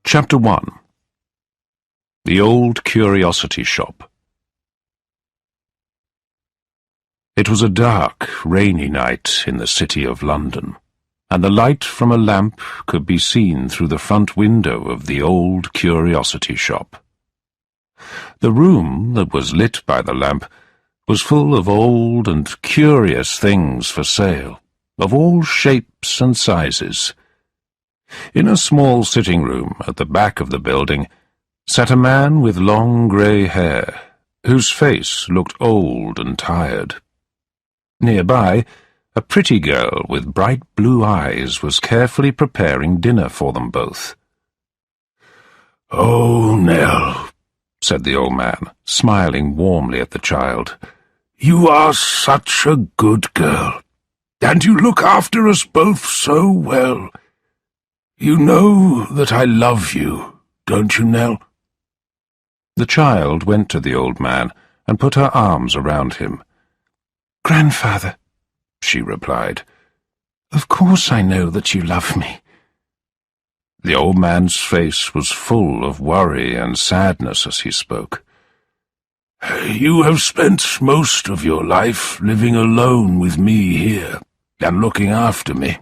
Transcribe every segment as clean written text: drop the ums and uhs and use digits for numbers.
Chapter 1. The Old Curiosity Shop. It was a dark, rainy night in the city of London, and the light from a lamp could be seen through the front window of the Old Curiosity Shop. The room that was lit by the lamp was full of old and curious things for sale, of all shapes and sizes. In a small sitting room at the back of the building sat a man with long grey hair, whose face looked old and tired. Nearby, a pretty girl with bright blue eyes was carefully preparing dinner for them both. "Oh, Nell," said the old man, smiling warmly at the child, "you are such a good girl, and you look after us both so well. You know that I love you, don't you, Nell?" The child went to the old man and put her arms around him. "Grandfather," she replied, "of course I know that you love me." The old man's face was full of worry and sadness as he spoke. "You have spent most of your life living alone with me here, and looking after me.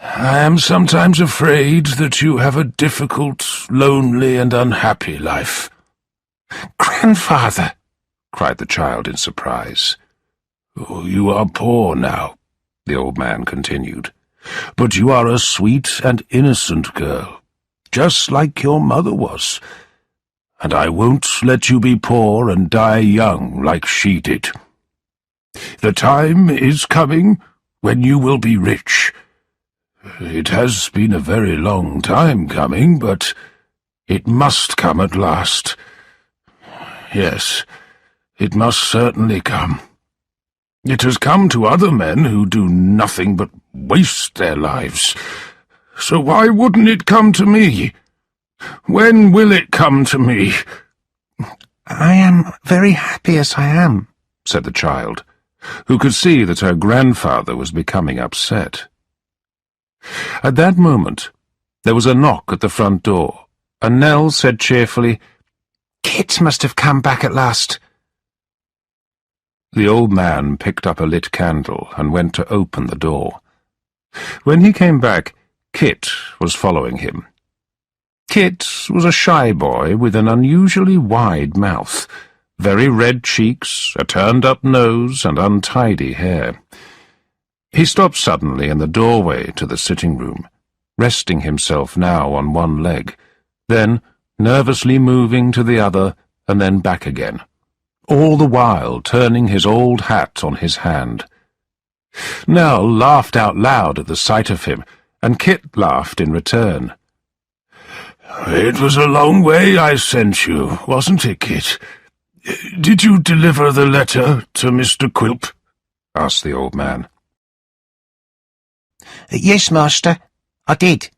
I am sometimes afraid that you have a difficult, lonely, and unhappy life." "Grandfather!" cried the child in surprise. "Oh, you are poor now," the old man continued, "but you are a sweet and innocent girl, just like your mother was, and I won't let you be poor and die young like she did. The time is coming when you will be rich. It has been a very long time coming, but it must come at last. Yes, it must certainly come. It has come to other men who do nothing but waste their lives. So why wouldn't it come to me? When will it come to me?" "I am very happy as I am," said the child, who could see that her grandfather was becoming upset. At that moment, there was a knock at the front door, and Nell said cheerfully, "Kit must have come back at last." The old man picked up a lit candle and went to open the door. When he came back, Kit was following him. Kit was a shy boy with an unusually wide mouth, very red cheeks, a turned-up nose, and untidy hair. He stopped suddenly in the doorway to the sitting room, resting himself now on one leg, then nervously moving to the other and then back again, all the while turning his old hat on his hand. Nell laughed out loud at the sight of him, and Kit laughed in return. "It was a long way I sent you, wasn't it, Kit? Did you deliver the letter to Mr. Quilp?" asked the old man. "Yes, master, I did,"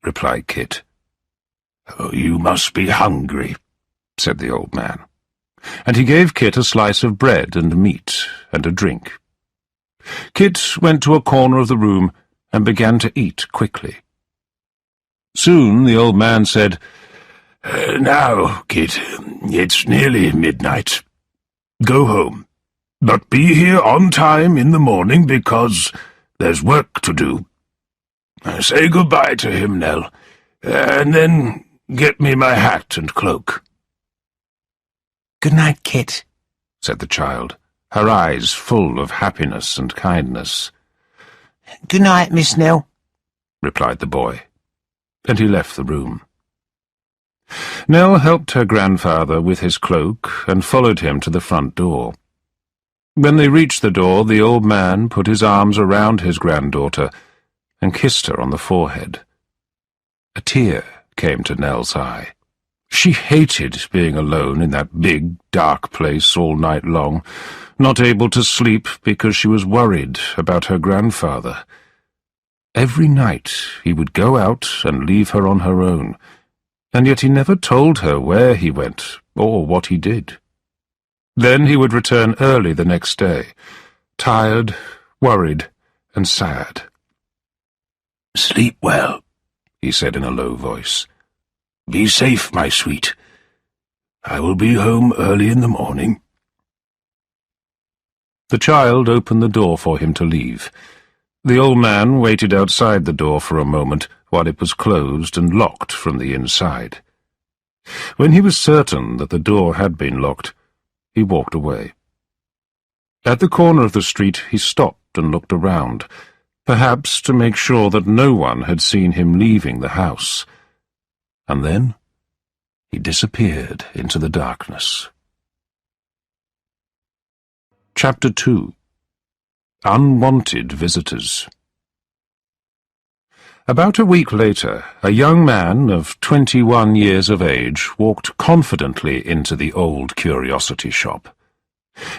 replied Kit. "Oh, you must be hungry," said the old man, and he gave Kit a slice of bread and meat and a drink. Kit went to a corner of the room and began to eat quickly. Soon the old man said, "Now, Kit, it's nearly midnight. Go home, but be here on time in the morning because there's work to do. Say goodbye to him, Nell, and then get me my hat and cloak." "Good night, Kit," said the child, her eyes full of happiness and kindness. "Good night, Miss Nell," replied the boy, and he left the room. Nell helped her grandfather with his cloak and followed him to the front door. When they reached the door, the old man put his arms around his granddaughter and kissed her on the forehead. A tear came to Nell's eye. She hated being alone in that big, dark place all night long, not able to sleep because she was worried about her grandfather. Every night he would go out and leave her on her own, and yet he never told her where he went or what he did. Then he would return early the next day, tired, worried, and sad. "Sleep well," he said in a low voice, Be safe, my sweet. I will be home early in the morning." The child opened the door for him to leave. The old man waited outside the door for a moment while it was closed and locked from the inside. When he was certain that the door had been locked, he walked away. At the corner of the street he stopped and looked around, perhaps to make sure that no one had seen him leaving the house. And then he disappeared into the darkness. Chapter 2. Unwanted Visitors. About a week later, a young man of 21 years of age walked confidently into the old curiosity shop.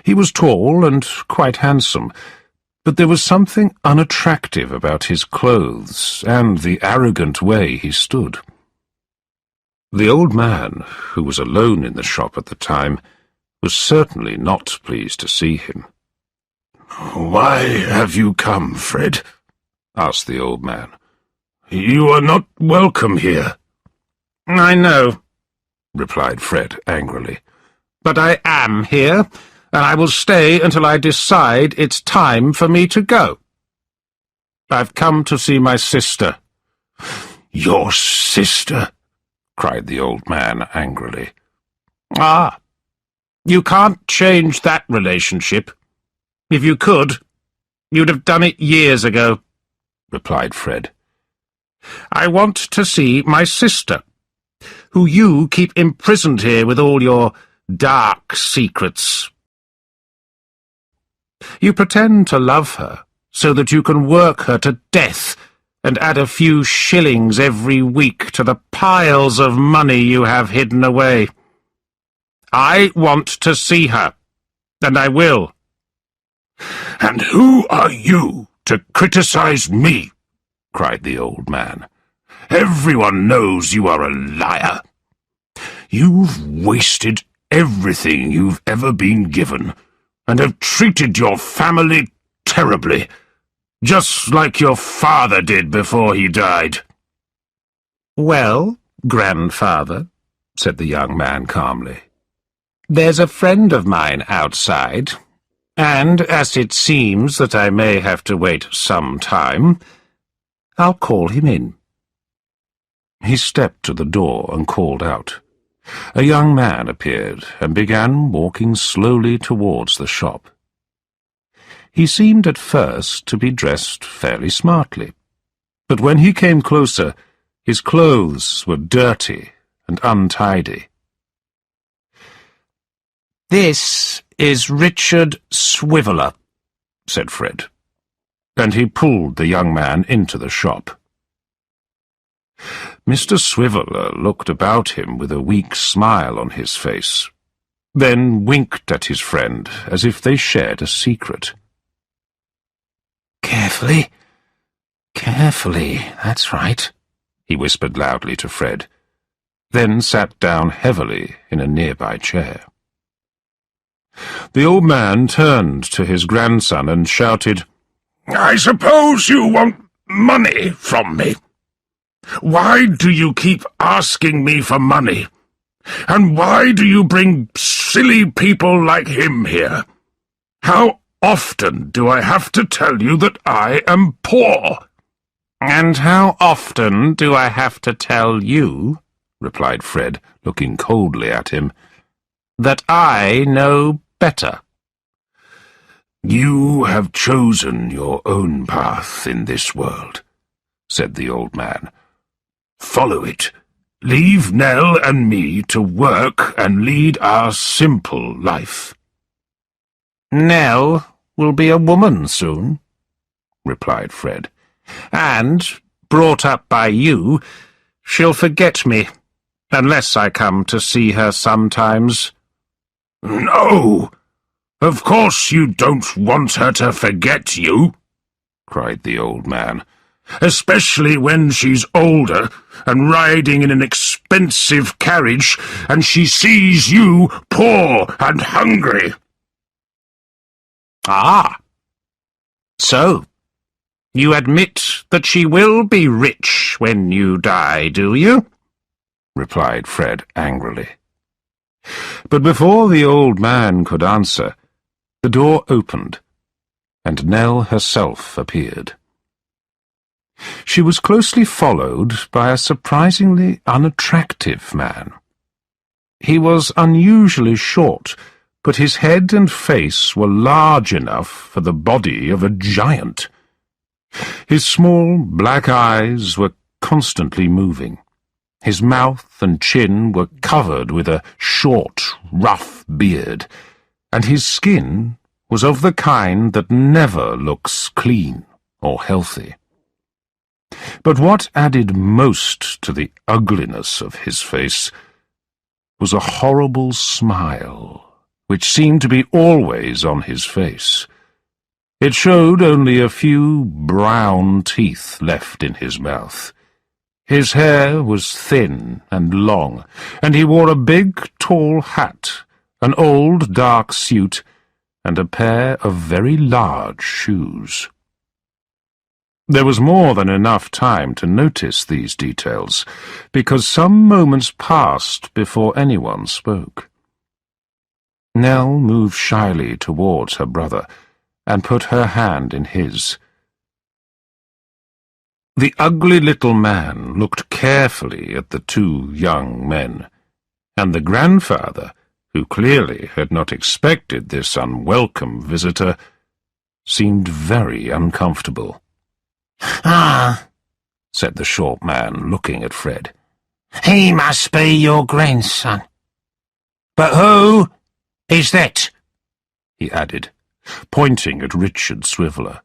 He was tall and quite handsome, but there was something unattractive about his clothes and the arrogant way he stood. The old man, who was alone in the shop at the time, was certainly not pleased to see him. "Why have you come, Fred?" asked the old man. "You are not welcome here." I know, replied Fred angrily. but I am here, and I will stay until I decide it's time for me to go. I've come to see my sister." "Your sister?" cried the old man angrily. "Ah, you can't change that relationship. If you could, you'd have done it years ago," replied Fred. "I want to see my sister, who you keep imprisoned here with all your dark secrets. You pretend to love her so that you can work her to death and add a few shillings every week to the piles of money you have hidden away. I want to see her, and I will." "And who are you to criticize me?" cried the old man. "Everyone knows you are a liar. You've wasted everything you've ever been given, and have treated your family terribly, just like your father did before he died." "Well, grandfather," said the young man calmly, "there's a friend of mine outside, and as it seems that I may have to wait some time, I'll call him in." He stepped to the door and called out. A young man appeared and began walking slowly towards the shop. He seemed at first to be dressed fairly smartly, but when he came closer, his clothes were dirty and untidy. "This is Richard Swiveller," said Fred, and he pulled the young man into the shop. Mr. Swiveller looked about him with a weak smile on his face, then winked at his friend as if they shared a secret. "Carefully, carefully, that's right," he whispered loudly to Fred, then sat down heavily in a nearby chair. The old man turned to his grandson and shouted, "I suppose you want money from me. Why do you keep asking me for money? And why do you bring silly people like him here? How often do I have to tell you that I am poor?" "And how often do I have to tell you," replied Fred, looking coldly at him, "that I know better?" "You have chosen your own path in this world," said the old man. "Follow it. Leave Nell and me to work and lead our simple life." "Nell will be a woman soon," replied Fred, "and, brought up by you, she'll forget me, unless I come to see her sometimes." "No! Of course you don't want her to forget you," cried the old man, "especially when she's older and riding in an expensive carriage and she sees you poor and hungry." "Ah! So, you admit that she will be rich when you die, do you?" replied Fred angrily. But before the old man could answer, the door opened, and Nell herself appeared. She was closely followed by a surprisingly unattractive man. He was unusually short, but his head and face were large enough for the body of a giant. His small black eyes were constantly moving. His mouth and chin were covered with a short, rough beard, and his skin was of the kind that never looks clean or healthy. But what added most to the ugliness of his face was a horrible smile, which seemed to be always on his face. It showed only a few brown teeth left in his mouth. His hair was thin and long, and he wore a big, tall hat, an old, dark suit, and a pair of very large shoes. There was more than enough time to notice these details, because some moments passed before anyone spoke. Nell moved shyly towards her brother, and put her hand in his. The ugly little man looked carefully at the two young men, and the grandfather, who clearly had not expected this unwelcome visitor, seemed very uncomfortable. "Ah," said the short man, looking at Fred. "He must be your grandson. But who is that?" he added, pointing at Richard Swiveller.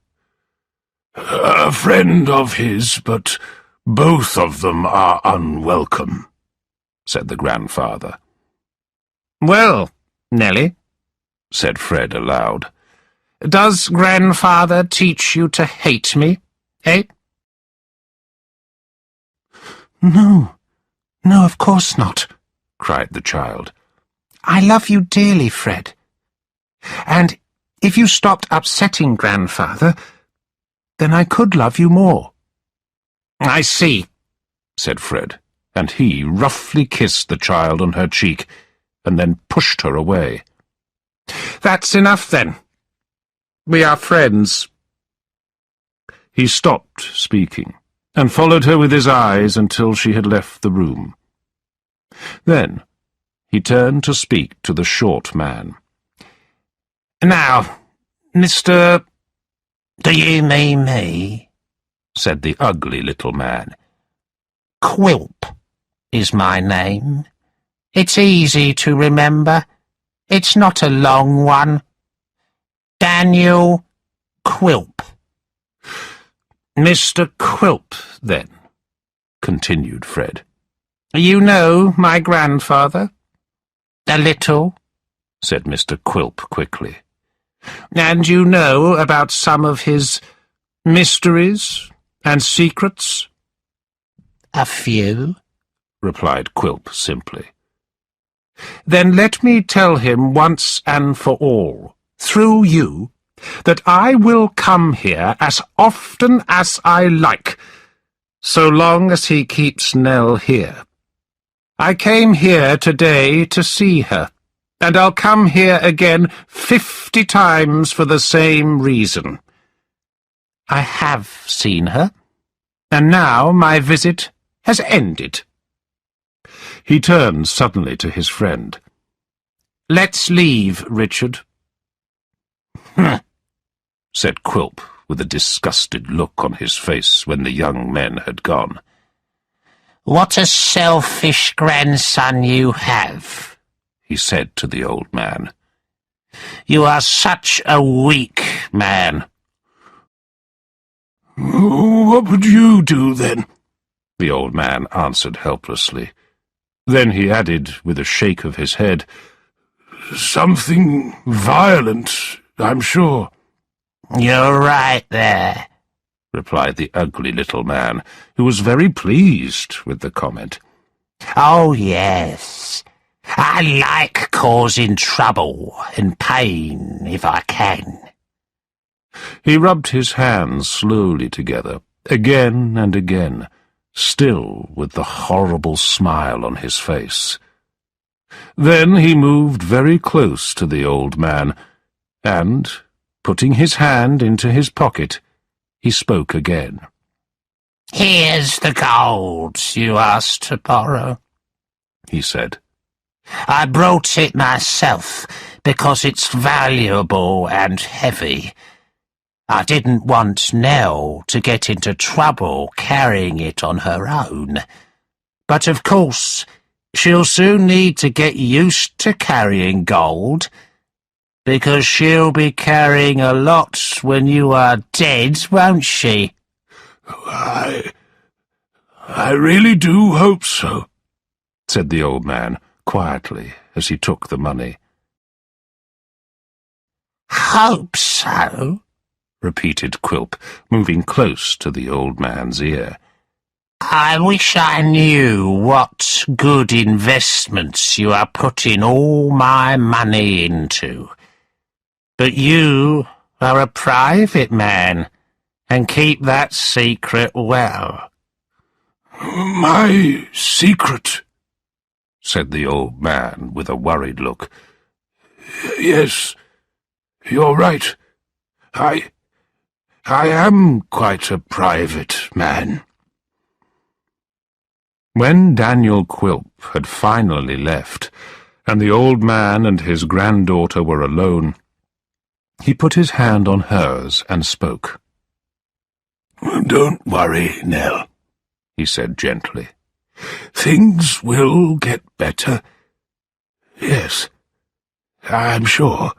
A friend of his, but both of them are unwelcome, said the grandfather. "Well, Nellie," said Fred aloud, "does grandfather teach you to hate me, eh?" "No, of course not," cried the child. "I love you dearly, Fred. And if you stopped upsetting grandfather, then I could love you more." "I see," said Fred, and he roughly kissed the child on her cheek, and then pushed her away. "That's enough, then. We are friends." He stopped speaking, and followed her with his eyes until she had left the room. Then he turned to speak to the short man. "Now, Mr. Do you mean me? said the ugly little man. Quilp is my name. It's easy to remember. It's not a long one. Daniel Quilp." "Mr. Quilp, then," continued Fred. "You know my grandfather?" A little, said Mr. Quilp quickly. "And you know about some of his mysteries and secrets?" a few. replied Quilp simply. "Then let me tell him once and for all, through you, that I will come here as often as I like, so long as he keeps Nell here. I came here today to see her, and I'll come here again 50 times for the same reason. I have seen her, and now my visit has ended." He turned suddenly to his friend. "Let's leave, Richard." said Quilp, with a disgusted look on his face when the young men had gone. What a selfish grandson you have, he said to the old man. You are such a weak man. What would you do, then? The old man answered helplessly. Then he added, with a shake of his head, Something violent, I'm sure. You're right there, replied the ugly little man, who was very pleased with the comment. Oh, yes. I like causing trouble and pain if I can. He rubbed his hands slowly together, again and again, still with the horrible smile on his face. Then he moved very close to the old man, and, putting his hand into his pocket, he spoke again. "Here's the gold you asked to borrow," he said. "I brought it myself because it's valuable and heavy. I didn't want Nell to get into trouble carrying it on her own. But of course, she'll soon need to get used to carrying gold, because she'll be carrying a lot when you are dead, won't she?" I really do hope so, said the old man quietly as he took the money. "Hope so?" repeated Quilp, moving close to the old man's ear. "I wish I knew what good investments you are putting all my money into. But you are a private man, and keep that secret well." "My secret," said the old man with a worried look. "Yes, you're right. I am quite a private man." When Daniel Quilp had finally left, and the old man and his granddaughter were alone, he put his hand on hers and spoke. "Don't worry, Nell," he said gently. "Things will get better. Yes, I'm sure.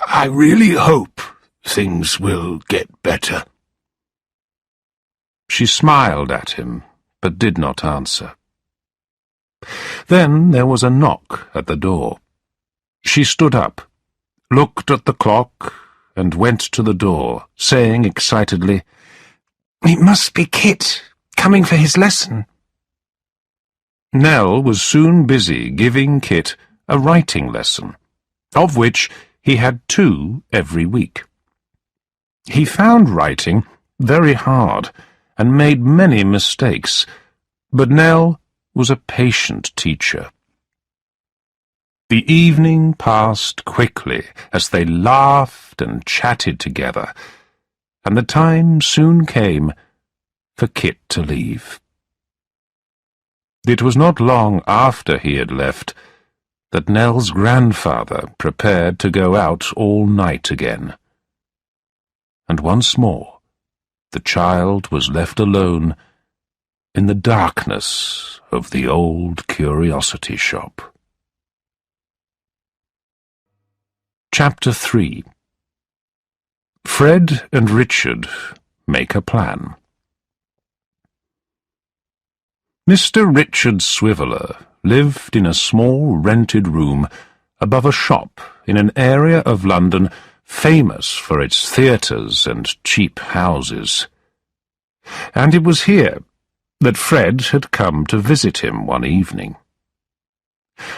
I really hope things will get better." She smiled at him, but did not answer. Then there was a knock at the door. She stood up, looked at the clock, and went to the door, saying excitedly, "It must be Kit, coming for his lesson." Nell was soon busy giving Kit a writing lesson, of which he had 2 every week. He found writing very hard, and made many mistakes, but Nell was a patient teacher. The evening passed quickly as they laughed and chatted together, and the time soon came for Kit to leave. It was not long after he had left that Nell's grandfather prepared to go out all night again. And once more the child was left alone in the darkness of the old curiosity shop. Chapter 3. Fred and Richard make a plan. Mr. Richard Swiveller lived in a small rented room above a shop in an area of London famous for its theatres and cheap houses. And it was here that Fred had come to visit him one evening.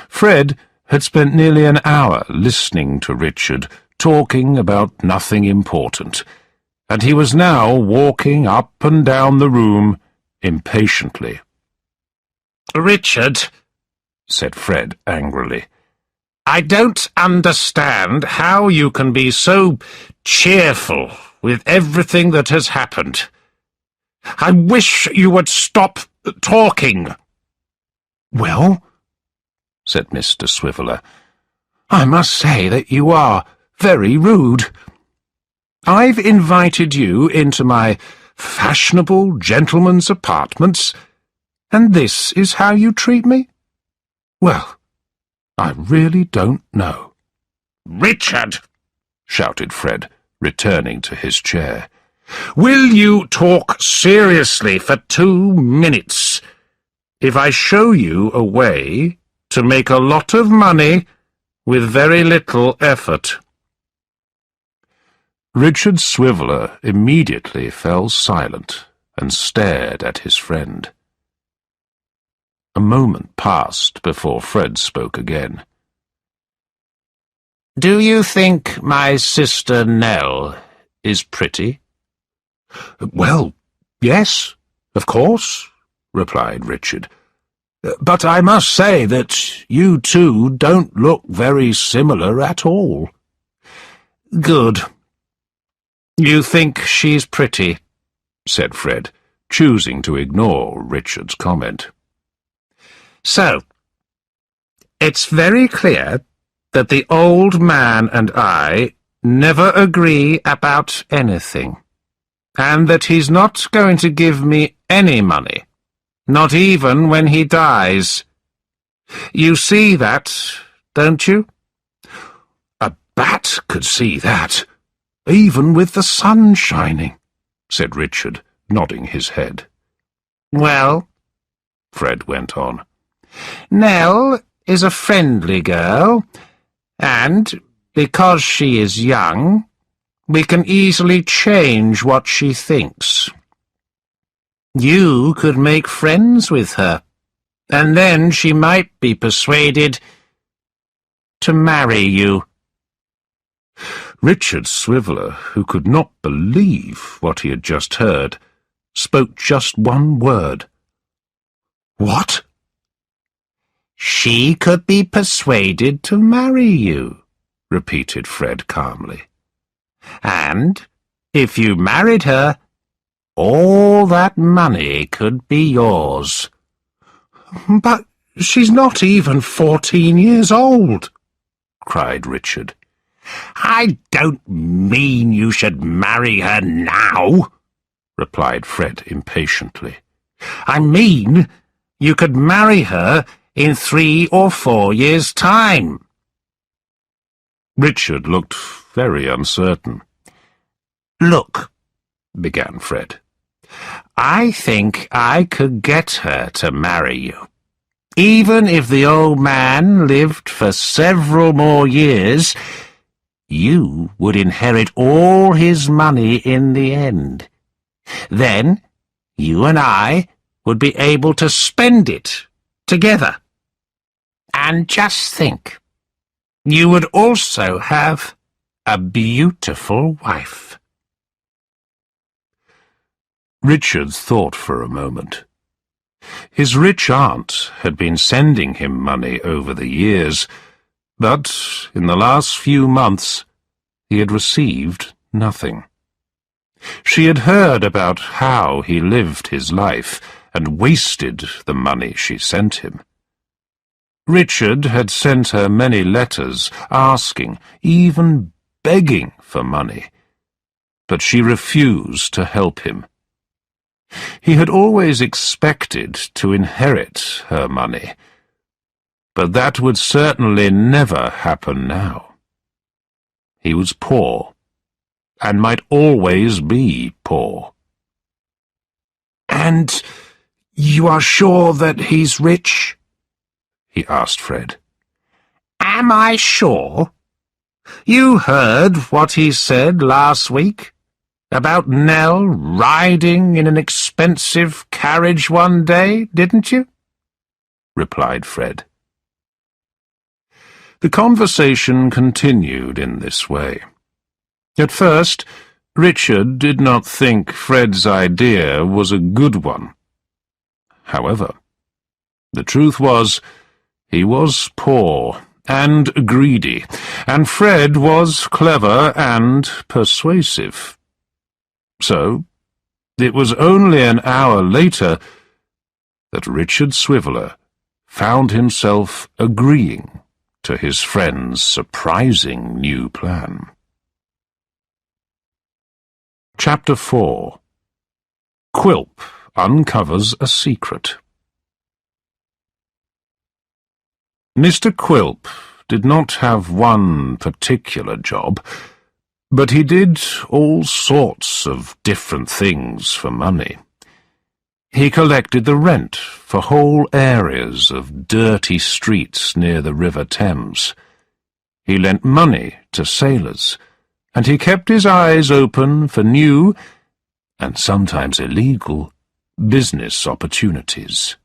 Fred had spent nearly an hour listening to Richard talking about nothing important, and he was now walking up and down the room impatiently. "Richard," said Fred angrily, "I don't understand how you can be so cheerful with everything that has happened. I wish you would stop talking." "Well," said Mr. Swiveller, "I must say that you are very rude. I've invited you into my fashionable gentleman's apartments, and this is how you treat me? Well, I really don't know." "Richard!" shouted Fred, returning to his chair. "Will you talk seriously for 2 minutes? If I show you a way to make a lot of money with very little effort." Richard Swiveller immediately fell silent and stared at his friend. A moment passed before Fred spoke again. "Do you think my sister Nell is pretty?" "Well, yes, "Of course," replied Richard. "But I must say that you two don't look very similar at all." "Good. You think she's pretty," said Fred, choosing to ignore Richard's comment. "So, it's very clear that the old man and I never agree about anything, and that he's not going to give me any money, not even when he dies. You see that, don't you?" "A bat could see that, even with the sun shining," said Richard, nodding his head. "Well," Fred went on, "Nell is a friendly girl, and, because she is young, we can easily change what she thinks. You could make friends with her, and then she might be persuaded to marry you." Richard Swiveller, who could not believe what he had just heard, spoke just one word. "What?" "She could be persuaded to marry you," repeated Fred calmly. "And, if you married her, all that money could be yours." "But she's not even 14 years old," cried Richard. "I don't mean you should marry her now," replied Fred impatiently. "I mean, you could marry her in 3 or 4 years' time." Richard looked very uncertain. "Look," began Fred, "I think I could get her to marry you. Even if the old man lived for several more years, you would inherit all his money in the end. Then you and I would be able to spend it together. And just think, you would also have a beautiful wife." Richard thought for a moment. His rich aunt had been sending him money over the years, but in the last few months he had received nothing. She had heard about how he lived his life and wasted the money she sent him. Richard had sent her many letters asking, even begging for money, but she refused to help him. He had always expected to inherit her money, but that would certainly never happen now. He was poor, and might always be poor. "And you are sure that he's rich?" he asked Fred. "Am I sure? You heard what he said last week about Nell riding in an expensive carriage one day, didn't you?" replied Fred. The conversation continued in this way. At first, Richard did not think Fred's idea was a good one. However, the truth was, he was poor and greedy, and Fred was clever and persuasive. So, it was only an hour later that Richard Swiveller found himself agreeing to his friend's surprising new plan. Chapter 4. Quilp uncovers a secret. Mr. Quilp did not have one particular job, but he did all sorts of different things for money. He collected the rent for whole areas of dirty streets near the River Thames. He lent money to sailors, and he kept his eyes open for new, and sometimes illegal, business opportunities.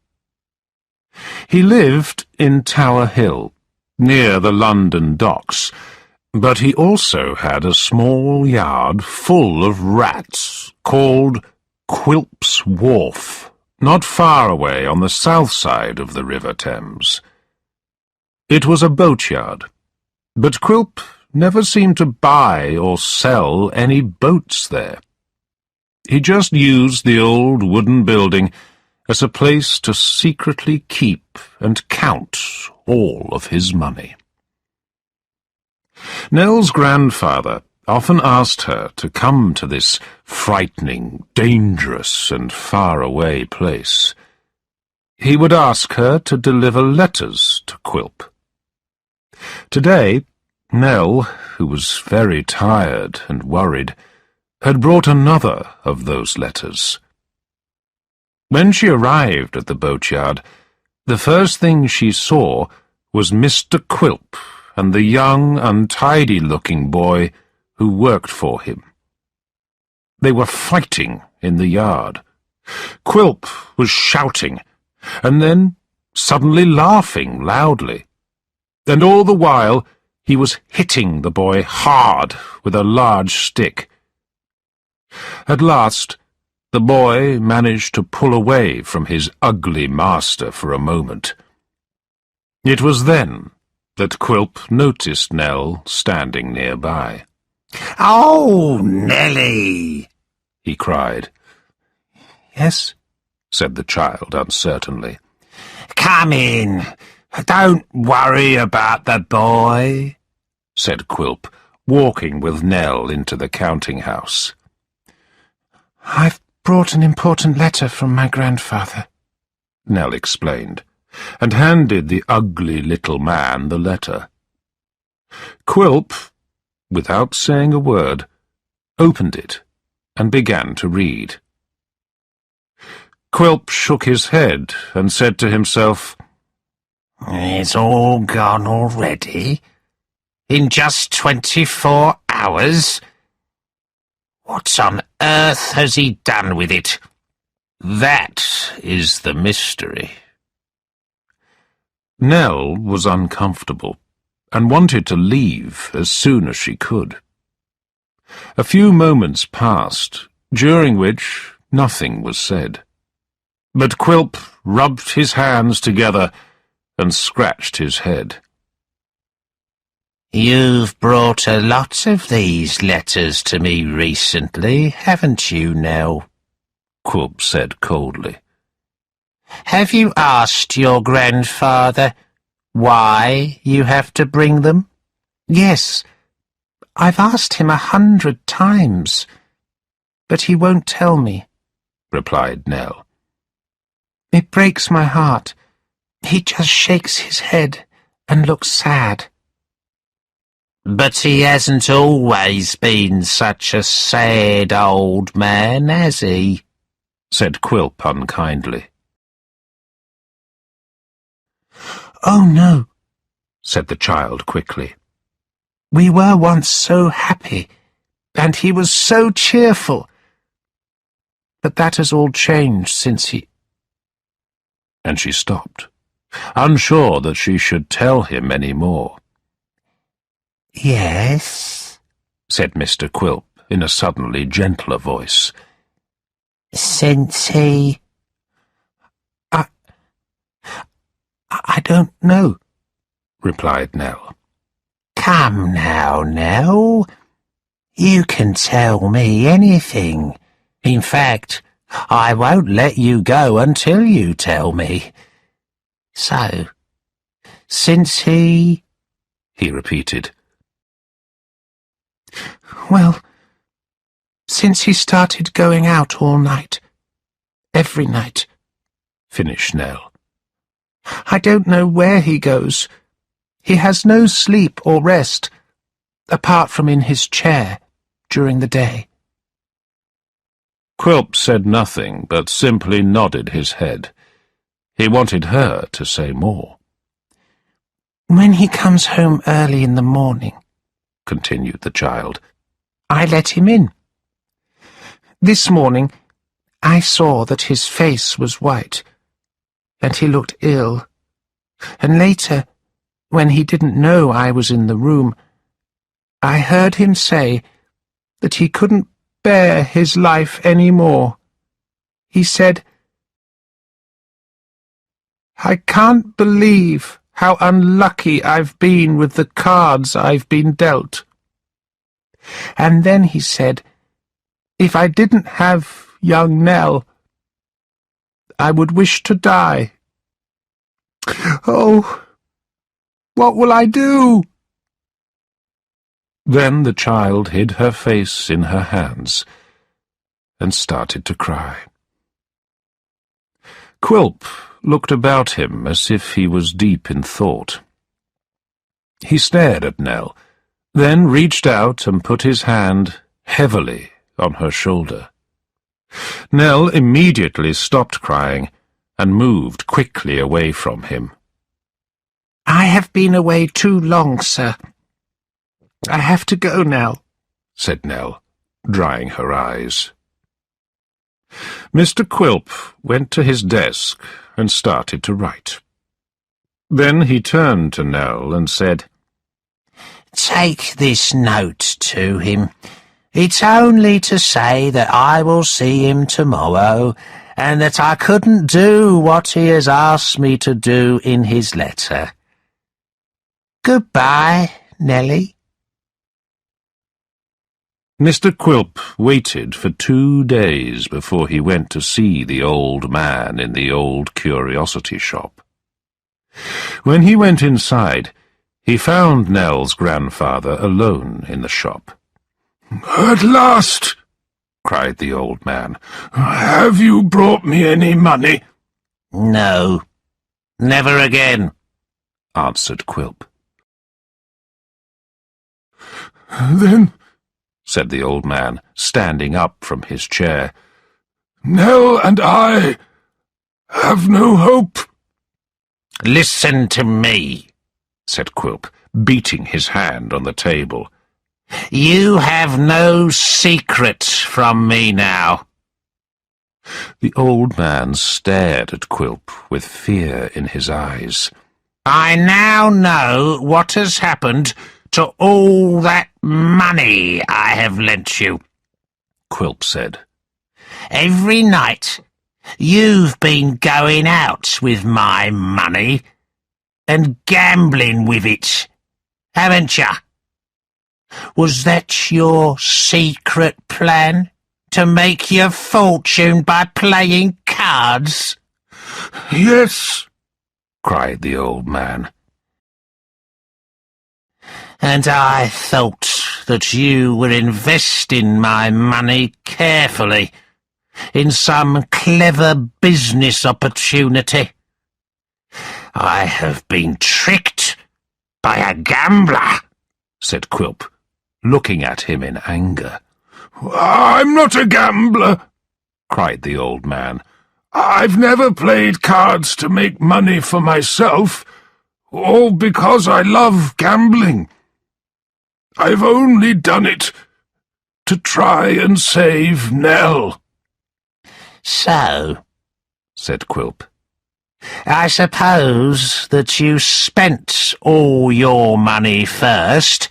He lived in Tower Hill, near the London docks, but he also had a small yard full of rats called Quilp's Wharf, not far away on the south side of the River Thames. It was a boatyard, but Quilp never seemed to buy or sell any boats there. He just used the old wooden building as a place to secretly keep and count all of his money. Nell's grandfather often asked her to come to this frightening, dangerous, and far-away place. He would ask her to deliver letters to Quilp. Today, Nell, who was very tired and worried, had brought another of those letters. When she arrived at the boatyard, the first thing she saw was Mr. Quilp and the young, untidy-looking boy who worked for him. They were fighting in the yard. Quilp was shouting, and then suddenly laughing loudly. And all the while he was hitting the boy hard with a large stick. At last, the boy managed to pull away from his ugly master for a moment. It was then that Quilp noticed Nell standing nearby. "Oh, Nellie!" he cried. Yes, said the child uncertainly. "Come in. Don't worry about the boy," said Quilp, walking with Nell into the counting-house. I've brought an important letter from my grandfather, Nell explained, and handed the ugly little man the letter. Quilp, without saying a word, opened it and began to read. Quilp shook his head and said to himself, "It's all gone already? In just 24 hours? What on earth has he done with it? That is the mystery." Nell was uncomfortable and wanted to leave as soon as she could. A few moments passed, during which nothing was said. But Quilp rubbed his hands together and scratched his head. "You've brought a lot of these letters to me recently, haven't you, Nell?" Quilp said coldly. "Have you asked your grandfather why you have to bring them?" Yes, I've asked him 100 times, but he won't tell me, replied Nell. It breaks my heart. He just shakes his head and looks sad. "But he hasn't always been such a sad old man, has he?" said Quilp unkindly. Oh, no, said the child quickly. We were once so happy, and he was so cheerful. But that has all changed since he... And she stopped, unsure that she should tell him any more. "Yes," said Mr. Quilp in a suddenly gentler voice. "Since he—" I don't know, replied Nell. "Come now, Nell. You can tell me anything. In fact, I won't let you go until you tell me. So, since he repeated. Well, since he started going out all night, every night, finished Nell. I don't know where he goes. He has no sleep or rest, apart from in his chair during the day. Quilp said nothing, but simply nodded his head. He wanted her to say more. When he comes home early in the morning, continued the child, I let him in. This morning, I saw that his face was white, and he looked ill. And later, when he didn't know I was in the room, I heard him say that he couldn't bear his life any more, He said, "I can't believe how unlucky I've been with the cards I've been dealt." And then he said, if I didn't have young Nell, I would wish to die. Oh, what will I do? Then the child hid her face in her hands and started to cry. Quilp looked about him as if he was deep in thought. He stared at Nell, then reached out and put his hand heavily on her shoulder. Nell immediately stopped crying and moved quickly away from him. I have been away too long, sir. I have to go now, said Nell, drying her eyes. Mr. Quilp went to his desk and started to write. Then he turned to Nell and said, Take this note to him. It's only to say that I will see him tomorrow, and that I couldn't do what he has asked me to do in his letter. Goodbye, Nellie. Mr. Quilp waited for 2 days before he went to see the old man in the old curiosity shop. When he went inside, he found Nell's grandfather alone in the shop. "At last!" cried the old man. "Have you brought me any money?" No, never again, answered Quilp. "Then," said the old man, standing up from his chair, "Nell and I have no hope." Listen to me, said Quilp, beating his hand on the table. You have no secret from me now. The old man stared at Quilp with fear in his eyes. I now know what has happened to all that money I have lent you, Quilp said. Every night you've been going out with my money and gambling with it, haven't you? Was that your secret plan, to make your fortune by playing cards? "Yes," cried the old man. And I thought that you were investing my money carefully in some clever business opportunity. I have been tricked by a gambler, said Quilp, looking at him in anger. "I'm not a gambler," cried the old man. "I've never played cards to make money for myself, all because I love gambling. I've only done it to try and save Nell." So, said Quilp, I suppose that you spent all your money first,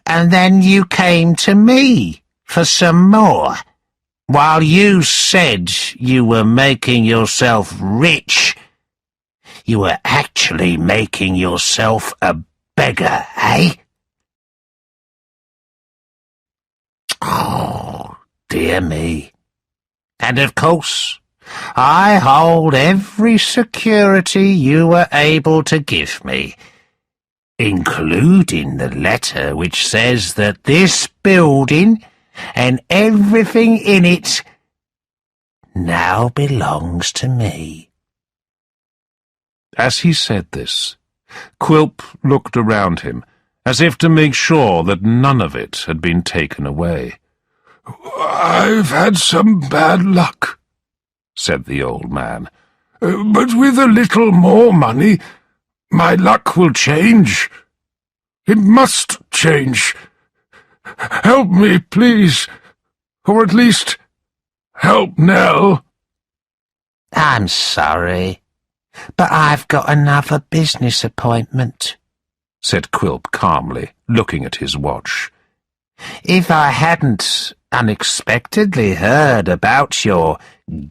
and then you came to me for some more, while you said you were making yourself rich. You were actually making yourself a beggar, eh? Oh, dear me. And of course, I hold every security you were able to give me, including the letter which says that this building and everything in it now belongs to me. As he said this, Quilp looked around him, as if to make sure that none of it had been taken away. "I've had some bad luck," said the old man. "But with a little more money, my luck will change. It must change. Help me, please, or at least help Nell." I'm sorry, but I've got another business appointment, said Quilp calmly, looking at his watch. If I hadn't unexpectedly heard about your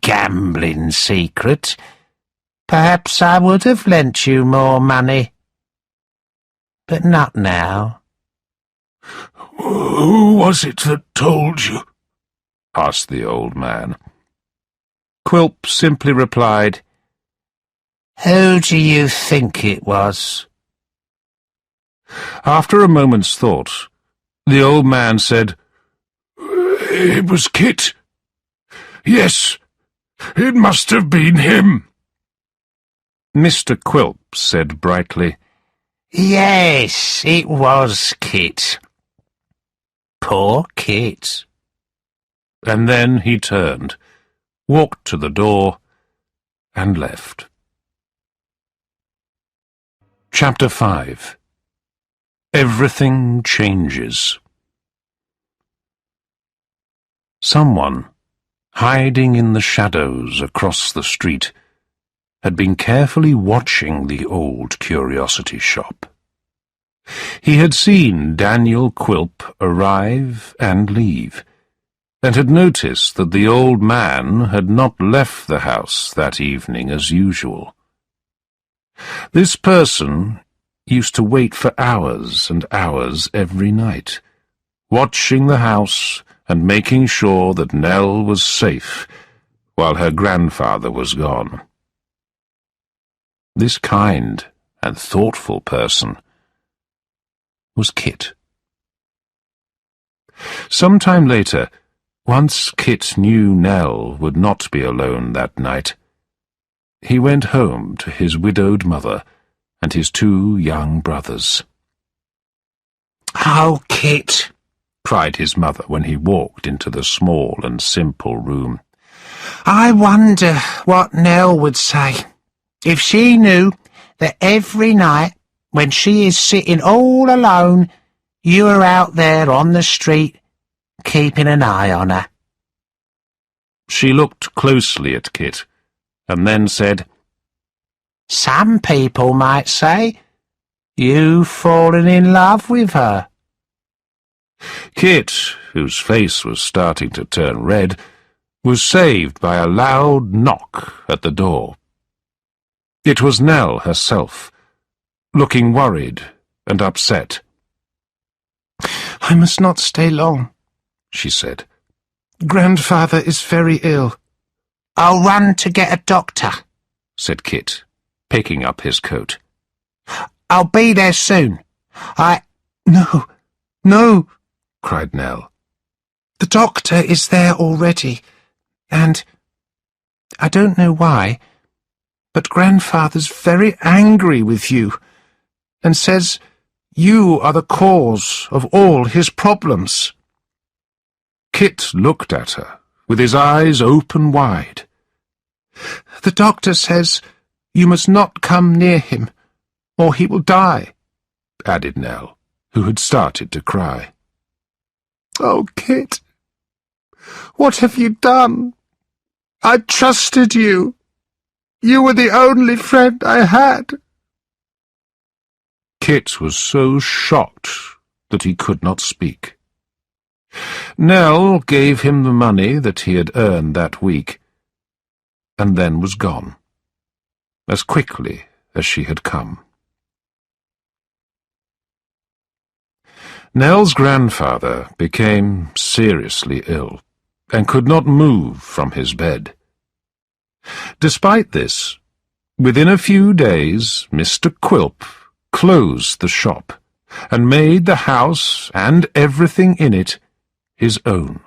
gambling secret, perhaps I would have lent you more money. But not now. Who was it that told you? Asked the old man. Quilp simply replied, Who do you think it was? After a moment's thought, the old man said, It was Kit. Yes, it must have been him. Mr. Quilp said brightly, Yes, it was Kit. Poor Kit. And then he turned, walked to the door, and left. Chapter 5. Everything Changes. Someone, hiding in the shadows across the street, had been carefully watching the old curiosity shop. He had seen Daniel Quilp arrive and leave, and had noticed that the old man had not left the house that evening as usual. This person used to wait for hours and hours every night, watching the house and making sure that Nell was safe while her grandfather was gone. This kind and thoughtful person was Kit. Some time later, once Kit knew Nell would not be alone that night, he went home to his widowed mother and his 2 young brothers. Oh, Kit, cried his mother when he walked into the small and simple room. I wonder what Nell would say if she knew that every night when she is sitting all alone, you are out there on the street keeping an eye on her. She looked closely at Kit and then said, Some people might say you've fallen in love with her. Kit, whose face was starting to turn red, was saved by a loud knock at the door. It was Nell herself, looking worried and upset. I must not stay long, she said. Grandfather is very ill. I'll run to get a doctor, said Kit, picking up his coat. I'll be there soon. No, no, cried Nell. The doctor is there already, and I don't know why, but Grandfather's very angry with you, and says you are the cause of all his problems. Kit looked at her, with his eyes open wide. The doctor says you must not come near him, or he will die, added Nell, who had started to cry. Oh, Kit, what have you done? I trusted you. You were the only friend I had. Kit was so shocked that he could not speak. Nell gave him the money that he had earned that week, and then was gone, as quickly as she had come. Nell's grandfather became seriously ill, and could not move from his bed. Despite this, within a few days Mr. Quilp closed the shop, and made the house and everything in it his own.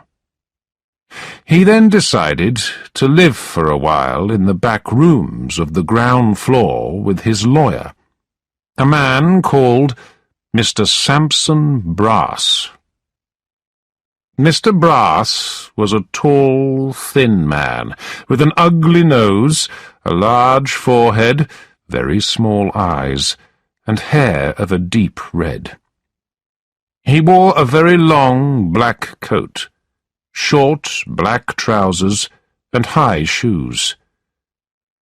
He then decided to live for a while in the back rooms of the ground floor with his lawyer, a man called Mr. Sampson Brass. Mr. Brass was a tall, thin man, with an ugly nose, a large forehead, very small eyes, and hair of a deep red. He wore a very long black coat, short black trousers, and high shoes.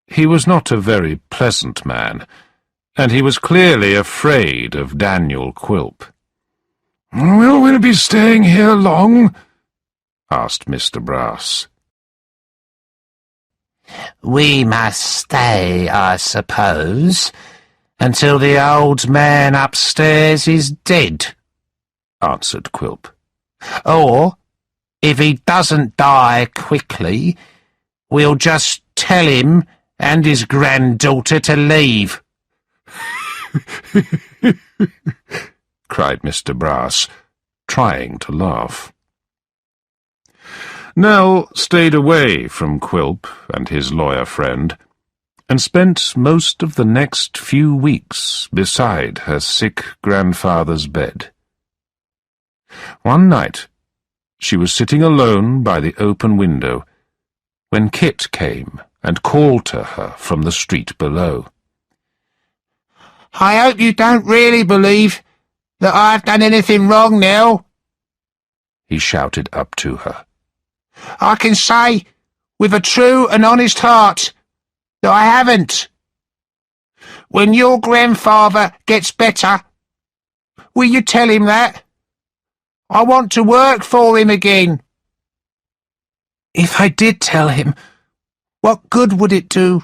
He was not a very pleasant man, and he was clearly afraid of Daniel Quilp. Will we be staying here long? asked Mr. Brass. We must stay, I suppose, until the old man upstairs is dead, answered Quilp. Or, if he doesn't die quickly, we'll just tell him and his granddaughter to leave. cried Mr. Brass, trying to laugh. Nell stayed away from Quilp and his lawyer friend, and spent most of the next few weeks beside her sick grandfather's bed. One night, she was sitting alone by the open window, when Kit came and called to her from the street below. I hope you don't really believe that I've done anything wrong, Nell, he shouted up to her. I can say, with a true and honest heart, that I haven't. When your grandfather gets better, will you tell him that? I want to work for him again. If I did tell him, what good would it do?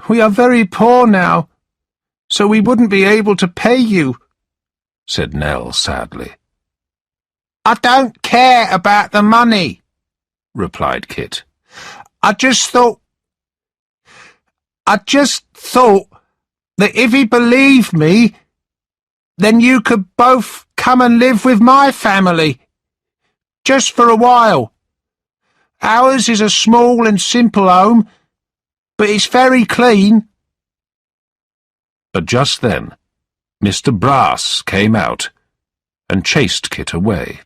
We are very poor now, so we wouldn't be able to pay you, said Nell sadly. I don't care about the money, replied Kit. I just thought that if he believed me, then you could both come and live with my family, just for a while. Ours is a small and simple home, but it's very clean. But just then, Mr. Brass came out and chased Kit away.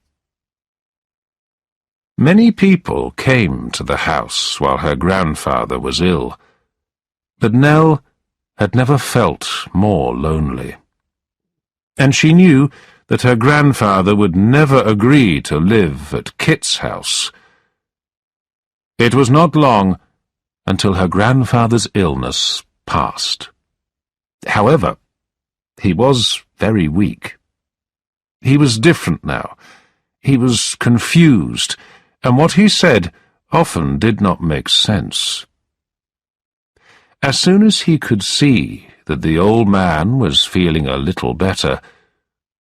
Many people came to the house while her grandfather was ill, but Nell had never felt more lonely. And she knew that her grandfather would never agree to live at Kit's house. It was not long until her grandfather's illness passed. However, he was very weak. He was different now. He was confused, and what he said often did not make sense. As soon as he could see that the old man was feeling a little better,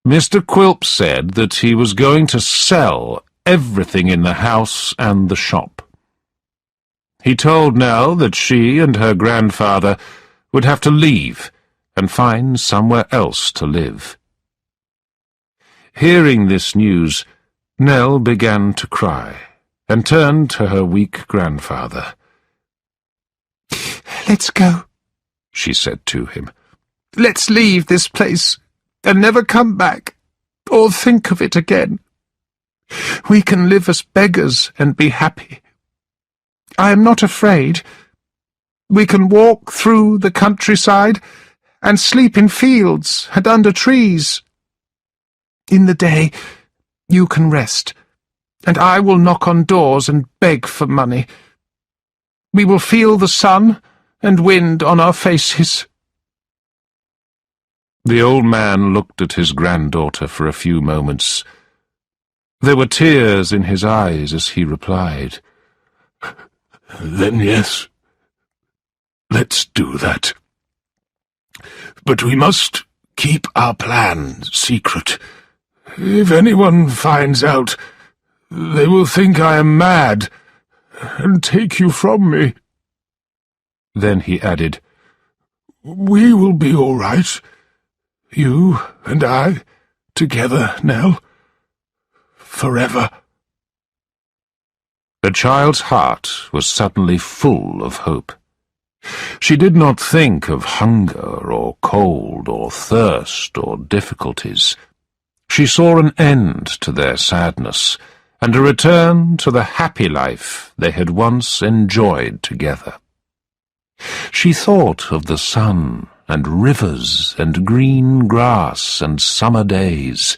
Mr. Quilp said that he was going to sell everything in the house and the shop. He told Nell that she and her grandfather would have to leave and find somewhere else to live. Hearing this news, Nell began to cry and turned to her weak grandfather. Let's go, she said to him. Let's leave this place and never come back or think of it again. We can live as beggars and be happy. I am not afraid. We can walk through the countryside and sleep in fields and under trees. In the day, you can rest, and I will knock on doors and beg for money. We will feel the sun and wind on our faces. The old man looked at his granddaughter for a few moments. There were tears in his eyes as he replied, Then yes, let's do that. But we must keep our plan secret. If anyone finds out, they will think I am mad and take you from me. Then he added, We will be all right. You and I, together, Nell. Forever. The child's heart was suddenly full of hope. She did not think of hunger or cold or thirst or difficulties. She saw an end to their sadness and a return to the happy life they had once enjoyed together. She thought of the sun and rivers and green grass and summer days,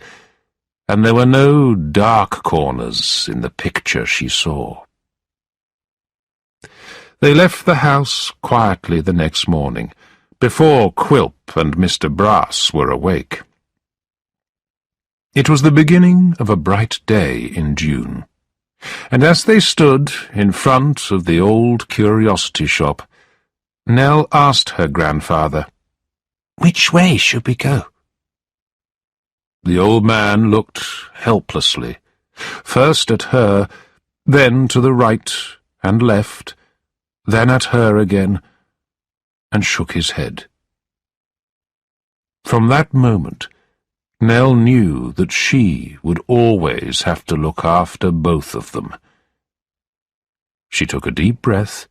and there were no dark corners in the picture she saw. They left the house quietly the next morning, before Quilp and Mr. Brass were awake. It was the beginning of a bright day in June. And as they stood in front of the old curiosity shop, Nell asked her grandfather, "Which way should we go?" The old man looked helplessly, first at her, then to the right and left, then at her again, and shook his head. From that moment, Nell knew that she would always have to look after both of them. She took a deep breath,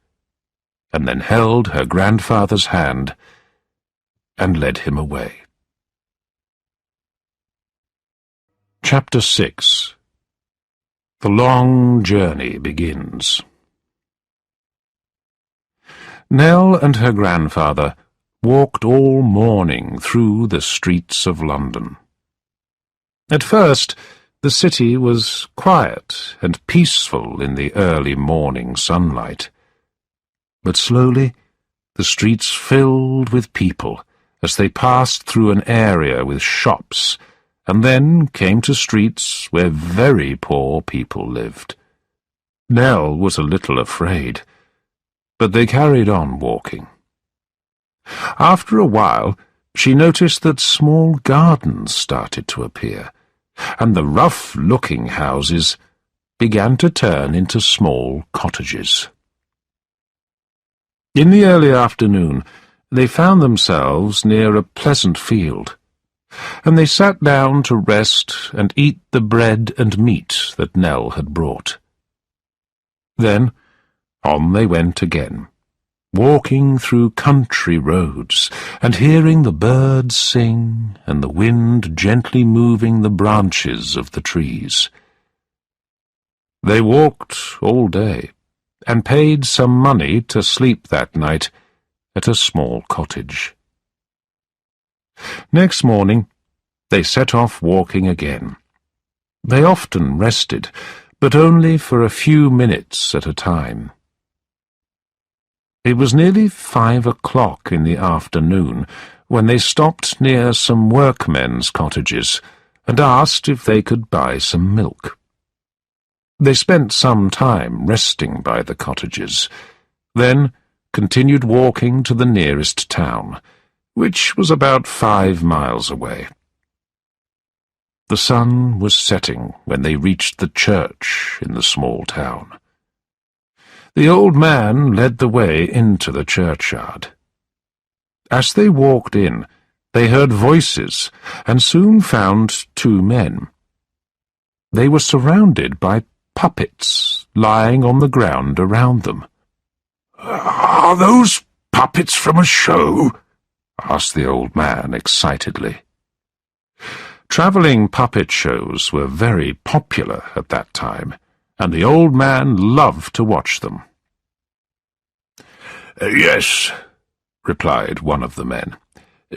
and then held her grandfather's hand and led him away. Chapter 6. The long journey begins. Nell and her grandfather walked all morning through the streets of London. At first, the city was quiet and peaceful in the early morning sunlight. But slowly, the streets filled with people as they passed through an area with shops, and then came to streets where very poor people lived. Nell was a little afraid, but they carried on walking. After a while, she noticed that small gardens started to appear, and the rough-looking houses began to turn into small cottages. In the early afternoon, they found themselves near a pleasant field, and they sat down to rest and eat the bread and meat that Nell had brought. Then on they went again, walking through country roads, and hearing the birds sing and the wind gently moving the branches of the trees. They walked all day, and paid some money to sleep that night at a small cottage. Next morning, they set off walking again. They often rested, but only for a few minutes at a time. It was nearly 5 o'clock in the afternoon when they stopped near some workmen's cottages and asked if they could buy some milk. They spent some time resting by the cottages, then continued walking to the nearest town, which was about 5 miles away. The sun was setting when they reached the church in the small town. The old man led the way into the churchyard. As they walked in, they heard voices and soon found 2 men. They were surrounded by puppets lying on the ground around them. "Are those puppets from a show?" asked the old man excitedly. Travelling puppet shows were very popular at that time, and the old man loved to watch them. "Yes," replied one of the men.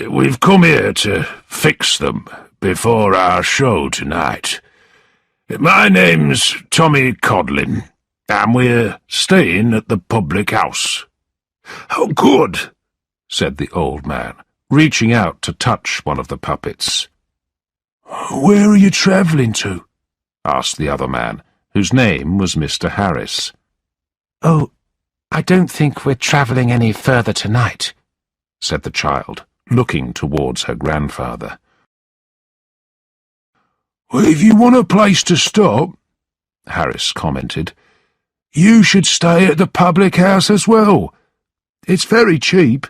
"We've come here to fix them before our show tonight. My name's Tommy Codlin, and we're staying at the public house." "Oh, good," said the old man, reaching out to touch one of the puppets. "Where are you travelling to?" asked the other man, whose name was Mr. Harris. "Oh, I don't think we're travelling any further tonight," said the child, looking towards her grandfather. "Well, if you want a place to stop," Harris commented, "you should stay at the public house as well. It's very cheap."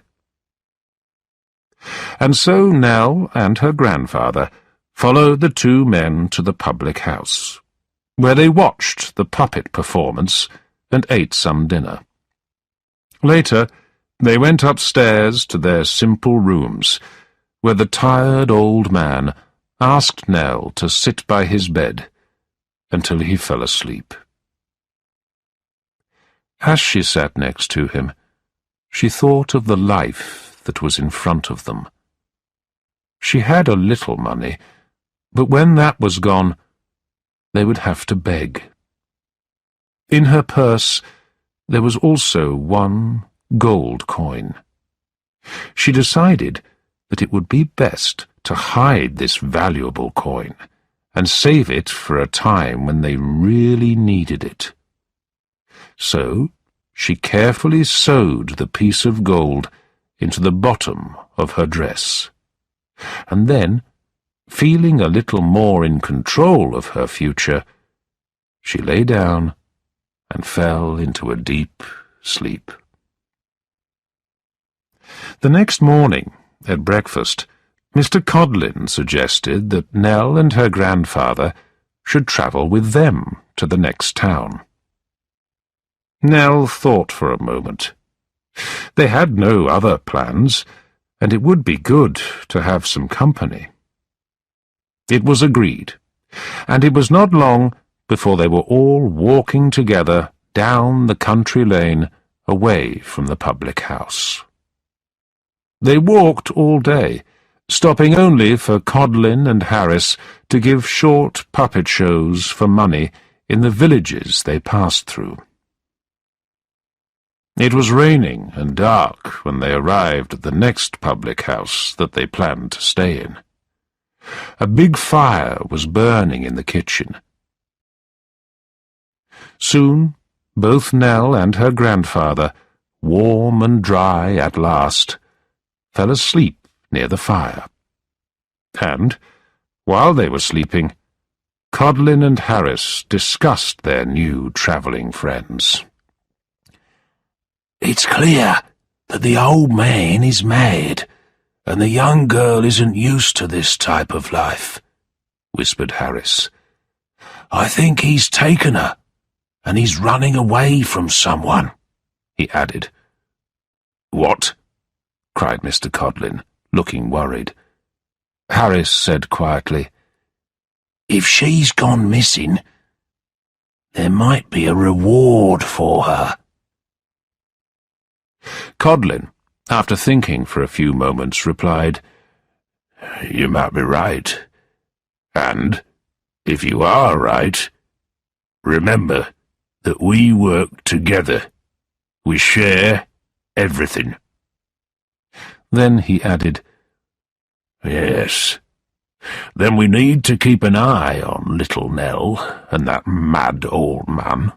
And so Nell and her grandfather followed the 2 men to the public house, where they watched the puppet performance and ate some dinner. Later, they went upstairs to their simple rooms, where the tired old man asked Nell to sit by his bed until he fell asleep. As she sat next to him, she thought of the life that was in front of them. She had a little money, but when that was gone, they would have to beg. In her purse, there was also 1 gold coin. She decided that it would be best to hide this valuable coin and save it for a time when they really needed it. So she carefully sewed the piece of gold into the bottom of her dress, and then, feeling a little more in control of her future, she lay down and fell into a deep sleep. The next morning, at breakfast, Mr. Codlin suggested that Nell and her grandfather should travel with them to the next town. Nell thought for a moment. They had no other plans, and it would be good to have some company. It was agreed, and it was not long before they were all walking together down the country lane away from the public house. They walked all day, stopping only for Codlin and Harris to give short puppet shows for money in the villages they passed through. It was raining and dark when they arrived at the next public house that they planned to stay in. A big fire was burning in the kitchen. Soon, both Nell and her grandfather, warm and dry at last, fell asleep near the fire. And, while they were sleeping, Codlin and Harris discussed their new travelling friends. "It's clear that the old man is mad, and the young girl isn't used to this type of life," whispered Harris. "I think he's taken her, and he's running away from someone," he added. "What?" cried Mr. Codlin, looking worried. Harris said quietly, "If she's gone missing, there might be a reward for her." Codlin, after thinking for a few moments, replied, "You might be right. And, if you are right, remember that we work together. We share everything." Then he added, "Yes, then we need to keep an eye on little Nell and that mad old man.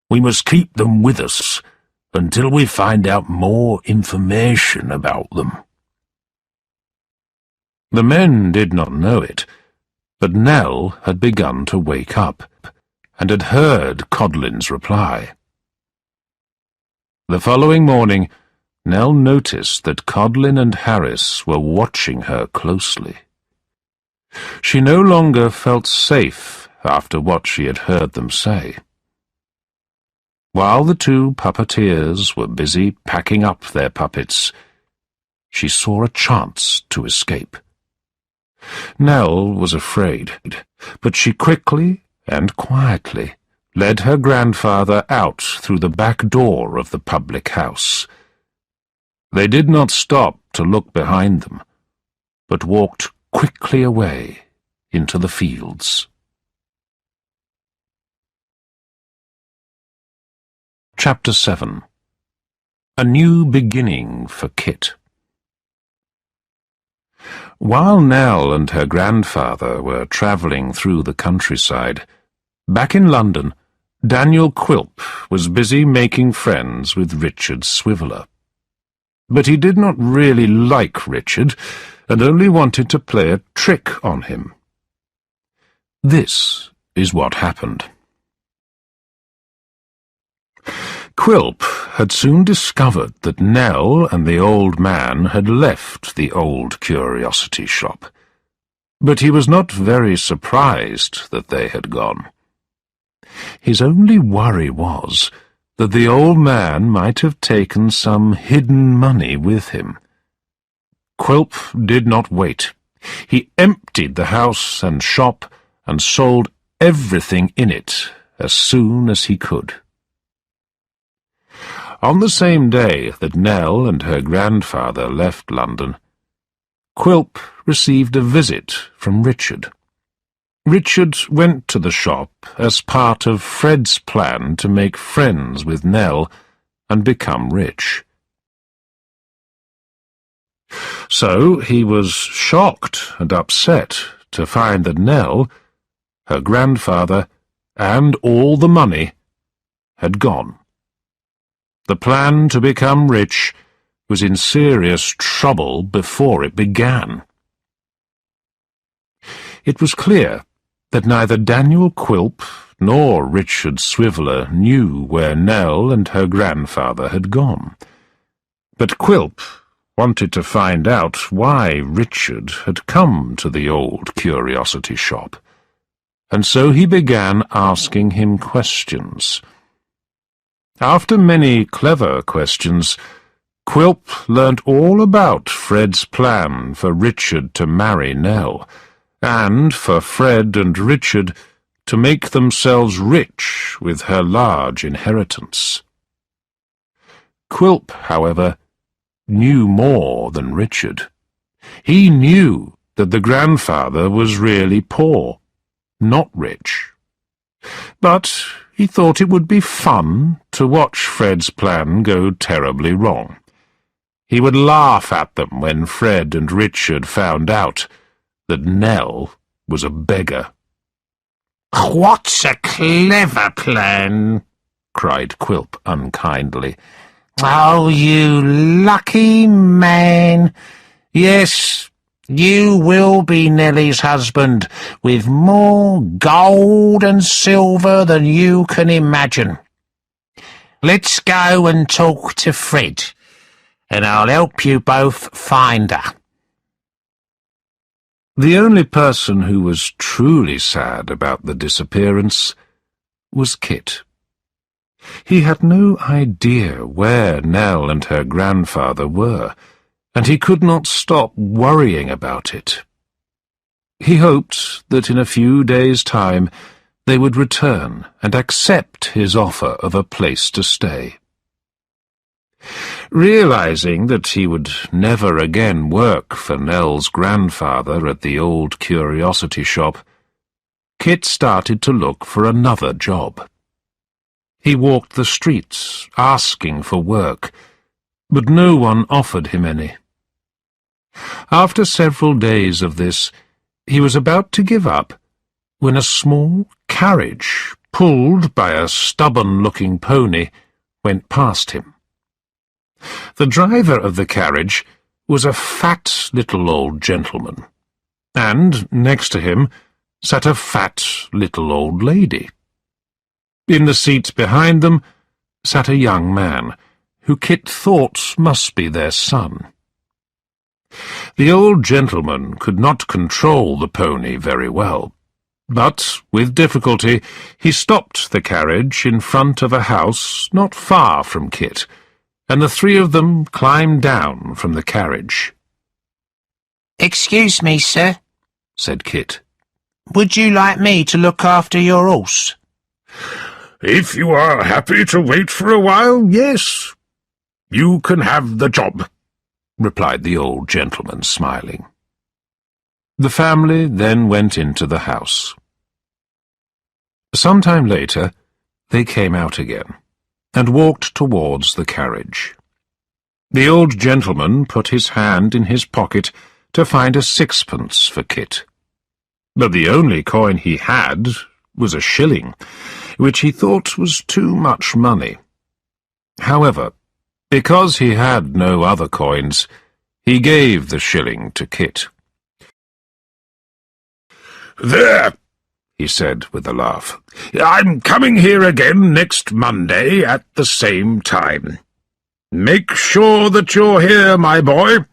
We must keep them with us until we find out more information about them." The men did not know it, but Nell had begun to wake up, and had heard Codlin's reply. The following morning, Nell noticed that Codlin and Harris were watching her closely. She no longer felt safe after what she had heard them say. While the two puppeteers were busy packing up their puppets, she saw a chance to escape. Nell was afraid, but she quickly and quietly led her grandfather out through the back door of the public house. They did not stop to look behind them, but walked quickly away into the fields. Chapter 7. A New Beginning for Kit. While Nell and her grandfather were travelling through the countryside, back in London, Daniel Quilp was busy making friends with Richard Swiveller. But he did not really like Richard, and only wanted to play a trick on him. This is what happened. Quilp had soon discovered that Nell and the old man had left the old curiosity shop, but he was not very surprised that they had gone. His only worry was that the old man might have taken some hidden money with him. Quilp did not wait. He emptied the house and shop and sold everything in it as soon as he could. On the same day that Nell and her grandfather left London, Quilp received a visit from Richard. Richard went to the shop as part of Fred's plan to make friends with Nell and become rich. So he was shocked and upset to find that Nell, her grandfather, and all the money had gone. The plan to become rich was in serious trouble before it began. It was clear that neither Daniel Quilp nor Richard Swiveller knew where Nell and her grandfather had gone. But Quilp wanted to find out why Richard had come to the old curiosity shop, and so he began asking him questions. After many clever questions, Quilp learnt all about Fred's plan for Richard to marry Nell, and for Fred and Richard to make themselves rich with her large inheritance. Quilp, however, knew more than Richard. He knew that the grandfather was really poor, not rich. But he thought it would be fun to watch Fred's plan go terribly wrong. He would laugh at them when Fred and Richard found out that Nell was a beggar. "What a clever plan!" cried Quilp unkindly. "Oh, you lucky man! Yes, you will be Nelly's husband, with more gold and silver than you can imagine. Let's go and talk to Fred, and I'll help you both find her." The only person who was truly sad about the disappearance was Kit. He had no idea where Nell and her grandfather were, and he could not stop worrying about it. He hoped that in a few days' time they would return and accept his offer of a place to stay. Realizing that he would never again work for Nell's grandfather at the old curiosity shop, Kit started to look for another job. He walked the streets, asking for work, but no one offered him any. After several days of this, he was about to give up when a small carriage, pulled by a stubborn-looking pony, went past him. The driver of the carriage was a fat little old gentleman, and next to him sat a fat little old lady. In the seat behind them sat a young man, who Kit thought must be their son. The old gentleman could not control the pony very well, but with difficulty he stopped the carriage in front of a house not far from Kit, and the three of them climbed down from the carriage. "Excuse me, sir," said Kit. "would you like me to look after your horse?" If you are happy to wait for a while, yes. You can have the job, replied the old gentleman, smiling. The family then went into the house. Some time later, they came out again, and walked towards the carriage. The old gentleman put his hand in his pocket to find a sixpence for Kit. But the only coin he had was a shilling, which he thought was too much money. However, because he had no other coins, he gave the shilling to Kit. "There," he said with a laugh. "I'm coming here again next Monday at the same time. Make sure that you're here, my boy,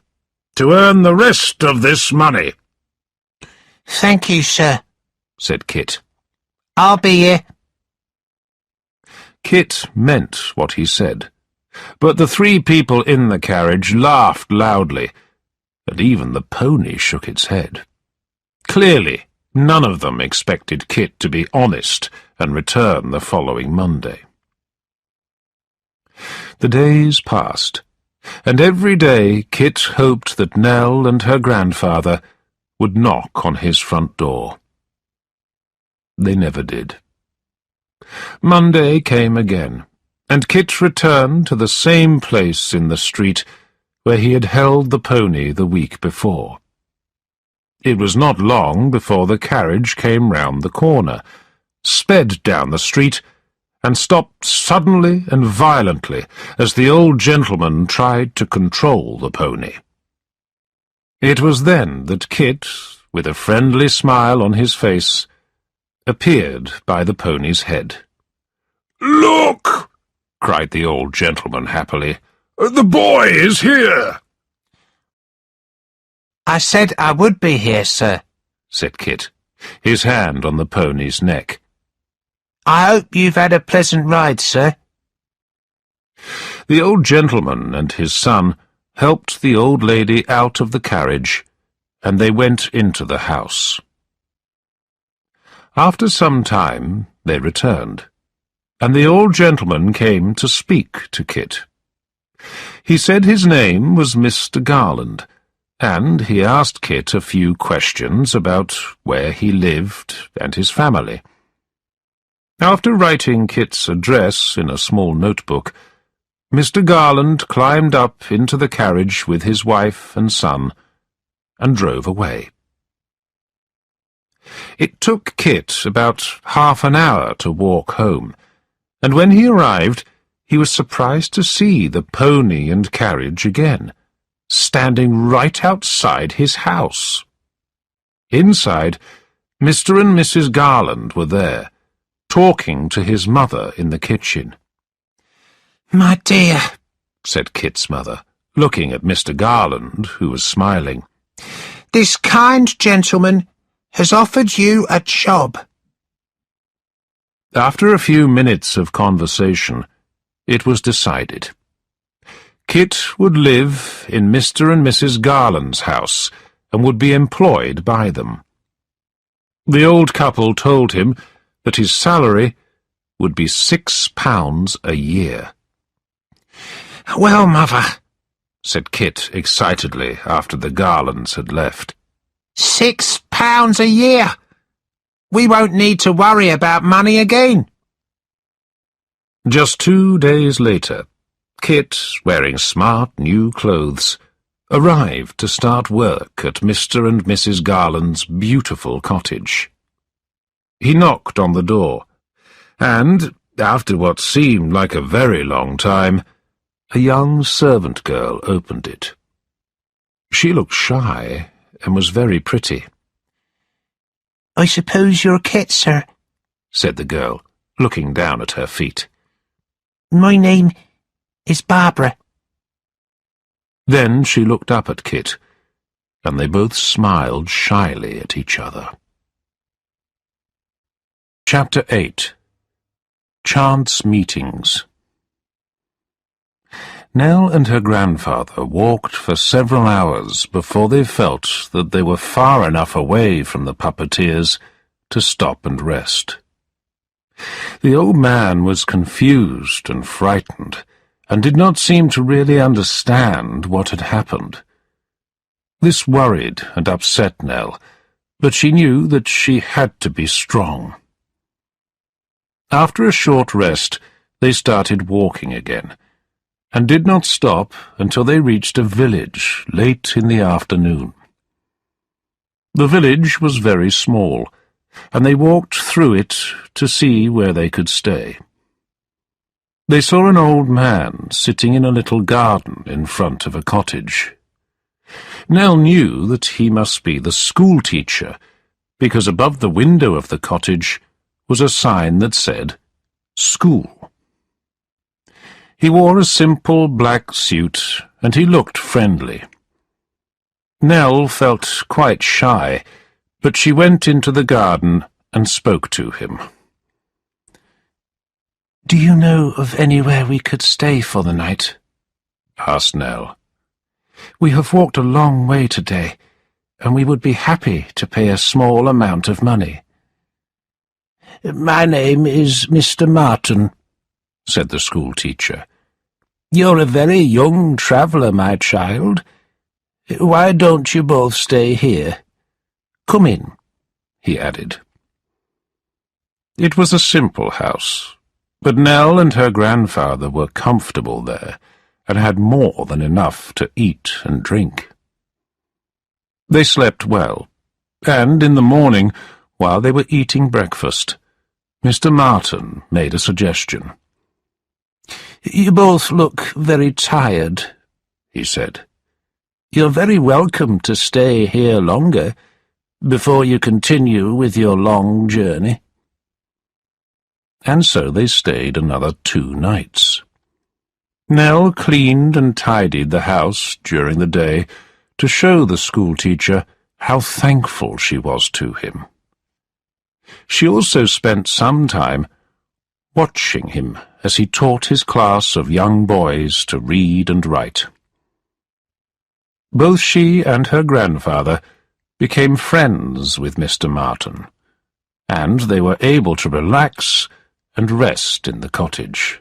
to earn the rest of this money." "Thank you, sir," said Kit. "I'll be here." Kit meant what he said, but the three people in the carriage laughed loudly, and even the pony shook its head. Clearly, none of them expected Kit to be honest and return the following Monday. The days passed, and every day Kit hoped that Nell and her grandfather would knock on his front door. They never did. Monday came again, and Kit returned to the same place in the street where he had held the pony the week before. It was not long before the carriage came round the corner, sped down the street, and stopped suddenly and violently as the old gentleman tried to control the pony. It was then that Kit, with a friendly smile on his face, appeared by the pony's head. "Look!" cried the old gentleman happily. "The boy is here!" I said I would be here, sir, said Kit, his hand on the pony's neck. I hope you've had a pleasant ride, sir. The old gentleman and his son helped the old lady out of the carriage, and they went into the house. After some time they returned, and the old gentleman came to speak to Kit. He said his name was Mr. Garland, and he asked Kit a few questions about where he lived and his family. After writing Kit's address in a small notebook, Mr. Garland climbed up into the carriage with his wife and son and drove away. It took Kit about half an hour to walk home, and when he arrived, he was surprised to see the pony and carriage again, standing right outside his house. Inside, Mr. and Mrs. Garland were there, talking to his mother in the kitchen. My dear, said Kit's mother, looking at Mr. Garland, who was smiling, this kind gentleman has offered you a job. After a few minutes of conversation, it was decided. Kit would live in Mr. and Mrs. Garland's house and would be employed by them. The old couple told him that his salary would be £6 a year. Well, mother, said Kit excitedly after the Garlands had left. £6 a year! We won't need to worry about money again. Just 2 days later, Kit, wearing smart new clothes, arrived to start work at Mr. and Mrs. Garland's beautiful cottage. He knocked on the door, and, after what seemed like a very long time, a young servant girl opened it. She looked shy and was very pretty. I suppose you're Kit, sir, said the girl, looking down at her feet. My name is Barbara. Then she looked up at Kit, and they both smiled shyly at each other. Chapter 8. Chance Meetings. Nell and her grandfather walked for several hours before they felt that they were far enough away from the puppeteers to stop and rest. The old man was confused and frightened, and did not seem to really understand what had happened. This worried and upset Nell, but she knew that she had to be strong. After a short rest, they started walking again, and did not stop until they reached a village late in the afternoon. The village was very small, and they walked through it to see where they could stay. They saw an old man sitting in a little garden in front of a cottage. Nell knew that he must be the schoolteacher, because above the window of the cottage was a sign that said, "School." He wore a simple black suit, and he looked friendly. Nell felt quite shy, but she went into the garden and spoke to him. Do you know of anywhere we could stay for the night? asked Nell. We have walked a long way today, and we would be happy to pay a small amount of money. My name is Mr. Martin, said the schoolteacher. You're a very young traveller, my child. Why don't you both stay here? Come in, he added. It was a simple house, but Nell and her grandfather were comfortable there, and had more than enough to eat and drink. They slept well, And in the morning, while they were eating breakfast, Mr. Martin made a suggestion. "You both look very tired," he said. "You're very welcome to stay here longer, before you continue with your long journey." And so they stayed another 2 nights. Nell cleaned and tidied the house during the day to show the schoolteacher how thankful she was to him. She also spent some time watching him as he taught his class of young boys to read and write. Both she and her grandfather became friends with Mr. Martin, and they were able to relax and rest in the cottage.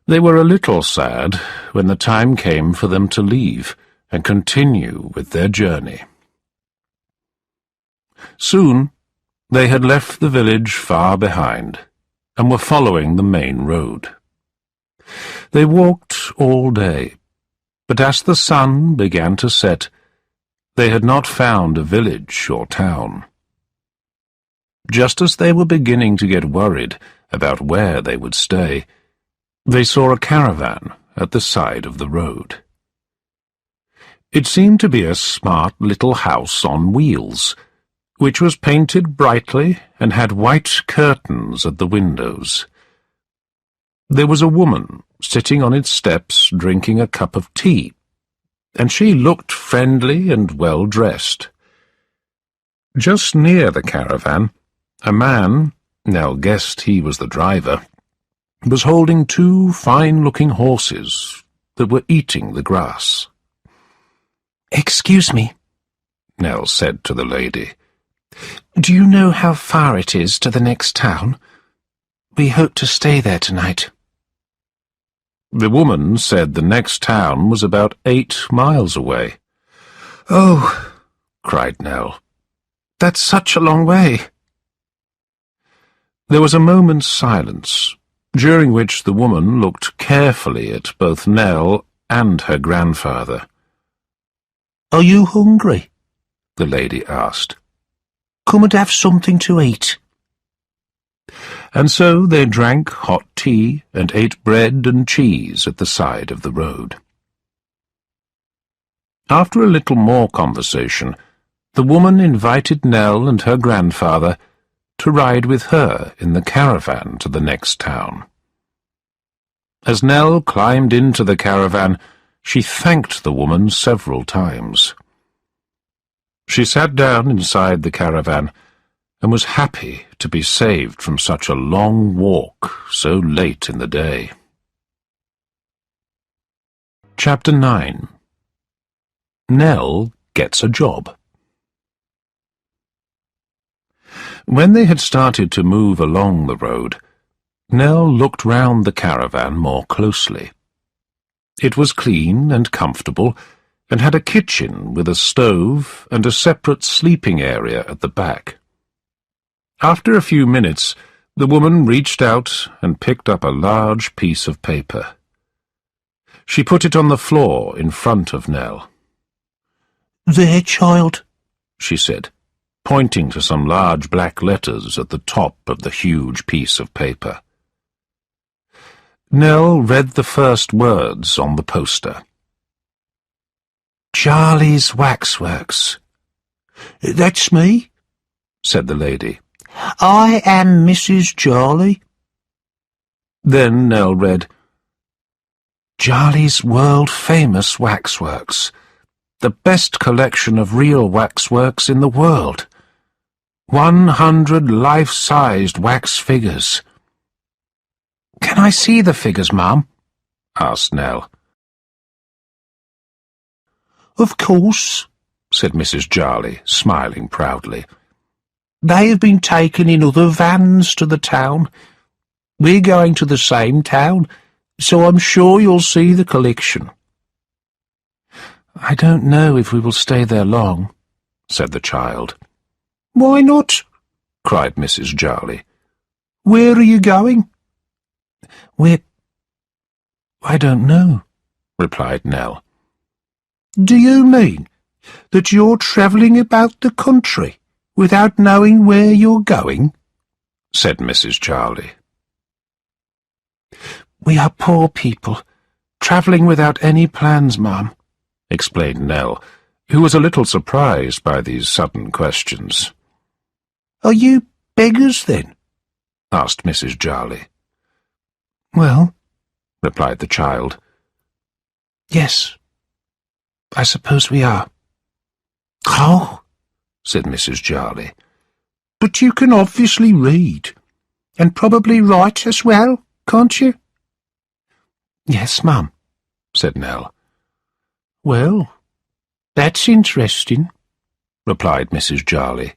They were a little sad when the time came for them to leave and continue with their journey. Soon they had left the village far behind and were following the main road. They walked all day, but as the sun began to set, they had not found a village or town. Just as they were beginning to get worried about where they would stay, they saw a caravan at the side of the road. It seemed to be a smart little house on wheels, which was painted brightly and had white curtains at the windows. There was a woman sitting on its steps drinking a cup of tea, and she looked friendly and well-dressed. Just near the caravan, a man, Nell guessed he was the driver, was holding 2 fine-looking horses that were eating the grass. "Excuse me," Nell said to the lady. "Do you know how far it is to the next town? We hope to stay there tonight." The woman said the next town was about 8 miles away. "Oh," cried Nell. "that's such a long way." There was a moment's silence, during which the woman looked carefully at both Nell and her grandfather. "Are you hungry?" the lady asked. "Come and have something to eat." And so they drank hot tea and ate bread and cheese at the side of the road. After a little more conversation, the woman invited Nell and her grandfather to ride with her in the caravan to the next town. As Nell climbed into the caravan, she thanked the woman several times. She sat down inside the caravan and was happy to be saved from such a long walk so late in the day. Chapter 9. Nell Gets a Job. When they had started to move along the road, Nell looked round the caravan more closely. It was clean and comfortable, and had a kitchen with a stove and a separate sleeping area at the back. After a few minutes, the woman reached out and picked up a large piece of paper. She put it on the floor in front of Nell. "There, child," she said, pointing to some large black letters at the top of the huge piece of paper. Nell read the first words on the poster. "Charlie's Waxworks." "That's me," said the lady. "I am Mrs. Charlie." Then Nell read, "Charlie's world-famous waxworks, the best collection of real waxworks in the world. 100 life-sized wax figures." "Can I see the figures, Mum?" asked Nell. "Of course," said Mrs. Jarley, smiling proudly. "They have been taken in other vans to the town. We're going to the same town, so I'm sure you'll see the collection." "I don't know if we will stay there long," said the child. "Why not?" cried Mrs. Jarley. "Where are you going?" I don't know," replied Nell. "Do you mean that you're travelling about the country without knowing where you're going?" said Mrs. Jarley. "We are poor people, travelling without any plans, ma'am," explained Nell, who was a little surprised by these sudden questions. "Are you beggars, then?" asked Mrs. Jarley. "Well," replied the child, "yes, I suppose we are." "Oh," said Mrs. Jarley, "but you can obviously read, and probably write as well, can't you?" "Yes, ma'am," said Nell. "Well, that's interesting," replied Mrs. Jarley,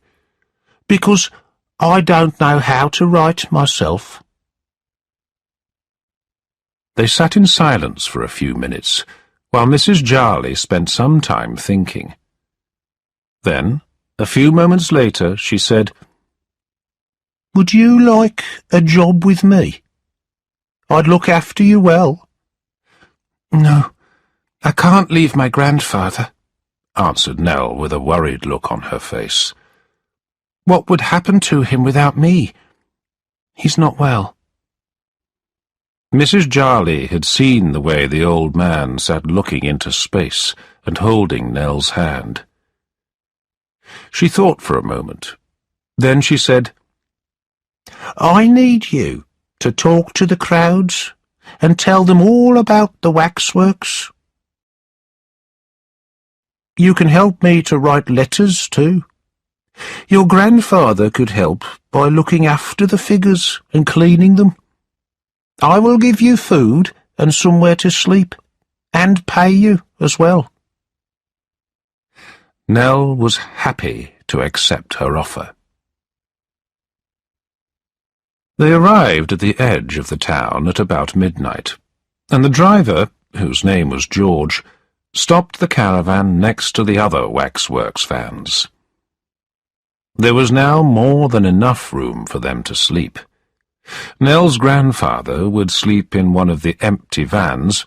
"because I don't know how to write myself." They sat in silence for a few minutes, while Mrs. Jarley spent some time thinking. Then, a few moments later, she said, "Would you like a job with me? I'd look after you well." "No, I can't leave my grandfather," answered Nell with a worried look on her face. "What would happen to him without me? He's not well." Mrs. Jarley had seen the way the old man sat looking into space and holding Nell's hand. She thought for a moment. Then she said, "I need you to talk to the crowds and tell them all about the waxworks. You can help me to write letters, too. Your grandfather could help by looking after the figures and cleaning them. I will give you food and somewhere to sleep, and pay you as well." Nell was happy to accept her offer. They arrived at the edge of the town at about midnight, and the driver, whose name was George, stopped the caravan next to the other waxworks vans. There was now more than enough room for them to sleep. Nell's grandfather would sleep in one of the empty vans,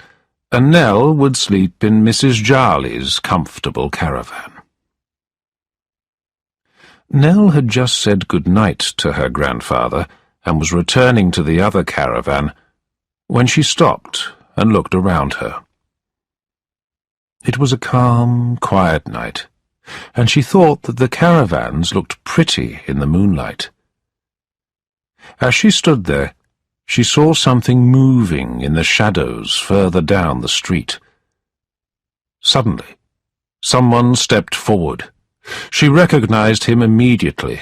and Nell would sleep in Mrs. Jarley's comfortable caravan. Nell had just said good night to her grandfather and was returning to the other caravan when she stopped and looked around her. It was a calm, quiet night, and she thought that the caravans looked pretty in the moonlight. As she stood there, she saw something moving in the shadows further down the street. Suddenly, someone stepped forward. She recognized him immediately.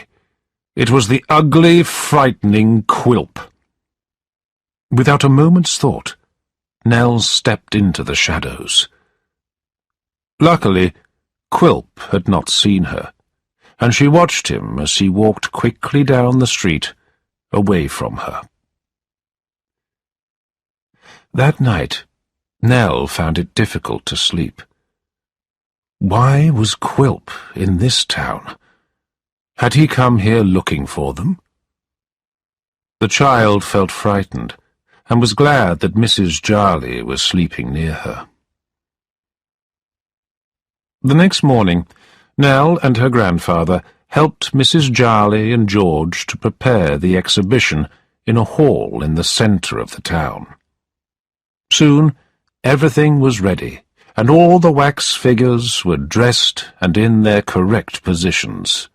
It was the ugly, frightening Quilp. Without a moment's thought, Nell stepped into the shadows. Luckily, Quilp had not seen her, and she watched him as he walked quickly down the street, away from her. That night, Nell found it difficult to sleep. Why was Quilp in this town? Had he come here looking for them? The child felt frightened, and was glad that Mrs. Jarley was sleeping near her. The next morning, Nell and her grandfather helped Mrs. Jarley and George to prepare the exhibition in a hall in the centre of the town. Soon, everything was ready, and all the wax figures were dressed and in their correct positions.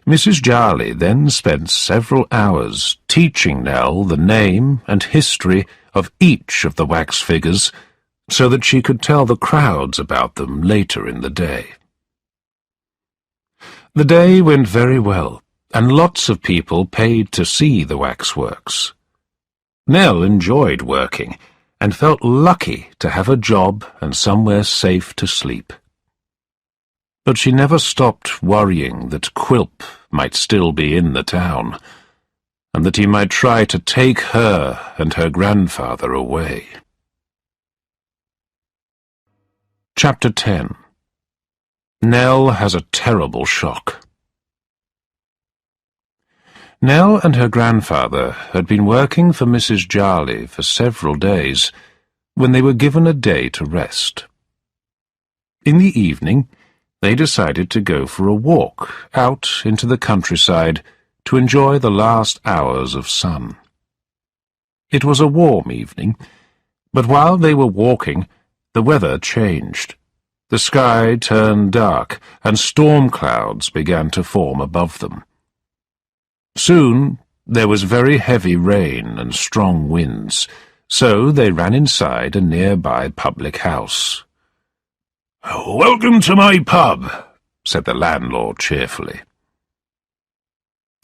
Mrs. Jarley then spent several hours teaching Nell the name and history of each of the wax figures, so that she could tell the crowds about them later in the day. The day went very well, and lots of people paid to see the waxworks. Nell enjoyed working, and felt lucky to have a job and somewhere safe to sleep. But she never stopped worrying that Quilp might still be in the town, and that he might try to take her and her grandfather away. Chapter 10. Nell has a terrible shock. Nell and her grandfather had been working for Mrs. Jarley for several days when they were given a day to rest. In the evening, they decided to go for a walk out into the countryside to enjoy the last hours of sun. It was a warm evening, but while they were walking, the weather changed. The sky turned dark, and storm clouds began to form above them. Soon there was very heavy rain and strong winds, so they ran inside a nearby public house. "Welcome to my pub," said the landlord cheerfully.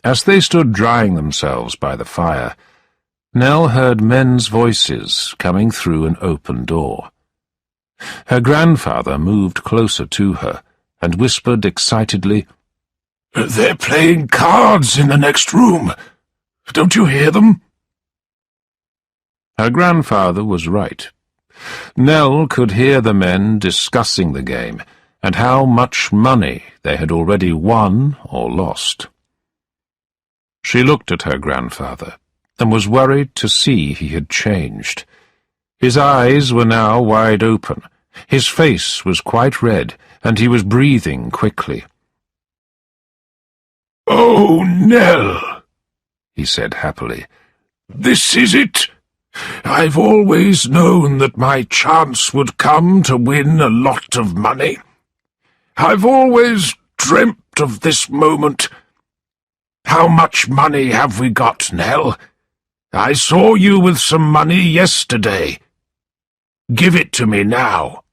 As they stood drying themselves by the fire, Nell heard men's voices coming through an open door. Her grandfather moved closer to her and whispered excitedly, "They're playing cards in the next room. Don't you hear them?" Her grandfather was right. Nell could hear the men discussing the game and how much money they had already won or lost. She looked at her grandfather and was worried to see he had changed. His eyes were now wide open, his face was quite red, and he was breathing quickly. "Oh, Nell," he said happily, "this is it. I've always known that my chance would come to win a lot of money. I've always dreamt of this moment. How much money have we got, Nell? I saw you with some money yesterday. Give it to me now."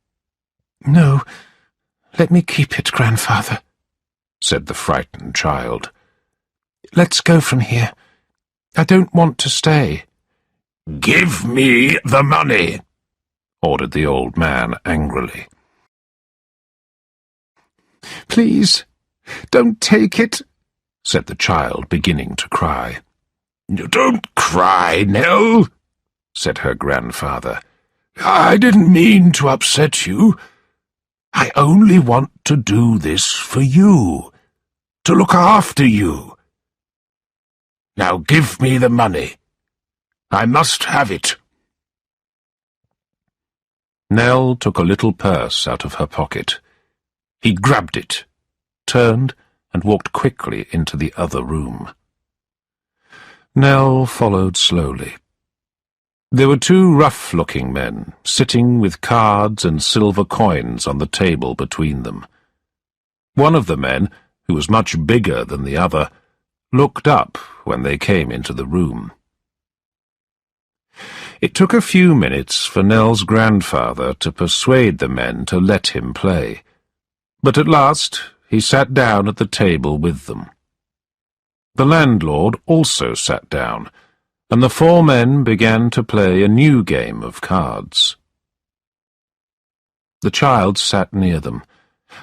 "No, let me keep it, grandfather," said the frightened child. "Let's go from here. I don't want to stay." "Give me the money," ordered the old man angrily. "Please, don't take it," said the child, beginning to cry. "Don't cry, Nell," said her grandfather. "I didn't mean to upset you. I only want to do this for you, to look after you. Now give me the money. I must have it." Nell took a little purse out of her pocket. He grabbed it, turned, and walked quickly into the other room. Nell followed slowly. There were two rough-looking men, sitting with cards and silver coins on the table between them. One of the men, who was much bigger than the other, looked up when they came into the room. It took a few minutes for Nell's grandfather to persuade the men to let him play, but at last he sat down at the table with them. The landlord also sat down, and the four men began to play a new game of cards. The child sat near them,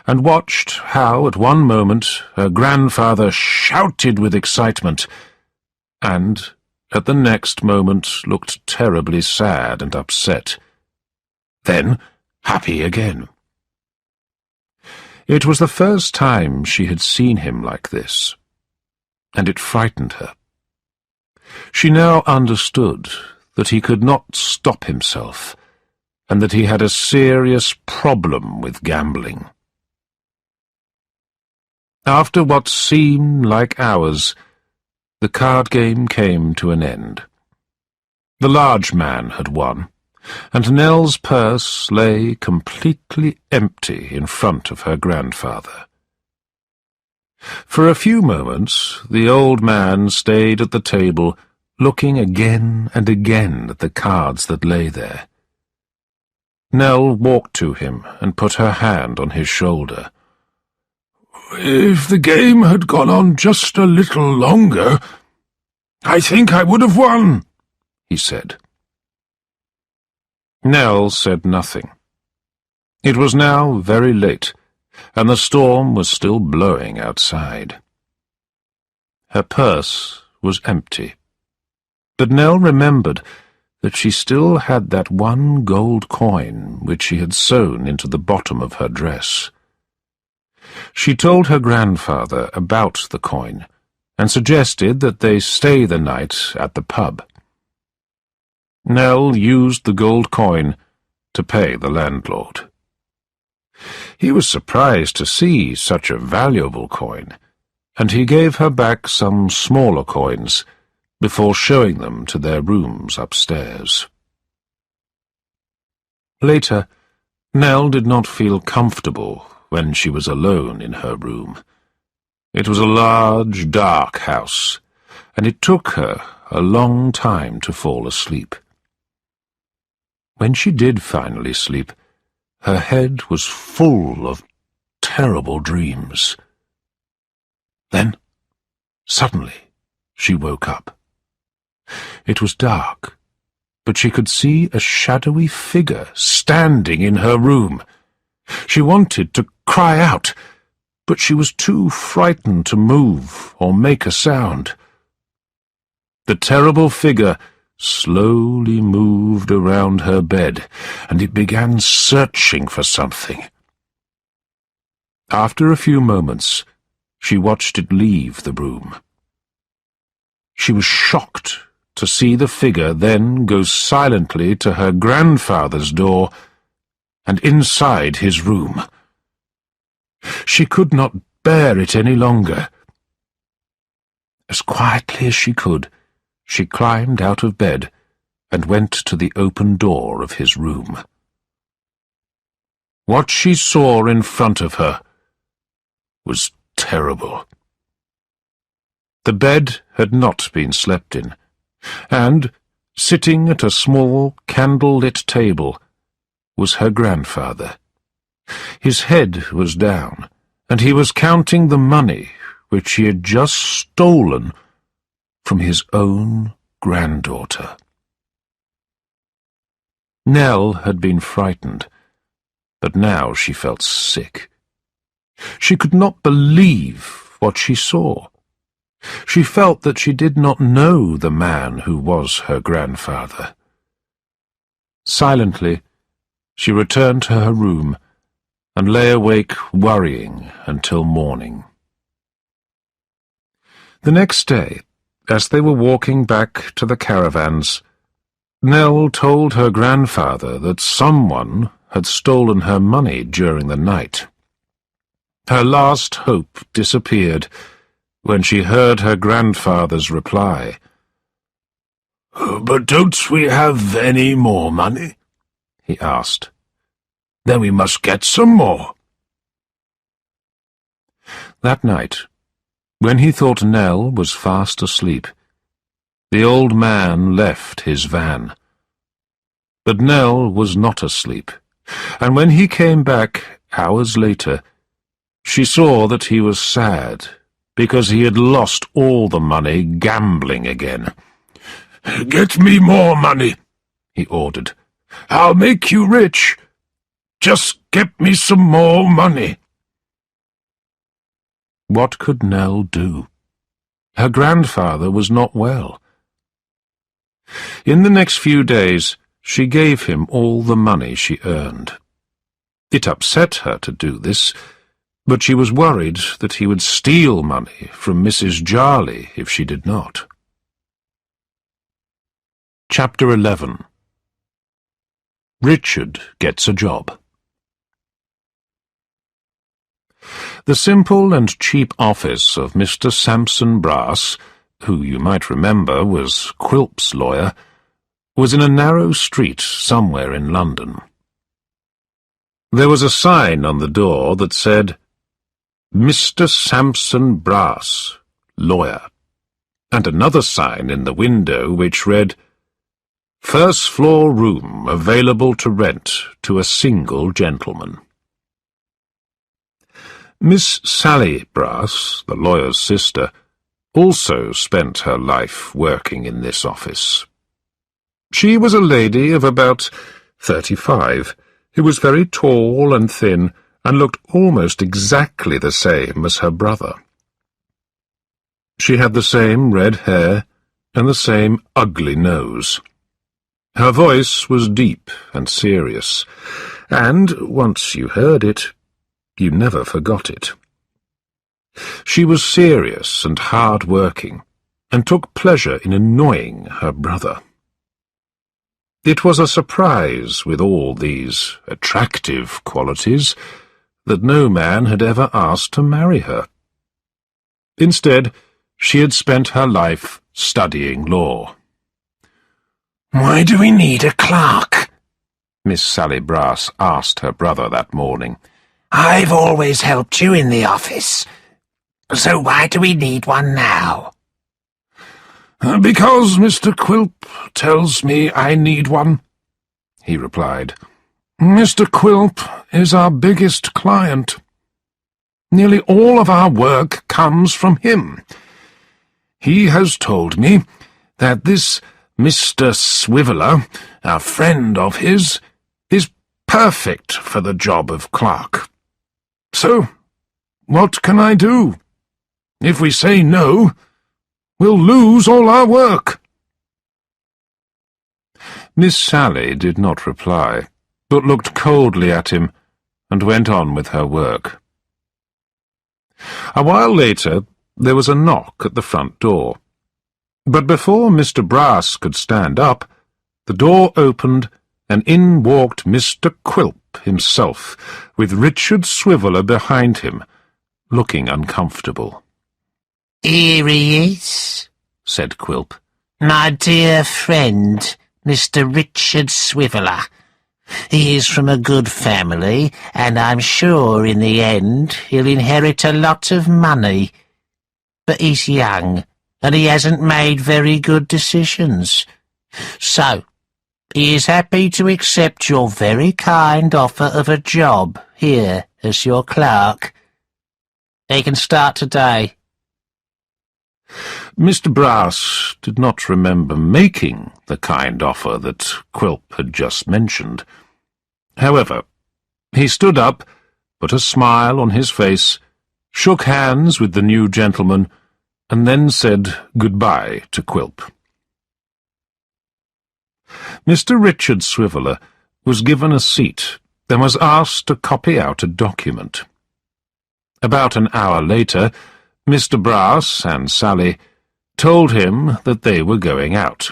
and watched how at one moment her grandfather shouted with excitement, and at the next moment looked terribly sad and upset, then happy again. It was the first time she had seen him like this, and it frightened her. She now understood that he could not stop himself, and that he had a serious problem with gambling. After what seemed like hours, the card game came to an end. The large man had won, and Nell's purse lay completely empty in front of her grandfather. For a few moments the old man stayed at the table, looking again and again at the cards that lay there. Nell walked to him and put her hand on his shoulder. "If the game had gone on just a little longer, I think I would have won," he said. Nell said nothing. It was now very late, and the storm was still blowing outside. Her purse was empty, but Nell remembered that she still had that one gold coin which she had sewn into the bottom of her dress. She told her grandfather about the coin, and suggested that they stay the night at the pub. Nell used the gold coin to pay the landlord. He was surprised to see such a valuable coin, and he gave her back some smaller coins before showing them to their rooms upstairs. Later, Nell did not feel comfortable when she was alone in her room. It was a large, dark house, and it took her a long time to fall asleep. When she did finally sleep, her head was full of terrible dreams. Then, suddenly, she woke up. It was dark, but she could see a shadowy figure standing in her room. She wanted to cry out, but she was too frightened to move or make a sound. The terrible figure slowly moved around her bed, and it began searching for something. After a few moments, she watched it leave the room. She was shocked to see the figure then go silently to her grandfather's door and inside his room. She could not bear it any longer. As quietly as she could, she climbed out of bed and went to the open door of his room. What she saw in front of her was terrible. The bed had not been slept in, and, sitting at a small candle-lit table, was her grandfather. His head was down, and he was counting the money which he had just stolen from his own granddaughter. Nell had been frightened, but now she felt sick. She could not believe what she saw. She felt that she did not know the man who was her grandfather. Silently, she returned to her room and lay awake worrying until morning. The next day, as they were walking back to the caravans, Nell told her grandfather that someone had stolen her money during the night. Her last hope disappeared when she heard her grandfather's reply. "But don't we have any more money?" he asked. "Then we must get some more." That night, when he thought Nell was fast asleep, the old man left his van. But Nell was not asleep, and when he came back hours later, she saw that he was sad because he had lost all the money gambling again. "Get me more money," he ordered. "I'll make you rich. Just get me some more money." What could Nell do? Her grandfather was not well. In the next few days, she gave him all the money she earned. It upset her to do this, but she was worried that he would steal money from Mrs. Jarley if she did not. Chapter 11. Richard Gets a Job. The simple and cheap office of Mr. Sampson Brass, who you might remember was Quilp's lawyer, was in a narrow street somewhere in London. There was a sign on the door that said, "Mr. Sampson Brass, lawyer," and another sign in the window which read, "First floor room available to rent to a single gentleman." Miss Sally Brass, the lawyer's sister, also spent her life working in this office. She was a lady of about 35, who was very tall and thin, and looked almost exactly the same as her brother. She had the same red hair and the same ugly nose. Her voice was deep and serious, and, once you heard it, you never forgot it. She was serious and hard-working, and took pleasure in annoying her brother. It was a surprise, with all these attractive qualities, that no man had ever asked to marry her. Instead, she had spent her life studying law. "Why do we need a clerk?" Miss Sally Brass asked her brother that morning. "I've always helped you in the office, so why do we need one now?" "Because Mr. Quilp tells me I need one," he replied. "Mr. Quilp is our biggest client. Nearly all of our work comes from him. He has told me that this Mr. Swiveller, a friend of his, is perfect for the job of clerk. So, what can I do? If we say no, we'll lose all our work." Miss Sally did not reply, but looked coldly at him and went on with her work. A while later, there was a knock at the front door. But before Mr. Brass could stand up, the door opened and in walked Mr. Quilp himself, with Richard Swiveller behind him, looking uncomfortable. "Here he is," said Quilp. "My dear friend, Mr. Richard Swiveller. He is from a good family, and I'm sure in the end he'll inherit a lot of money. But he's young, and he hasn't made very good decisions. So, he is happy to accept your very kind offer of a job here as your clerk. He can start today." Mr. Brass did not remember making the kind offer that Quilp had just mentioned. However, he stood up, put a smile on his face, shook hands with the new gentleman, and then said goodbye to Quilp. Mr. Richard Swiveller was given a seat and was asked to copy out a document. About an hour later, Mr. Brass and Sally told him that they were going out.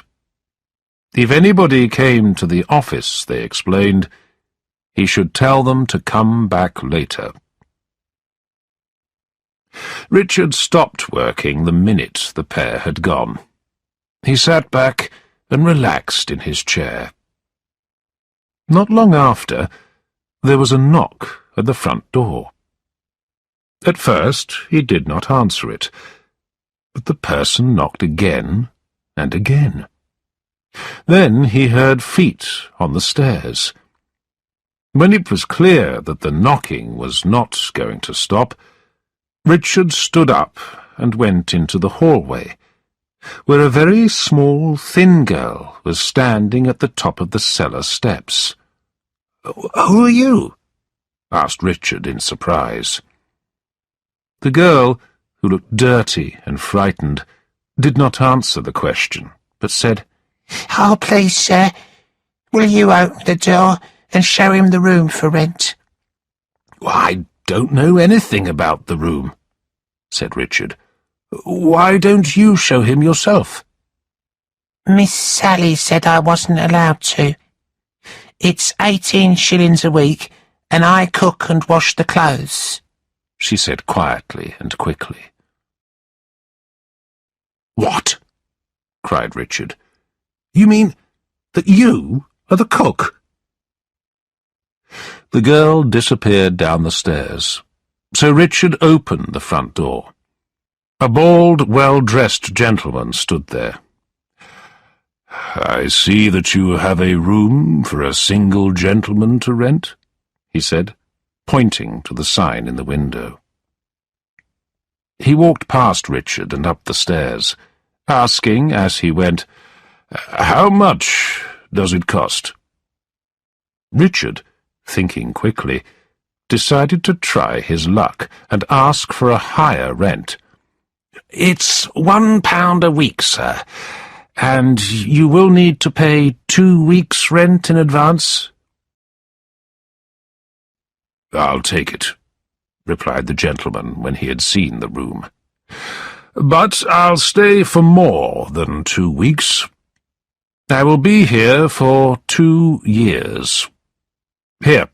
If anybody came to the office, they explained, he should tell them to come back later. Richard stopped working the minute the pair had gone. He sat back and relaxed in his chair. Not long after, there was a knock at the front door. At first, he did not answer it, but the person knocked again and again. Then he heard feet on the stairs. When it was clear that the knocking was not going to stop, Richard stood up and went into the hallway, where a very small, thin girl was standing at the top of the cellar steps. "Who are you?" asked Richard in surprise. The girl, who looked dirty and frightened, did not answer the question, but said, "Oh, please, sir, will you open the door and show him the room for rent?" "I don't know anything about the room," said Richard. "Why don't you show him yourself?" "Miss Sally said I wasn't allowed to. It's 18 shillings a week, and I cook and wash the clothes," she said quietly and quickly. "What?" cried Richard. "You mean that you are the cook?" The girl disappeared down the stairs, so Richard opened the front door. A bald, well-dressed gentleman stood there. "I see that you have a room for a single gentleman to rent," he said, pointing to the sign in the window. He walked past Richard and up the stairs, asking as he went, "How much does it cost?" Richard, thinking quickly, decided to try his luck and ask for a higher rent. "It's £1 a week, sir, and you will need to pay 2 weeks' rent in advance." "I'll take it," replied the gentleman when he had seen the room. "But I'll stay for more than 2 weeks. I will be here for 2 years. Here,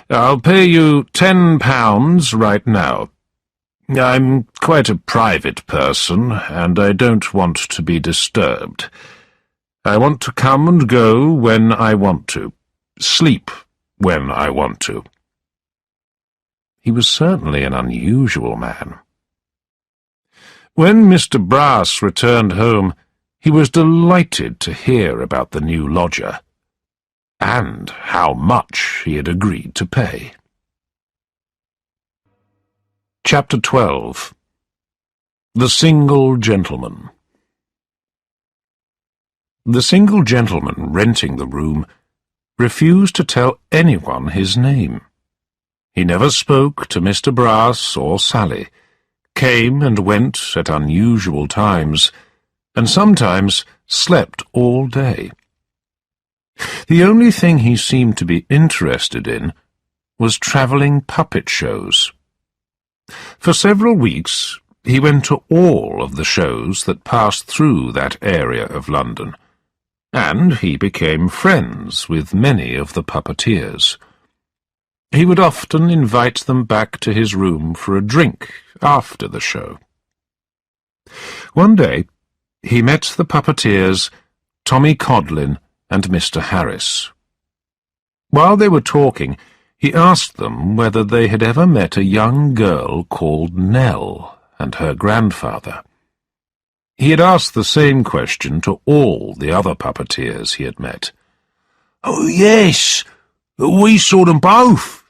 I'll pay you £10 right now. I'm quite a private person, and I don't want to be disturbed. I want to come and go when I want to, sleep when I want to. He was certainly an unusual man. When Mr. Brass returned home, he was delighted to hear about the new lodger, and how much he had agreed to pay. Chapter 12. The Single Gentleman. The single gentleman renting the room refused to tell anyone his name. He never spoke to Mr. Brass or Sally, came and went at unusual times, and sometimes slept all day. The only thing he seemed to be interested in was travelling puppet shows. For several weeks he went to all of the shows that passed through that area of London, and he became friends with many of the puppeteers. He would often invite them back to his room for a drink after the show. One day he met the puppeteers Tommy Codlin and Mr. Harris. While they were talking, he asked them whether they had ever met a young girl called Nell and her grandfather. He had asked the same question to all the other puppeteers he had met. "Oh, yes, we saw them both,"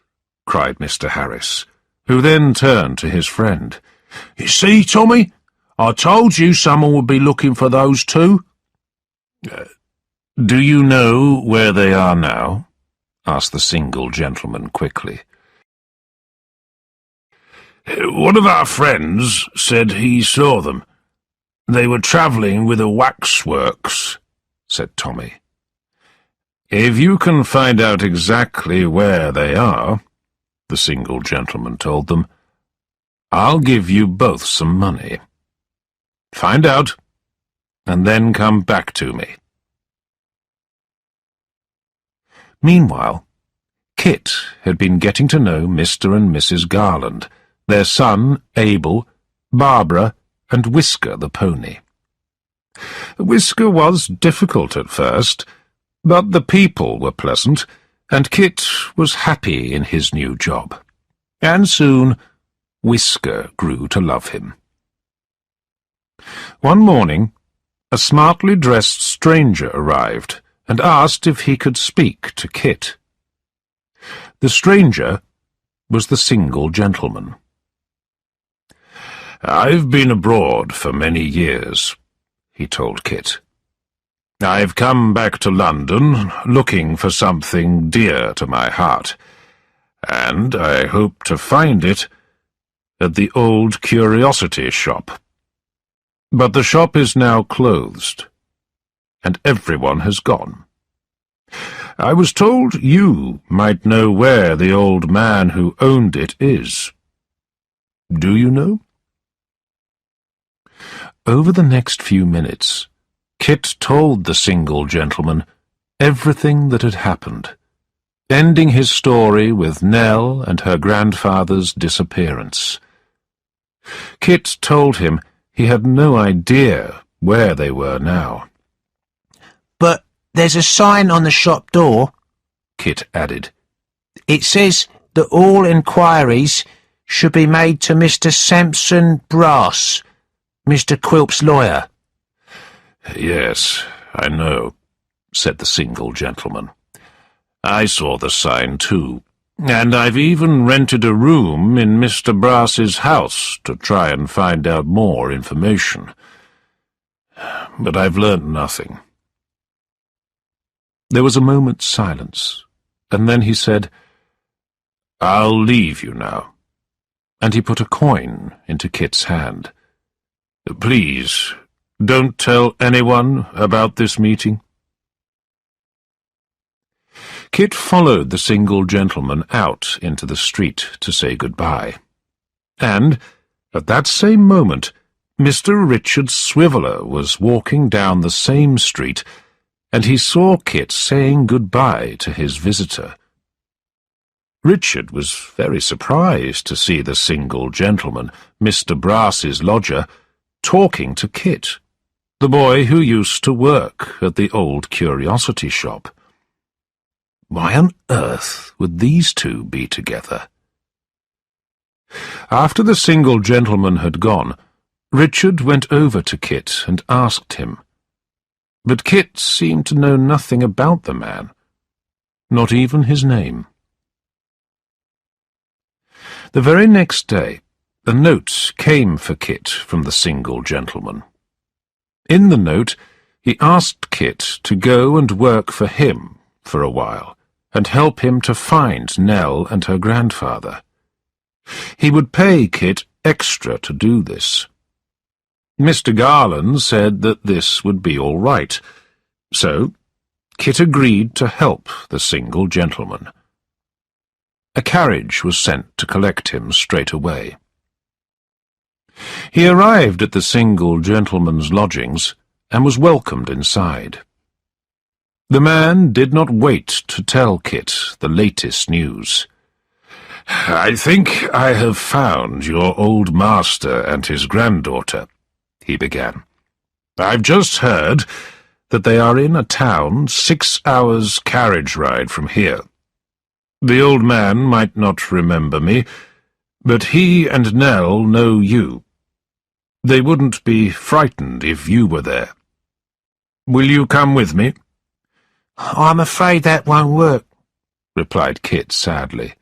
cried Mr. Harris, who then turned to his friend. "You see, Tommy, I told you someone would be looking for those two." Do you know where they are now?" asked the single gentleman quickly. "One of our friends said he saw them. They were travelling with a waxworks," said Tommy. "If you can find out exactly where they are," the single gentleman told them, "I'll give you both some money. Find out, and then come back to me." Meanwhile, Kit had been getting to know Mr. and Mrs. Garland, their son Abel, Barbara, and Whisker the pony. Whisker was difficult at first, but the people were pleasant, and Kit was happy in his new job. And soon Whisker grew to love him. One morning, a smartly dressed stranger arrived and asked if he could speak to Kit. The stranger was the single gentleman. "I've been abroad for many years," he told Kit. "I've come back to London looking for something dear to my heart, and I hope to find it at the old curiosity shop. But the shop is now closed, and everyone has gone. I was told you might know where the old man who owned it is. Do you know?" Over the next few minutes, Kit told the single gentleman everything that had happened, ending his story with Nell and her grandfather's disappearance. Kit told him he had no idea where they were now. "But there's a sign on the shop door," Kit added. "It says that all inquiries should be made to Mr. Sampson Brass, Mr. Quilp's lawyer." "Yes, I know," said the single gentleman. "I saw the sign too, and I've even rented a room in Mr. Brass's house to try and find out more information. But I've learnt nothing." There was a moment's silence, and then he said, "I'll leave you now," and he put a coin into Kit's hand. "Please, don't tell anyone about this meeting." Kit followed the single gentleman out into the street to say goodbye. And, at that same moment, Mr. Richard Swiveller was walking down the same street, and he saw Kit saying goodbye to his visitor. Richard was very surprised to see the single gentleman, Mr. Brass's lodger, talking to Kit, the boy who used to work at the old curiosity shop. Why on earth would these two be together? After the single gentleman had gone, Richard went over to Kit and asked him. But Kit seemed to know nothing about the man, not even his name. The very next day, a note came for Kit from the single gentleman. In the note, he asked Kit to go and work for him for a while, and help him to find Nell and her grandfather. He would pay Kit extra to do this. Mr. Garland said that this would be all right, so Kit agreed to help the single gentleman. A carriage was sent to collect him straight away. He arrived at the single gentleman's lodgings and was welcomed inside. The man did not wait to tell Kit the latest news. "I think I have found your old master and his granddaughter," he began. "I've just heard that they are in a town 6 hours' carriage ride from here. The old man might not remember me, but he and Nell know you. They wouldn't be frightened if you were there. Will you come with me?" I'm afraid that won't work, replied Kit sadly.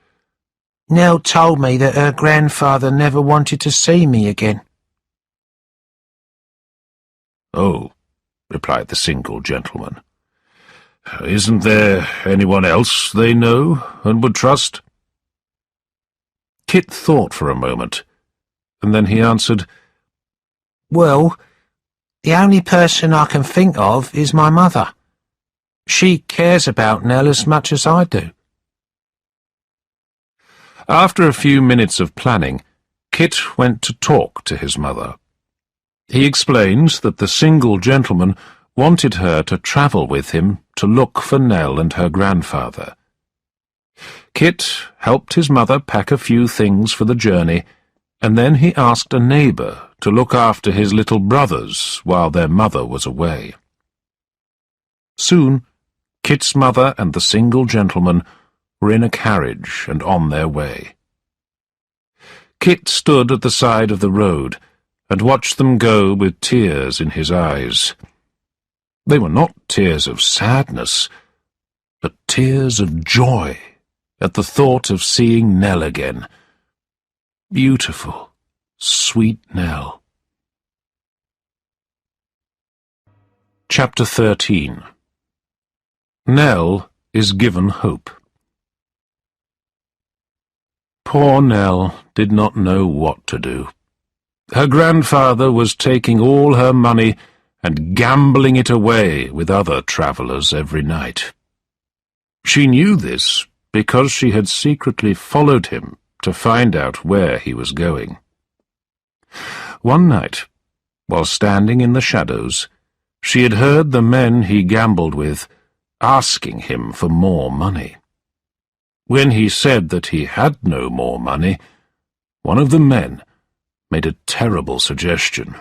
Nell told me that her grandfather never wanted to see me again. "Oh," replied the single gentleman. "Isn't there anyone else they know and would trust?" Kit thought for a moment, and then he answered, Well, the only person I can think of is my mother. She cares about Nell as much as I do. After a few minutes of planning, Kit went to talk to his mother. He explained that the single gentleman wanted her to travel with him to look for Nell and her grandfather. Kit helped his mother pack a few things for the journey, and then he asked a neighbour to look after his little brothers while their mother was away. Soon, Kit's mother and the single gentleman were in a carriage and on their way. Kit stood at the side of the road and watched them go with tears in his eyes. They were not tears of sadness, but tears of joy at the thought of seeing Nell again. Beautiful, sweet Nell. Chapter 13. Nell is given hope. Poor Nell did not know what to do. Her grandfather was taking all her money and gambling it away with other travellers every night. She knew this because she had secretly followed him to find out where he was going. One night, while standing in the shadows, she had heard the men he gambled with asking him for more money. When he said that he had no more money, one of the men made a terrible suggestion.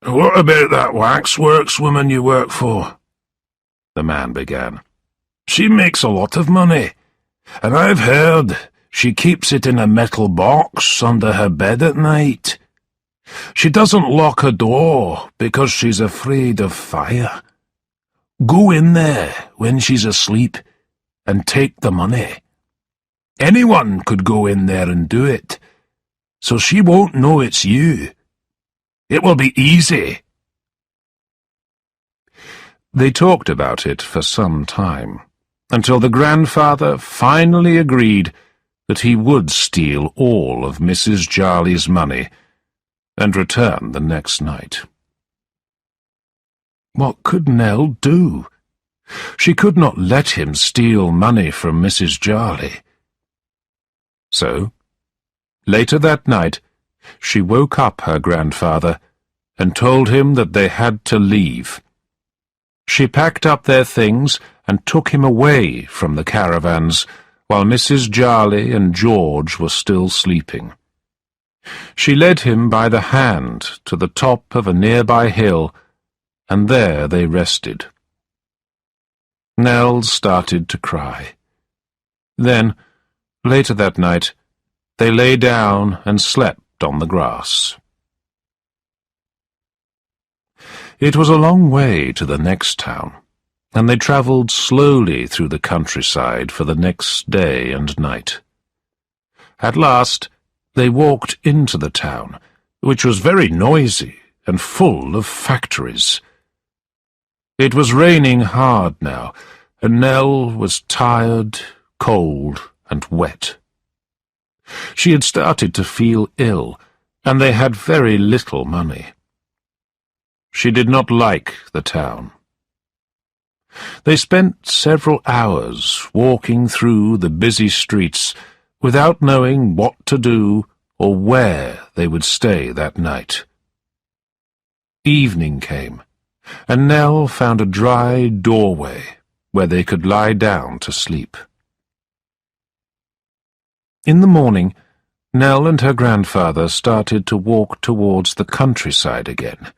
"What about that waxworks woman you work for?" the man began. "She makes a lot of money, and I've heard she keeps it in a metal box under her bed at night. She doesn't lock her door because she's afraid of fire. Go in there when she's asleep and take the money. Anyone could go in there and do it, so she won't know it's you. It will be easy." They talked about it for some time, until the grandfather finally agreed that he would steal all of Mrs. Jarley's money and return the next night. What could Nell do? She could not let him steal money from Mrs. Jarley. So, later that night, she woke up her grandfather and told him that they had to leave. She packed up their things and took him away from the caravans, while Mrs. Jarley and George were still sleeping. She led him by the hand to the top of a nearby hill, and there they rested. Nell started to cry. Then, later that night, they lay down and slept on the grass. It was a long way to the next town, and they travelled slowly through the countryside for the next day and night. At last, they walked into the town, which was very noisy and full of factories. It was raining hard now, and Nell was tired, cold, and wet. She had started to feel ill, and they had very little money. She did not like the town. They spent several hours walking through the busy streets without knowing what to do or where they would stay that night. Evening came, and Nell found a dry doorway where they could lie down to sleep. In the morning, Nell and her grandfather started to walk towards the countryside again.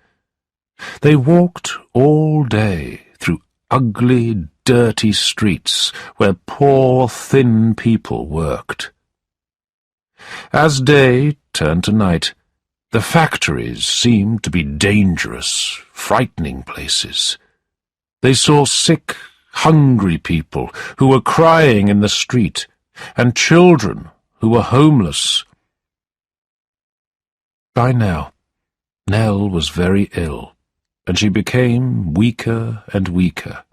They walked all day through ugly, dirty streets where poor, thin people worked. As day turned to night, the factories seemed to be dangerous, frightening places. They saw sick, hungry people who were crying in the street, and children who were homeless. By now, Nell was very ill, and she became weaker and weaker.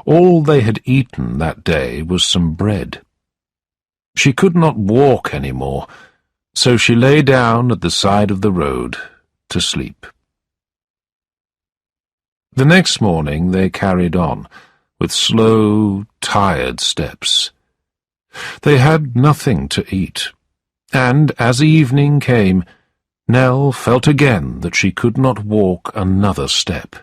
All they had eaten that day was some bread. She could not walk any more, so she lay down at the side of the road to sleep. The next morning they carried on, with slow, tired steps. They had nothing to eat, and as evening came, Nell felt again that she could not walk another step.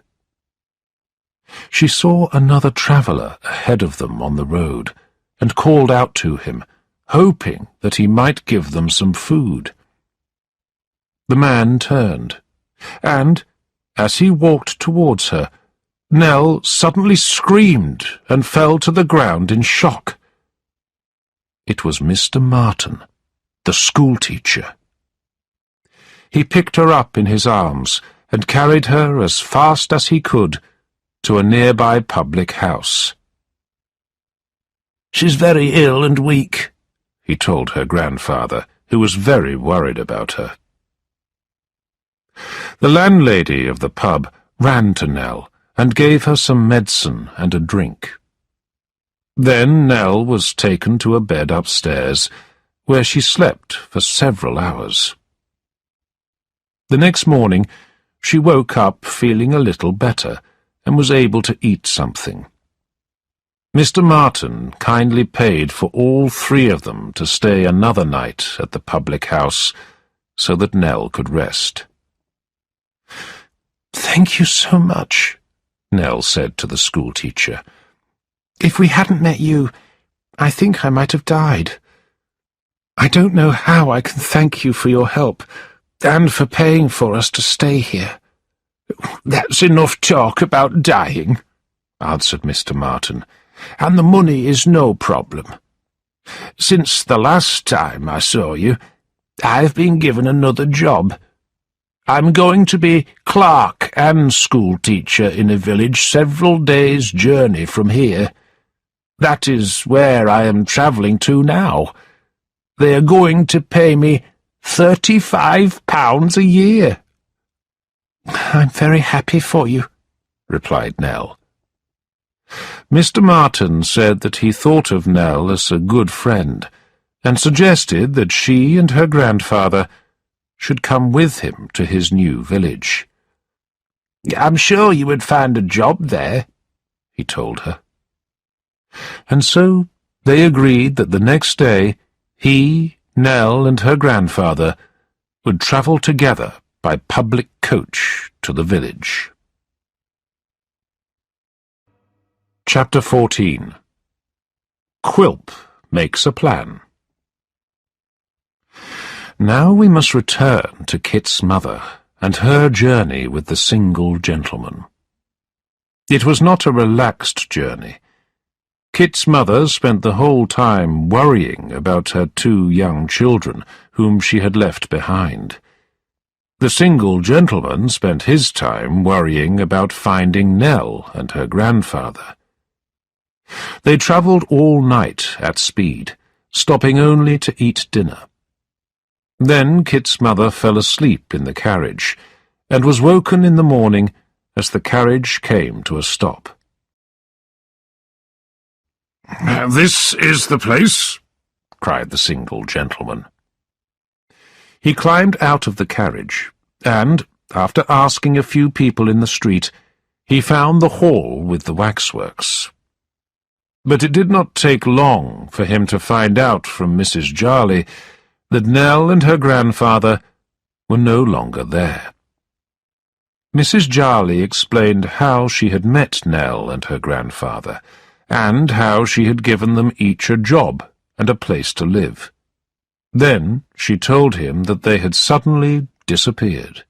She saw another traveller ahead of them on the road, and called out to him, hoping that he might give them some food. The man turned, and, as he walked towards her, Nell suddenly screamed and fell to the ground in shock. It was Mr. Martin, the schoolteacher. He picked her up in his arms and carried her as fast as he could to a nearby public house. "She's very ill and weak," he told her grandfather, who was very worried about her. The landlady of the pub ran to Nell and gave her some medicine and a drink. Then Nell was taken to a bed upstairs, where she slept for several hours. The next morning she woke up feeling a little better and was able to eat something. Mr. Martin kindly paid for all three of them to stay another night at the public house so that Nell could rest. "Thank you so much," Nell said to the schoolteacher. "If we hadn't met you, I think I might have died. I don't know how I can thank you for your help, and for paying for us to stay here." "That's enough talk about dying," answered Mr. Martin, "and the money is no problem. Since the last time I saw you, I've been given another job. I'm going to be clerk and schoolteacher in a village several days' journey from here. That is where I am travelling to now. They are going to pay me £35 a year." "I'm very happy for you," replied Nell. Mr. Martin said that he thought of Nell as a good friend, and suggested that she and her grandfather should come with him to his new village. "I'm sure you would find a job there," he told her. And so they agreed that the next day he, Nell, and her grandfather would travel together by public coach to the village. Chapter 14. Quilp makes a plan. Now we must return to Kit's mother and her journey with the single gentleman. It was not a relaxed journey. Kit's mother spent the whole time worrying about her 2 young children whom she had left behind. The single gentleman spent his time worrying about finding Nell and her grandfather. They travelled all night at speed, stopping only to eat dinner. Then Kit's mother fell asleep in the carriage, and was woken in the morning as the carriage came to a stop. "This is the place?" cried the single gentleman. He climbed out of the carriage, and, after asking a few people in the street, he found the hall with the waxworks. But it did not take long for him to find out from Mrs. Jarley that Nell and her grandfather were no longer there. Mrs. Jarley explained how she had met Nell and her grandfather, and how she had given them each a job and a place to live. Then she told him that they had suddenly disappeared.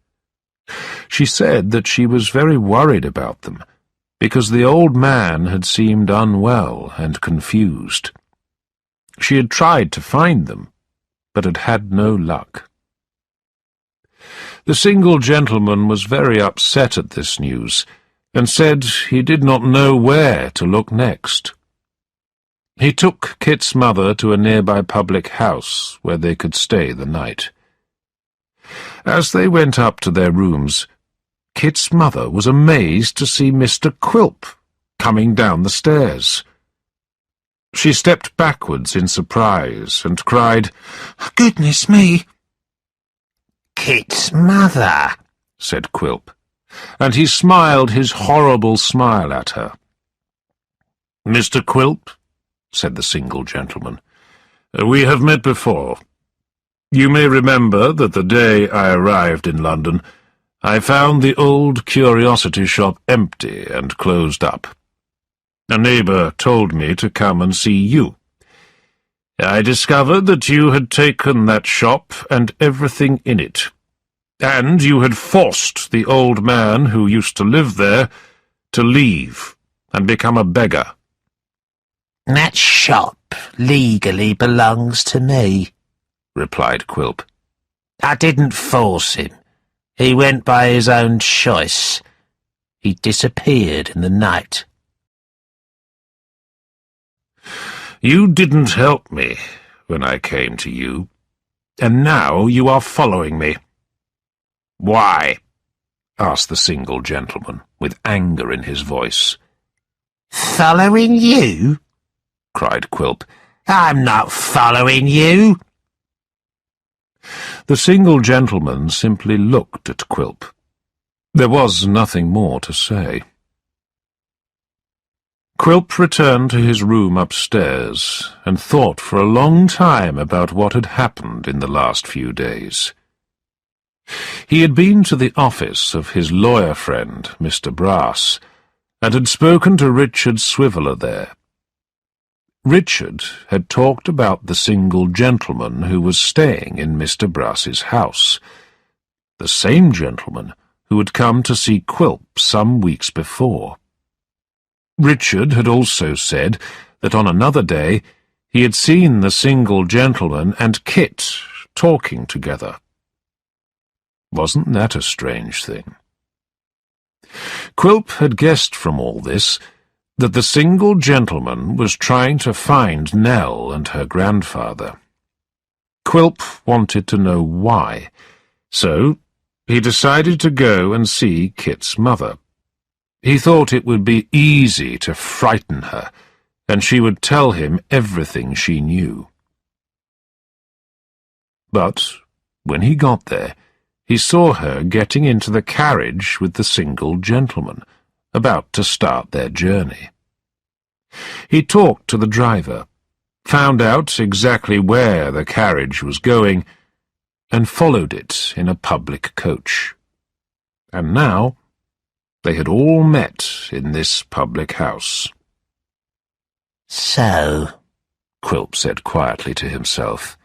She said that she was very worried about them, because the old man had seemed unwell and confused. She had tried to find them, but had had no luck. The single gentleman was very upset at this news, and said he did not know where to look next. He took Kit's mother to a nearby public house where they could stay the night. As they went up to their rooms, Kit's mother was amazed to see Mr. Quilp coming down the stairs. She stepped backwards in surprise and cried, "Goodness me!" "Kit's mother," said Quilp, and he smiled his horrible smile at her. "Mr. Quilp," said the single gentleman, "we have met before. You may remember that the day I arrived in London, I found the old curiosity shop empty and closed up. A neighbour told me to come and see you. I discovered that you had taken that shop and everything in it, and you had forced the old man who used to live there to leave and become a beggar." "That shop legally belongs to me," replied Quilp. "I didn't force him. He went by his own choice. He disappeared in the night." "You didn't help me when I came to you, and now you are following me." "Why?" asked the single gentleman, with anger in his voice. "Following you?" cried Quilp. "I'm not following you." The single gentleman simply looked at Quilp. There was nothing more to say. Quilp returned to his room upstairs and thought for a long time about what had happened in the last few days. He had been to the office of his lawyer friend, Mr. Brass, and had spoken to Richard Swiveller there. Richard had talked about the single gentleman who was staying in Mr. Brass's house, the same gentleman who had come to see Quilp some weeks before. Richard had also said that on another day he had seen the single gentleman and Kit talking together. Wasn't that a strange thing? Quilp had guessed from all this that the single gentleman was trying to find Nell and her grandfather. Quilp wanted to know why, so he decided to go and see Kit's mother. He thought it would be easy to frighten her, and she would tell him everything she knew. But when he got there, he saw her getting into the carriage with the single gentleman, about to start their journey. He talked to the driver, found out exactly where the carriage was going, and followed it in a public coach. And now they had all met in this public house. So, Quilp said quietly to himself.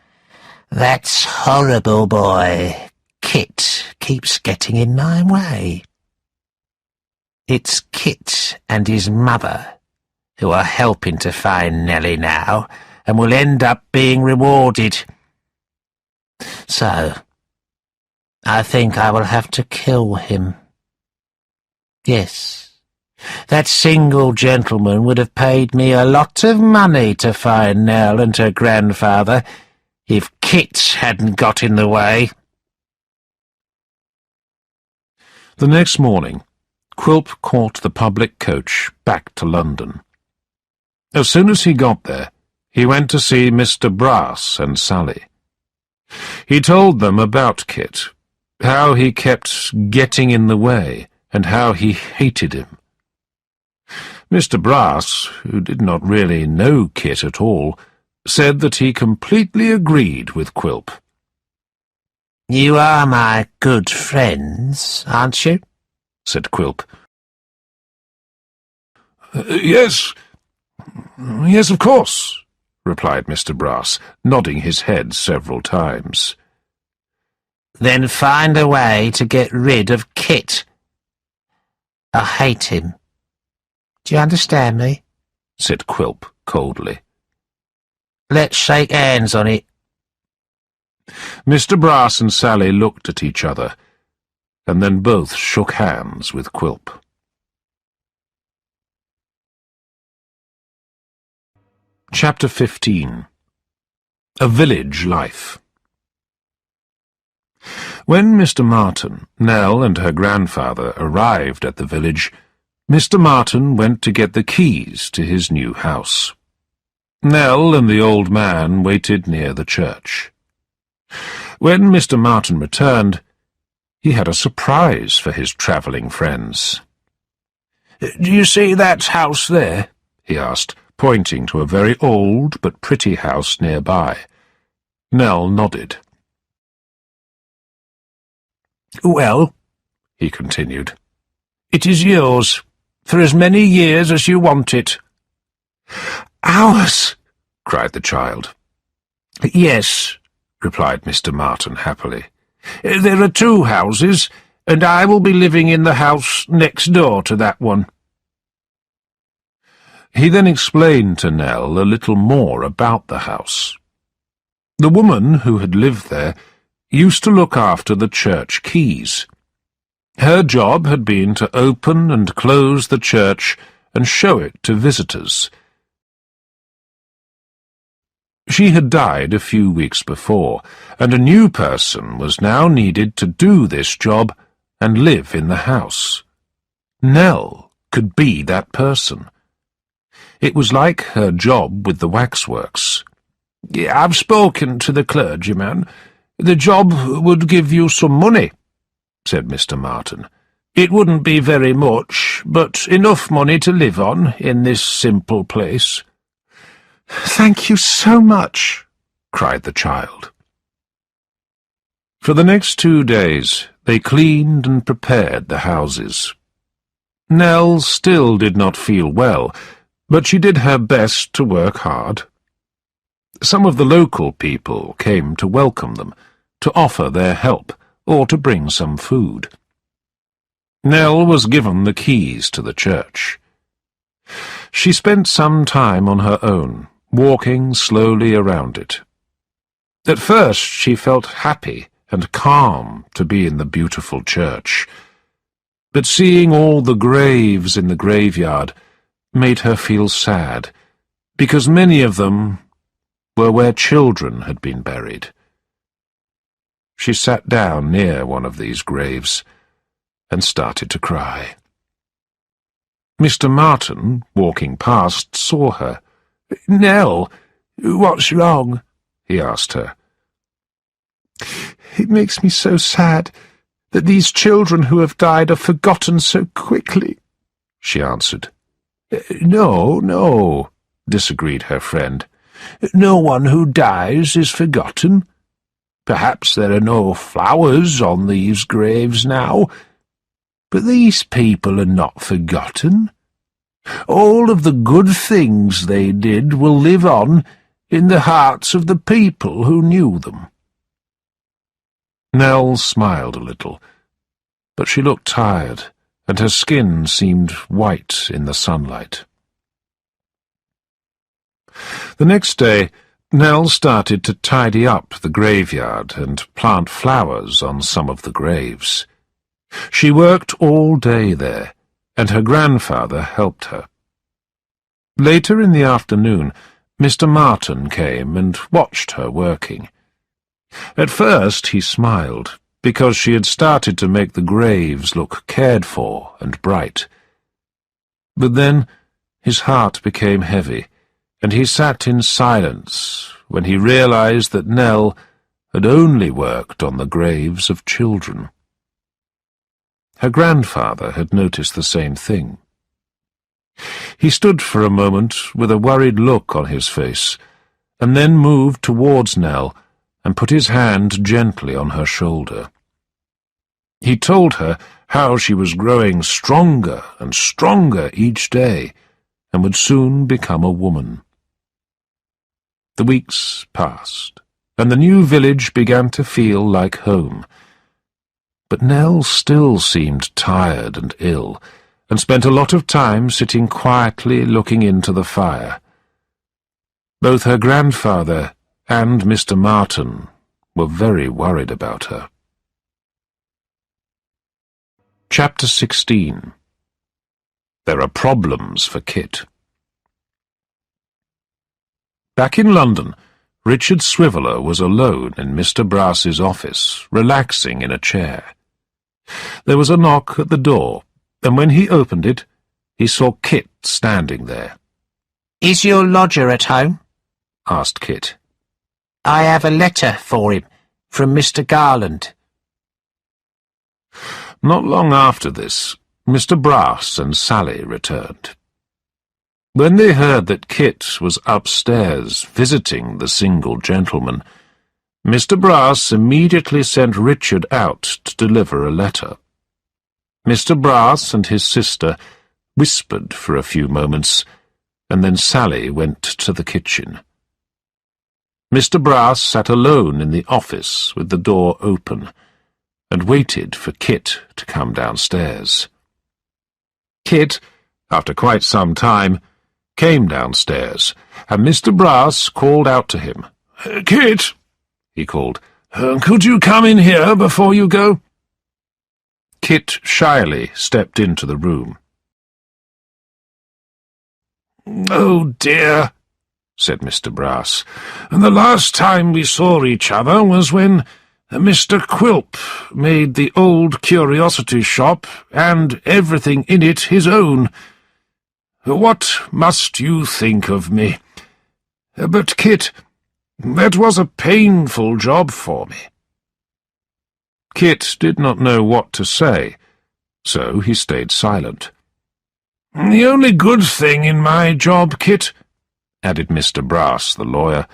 that horrible boy, Kit, keeps getting in my way. It's Kit and his mother who are helping to find Nellie now, and will end up being rewarded. So, I think I will have to kill him. Yes, that single gentleman would have paid me a lot of money to find Nell and her grandfather if Kit hadn't got in the way. The next morning, Quilp caught the public coach back to London. As soon as he got there, he went to see Mr. Brass and Sally. He told them about Kit, how he kept getting in the way, and how he hated him. Mr. Brass, who did not really know Kit at all, said that he completely agreed with Quilp. You are my good friends, aren't you? Said Quilp. Yes, of course, replied Mr. Brass, nodding his head several times. Then find a way to get rid of Kit. I hate him. Do you understand me? Said Quilp coldly. Let's shake hands on it. Mr. Brass and Sally looked at each other, and then both shook hands with Quilp. Chapter 15. A Village Life. When Mr. Martin, Nell and her grandfather arrived at the village, Mr. Martin went to get the keys to his new house. Nell and the old man waited near the church. When Mr. Martin returned, he had a surprise for his travelling friends. "Do you see that house there?" he asked, pointing to a very old but pretty house nearby. Nell nodded. "Well," he continued, "it is yours, for as many years as you want it." "Ours!" cried the child. "Yes," replied Mr. Martin happily. "There are 2 houses, and I will be living in the house next door to that one." He then explained to Nell a little more about the house. The woman who had lived there used to look after the church keys. Her job had been to open and close the church and show it to visitors. She had died a few weeks before, and a new person was now needed to do this job and live in the house. Nell could be that person. It was like her job with the waxworks. "I've spoken to the clergyman. The job would give you some money," said Mr. Martin. "It wouldn't be very much, but enough money to live on in this simple place." "Thank you so much," cried the child. For the next 2 days they cleaned and prepared the houses. Nell still did not feel well, but she did her best to work hard. Some of the local people came to welcome them, to offer their help, or to bring some food. Nell was given the keys to the church. She spent some time on her own, walking slowly around it. At first she felt happy and calm to be in the beautiful church, but seeing all the graves in the graveyard made her feel sad, because many of them were where children had been buried. She sat down near one of these graves and started to cry. Mr. Martin, walking past, saw her. "Nell, what's wrong?" he asked her. "It makes me so sad that these children who have died are forgotten so quickly," she answered. No, disagreed her friend. "No one who dies is forgotten. Perhaps there are no flowers on these graves now, but these people are not forgotten. All of the good things they did will live on in the hearts of the people who knew them." Nell smiled a little, but she looked tired, and her skin seemed white in the sunlight. The next day, Nell started to tidy up the graveyard and plant flowers on some of the graves. She worked all day there, and her grandfather helped her. Later in the afternoon, Mr. Martin came and watched her working. At first he smiled, because she had started to make the graves look cared for and bright. But then his heart became heavy, and he sat in silence when he realized that Nell had only worked on the graves of children. Her grandfather had noticed the same thing. He stood for a moment with a worried look on his face, and then moved towards Nell and put his hand gently on her shoulder. He told her how she was growing stronger and stronger each day, and would soon become a woman. The weeks passed, and the new village began to feel like home. But Nell still seemed tired and ill, and spent a lot of time sitting quietly looking into the fire. Both her grandfather and Mr. Martin were very worried about her. Chapter 16. There are problems for Kit. Back in London, Richard Swiveller was alone in Mr. Brass's office, relaxing in a chair. There was a knock at the door, and when he opened it, he saw Kit standing there. "Is your lodger at home?" asked Kit. "I have a letter for him, from Mr. Garland." Not long after this, Mr. Brass and Sally returned. When they heard that Kit was upstairs visiting the single gentleman, Mr. Brass immediately sent Richard out to deliver a letter. Mr. Brass and his sister whispered for a few moments, and then Sally went to the kitchen. Mr. Brass sat alone in the office with the door open, and waited for Kit to come downstairs. Kit, after quite some time, came downstairs, and Mr. Brass called out to him. "Kit," he called, "could you come in here before you go?" Kit shyly stepped into the room. "Oh, dear," said Mr. Brass. "The last time we saw each other was when Mr. Quilp made the old curiosity shop and everything in it his own. What must you think of me? But, Kit, that was a painful job for me." Kit did not know what to say, so he stayed silent. "The only good thing in my job, Kit," added Mr. Brass, the lawyer,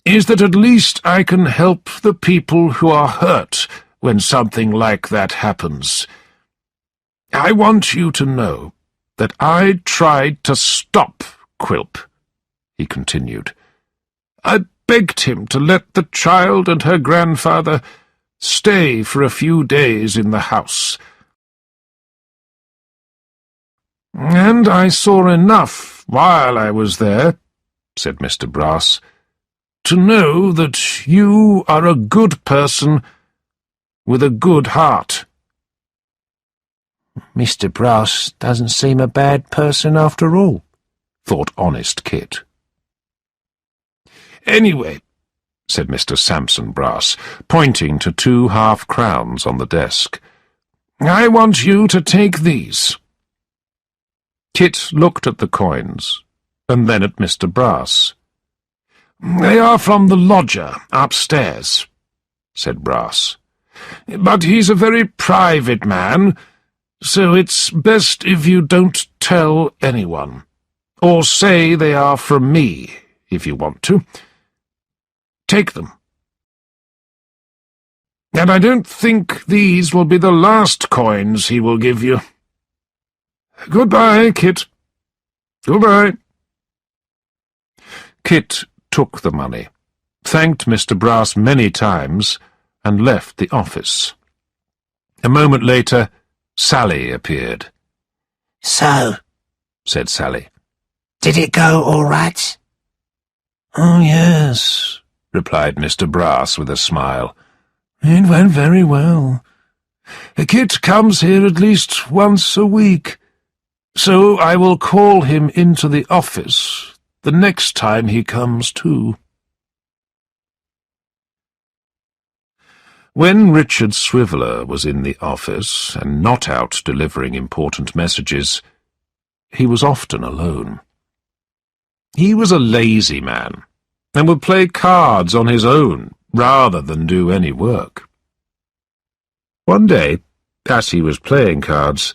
"is that at least I can help the people who are hurt when something like that happens. I want you to know that I tried to stop Quilp," he continued. "I begged him to let the child and her grandfather stay for a few days in the house. And I saw enough while I was there," said Mr. Brass, "to know that you are a good person with a good heart." "Mr. Brass doesn't seem a bad person after all," thought honest Kit. "Anyway," said Mr. Sampson Brass, pointing to 2 half-crowns on the desk, "I want you to take these." Kit looked at the coins, and then at Mr. Brass. "They are from the lodger upstairs," said Brass. "But he's a very private man, so it's best if you don't tell anyone, or say they are from me, if you want to. Take them. And I don't think these will be the last coins he will give you. Goodbye, Kit." Goodbye. Kit took the money, thanked Mr. Brass many times, and left the office. A moment later, Sally appeared. "So," said Sally. "did it go all right?" "Oh, yes," replied Mr. Brass with a smile. "It went very well. Kit comes here at least once a week, so I will call him into the office the next time he comes too." When Richard Swiveller was in the office and not out delivering important messages, he was often alone. He was a lazy man, and would play cards on his own rather than do any work. One day, as he was playing cards,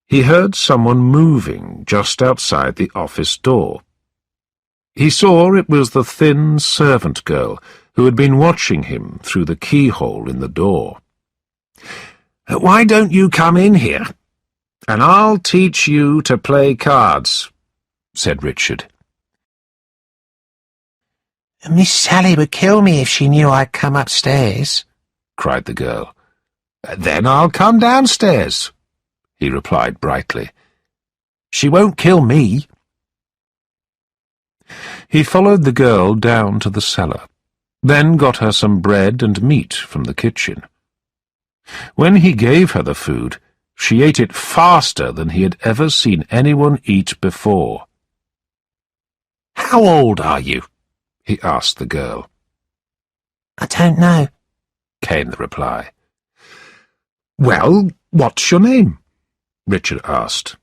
he heard someone moving just outside the office door. He saw it was the thin servant girl who had been watching him through the keyhole in the door. "Why don't you come in here, and I'll teach you to play cards," said Richard. "Miss Sally would kill me if she knew I'd come upstairs," cried the girl. "Then I'll come downstairs," he replied brightly. "She won't kill me." He followed the girl down to the cellar, then got her some bread and meat from the kitchen. When he gave her the food, she ate it faster than he had ever seen anyone eat before. "How old are you?" he asked the girl. "I don't know," came the reply. "Well, what's your name?" Richard asked.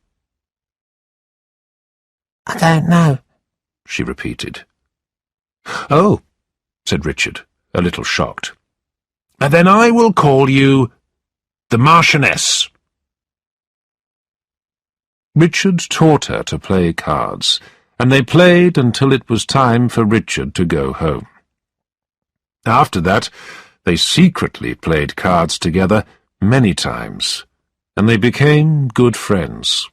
"I don't know," she repeated. "Oh," said Richard, a little shocked. "Then I will call you the Marchioness." Richard taught her to play cards, and they played until it was time for Richard to go home. After that, they secretly played cards together many times, and they became good friends.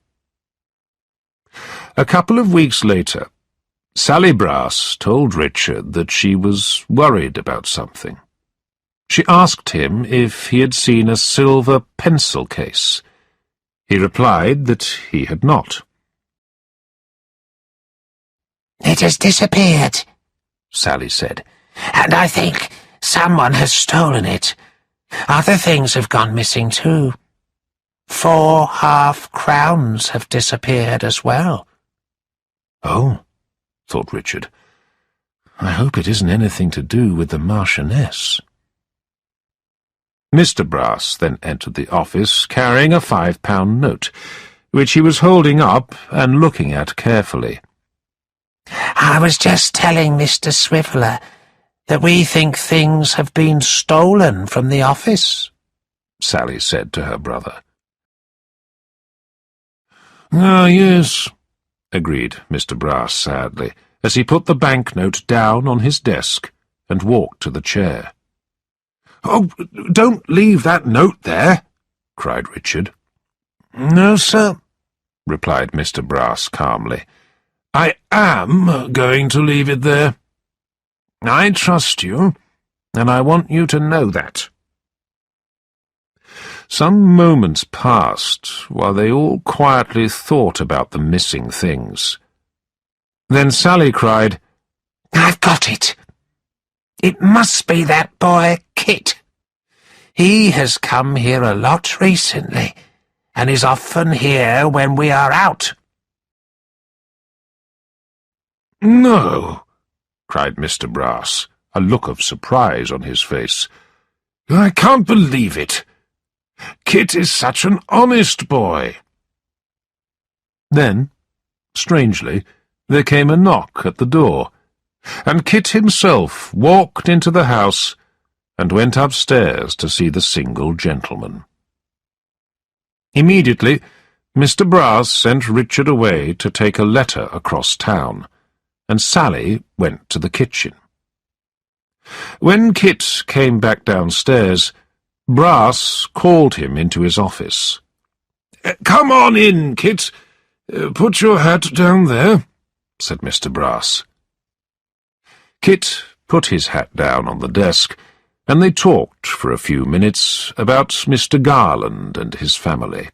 A couple of weeks later, Sally Brass told Richard that she was worried about something. She asked him if he had seen a silver pencil case. He replied that he had not. "It has disappeared," Sally said. "and I think someone has stolen it. Other things have gone missing too. 4 half-crowns have disappeared as well." "Oh," thought Richard, "I hope it isn't anything to do with the Marchioness." Mr. Brass then entered the office carrying a £5 note, which he was holding up and looking at carefully. "I was just telling Mr. Swiveller that we think things have been stolen from the office," Sally said to her brother. "Ah, yes," agreed Mr. Brass sadly, as he put the banknote down on his desk and walked to the chair. "Oh, don't leave that note there," cried Richard. "No, sir," replied Mr. Brass calmly. "I am going to leave it there. I trust you, and I want you to know that." Some moments passed while they all quietly thought about the missing things. Then Sally cried, "I've got it. It must be that boy Kit. He has come here a lot recently, and is often here when we are out." "No," cried Mr. Brass, a look of surprise on his face. "I can't believe it. Kit is such an honest boy." Then, strangely, there came a knock at the door, and Kit himself walked into the house and went upstairs to see the single gentleman. Immediately, Mr. Brass sent Richard away to take a letter across town, and Sally went to the kitchen. When Kit came back downstairs, Brass called him into his office. "Come on in, Kit. Put your hat down there," said Mr. Brass. Kit put his hat down on the desk, and they talked for a few minutes about Mr. Garland and his family.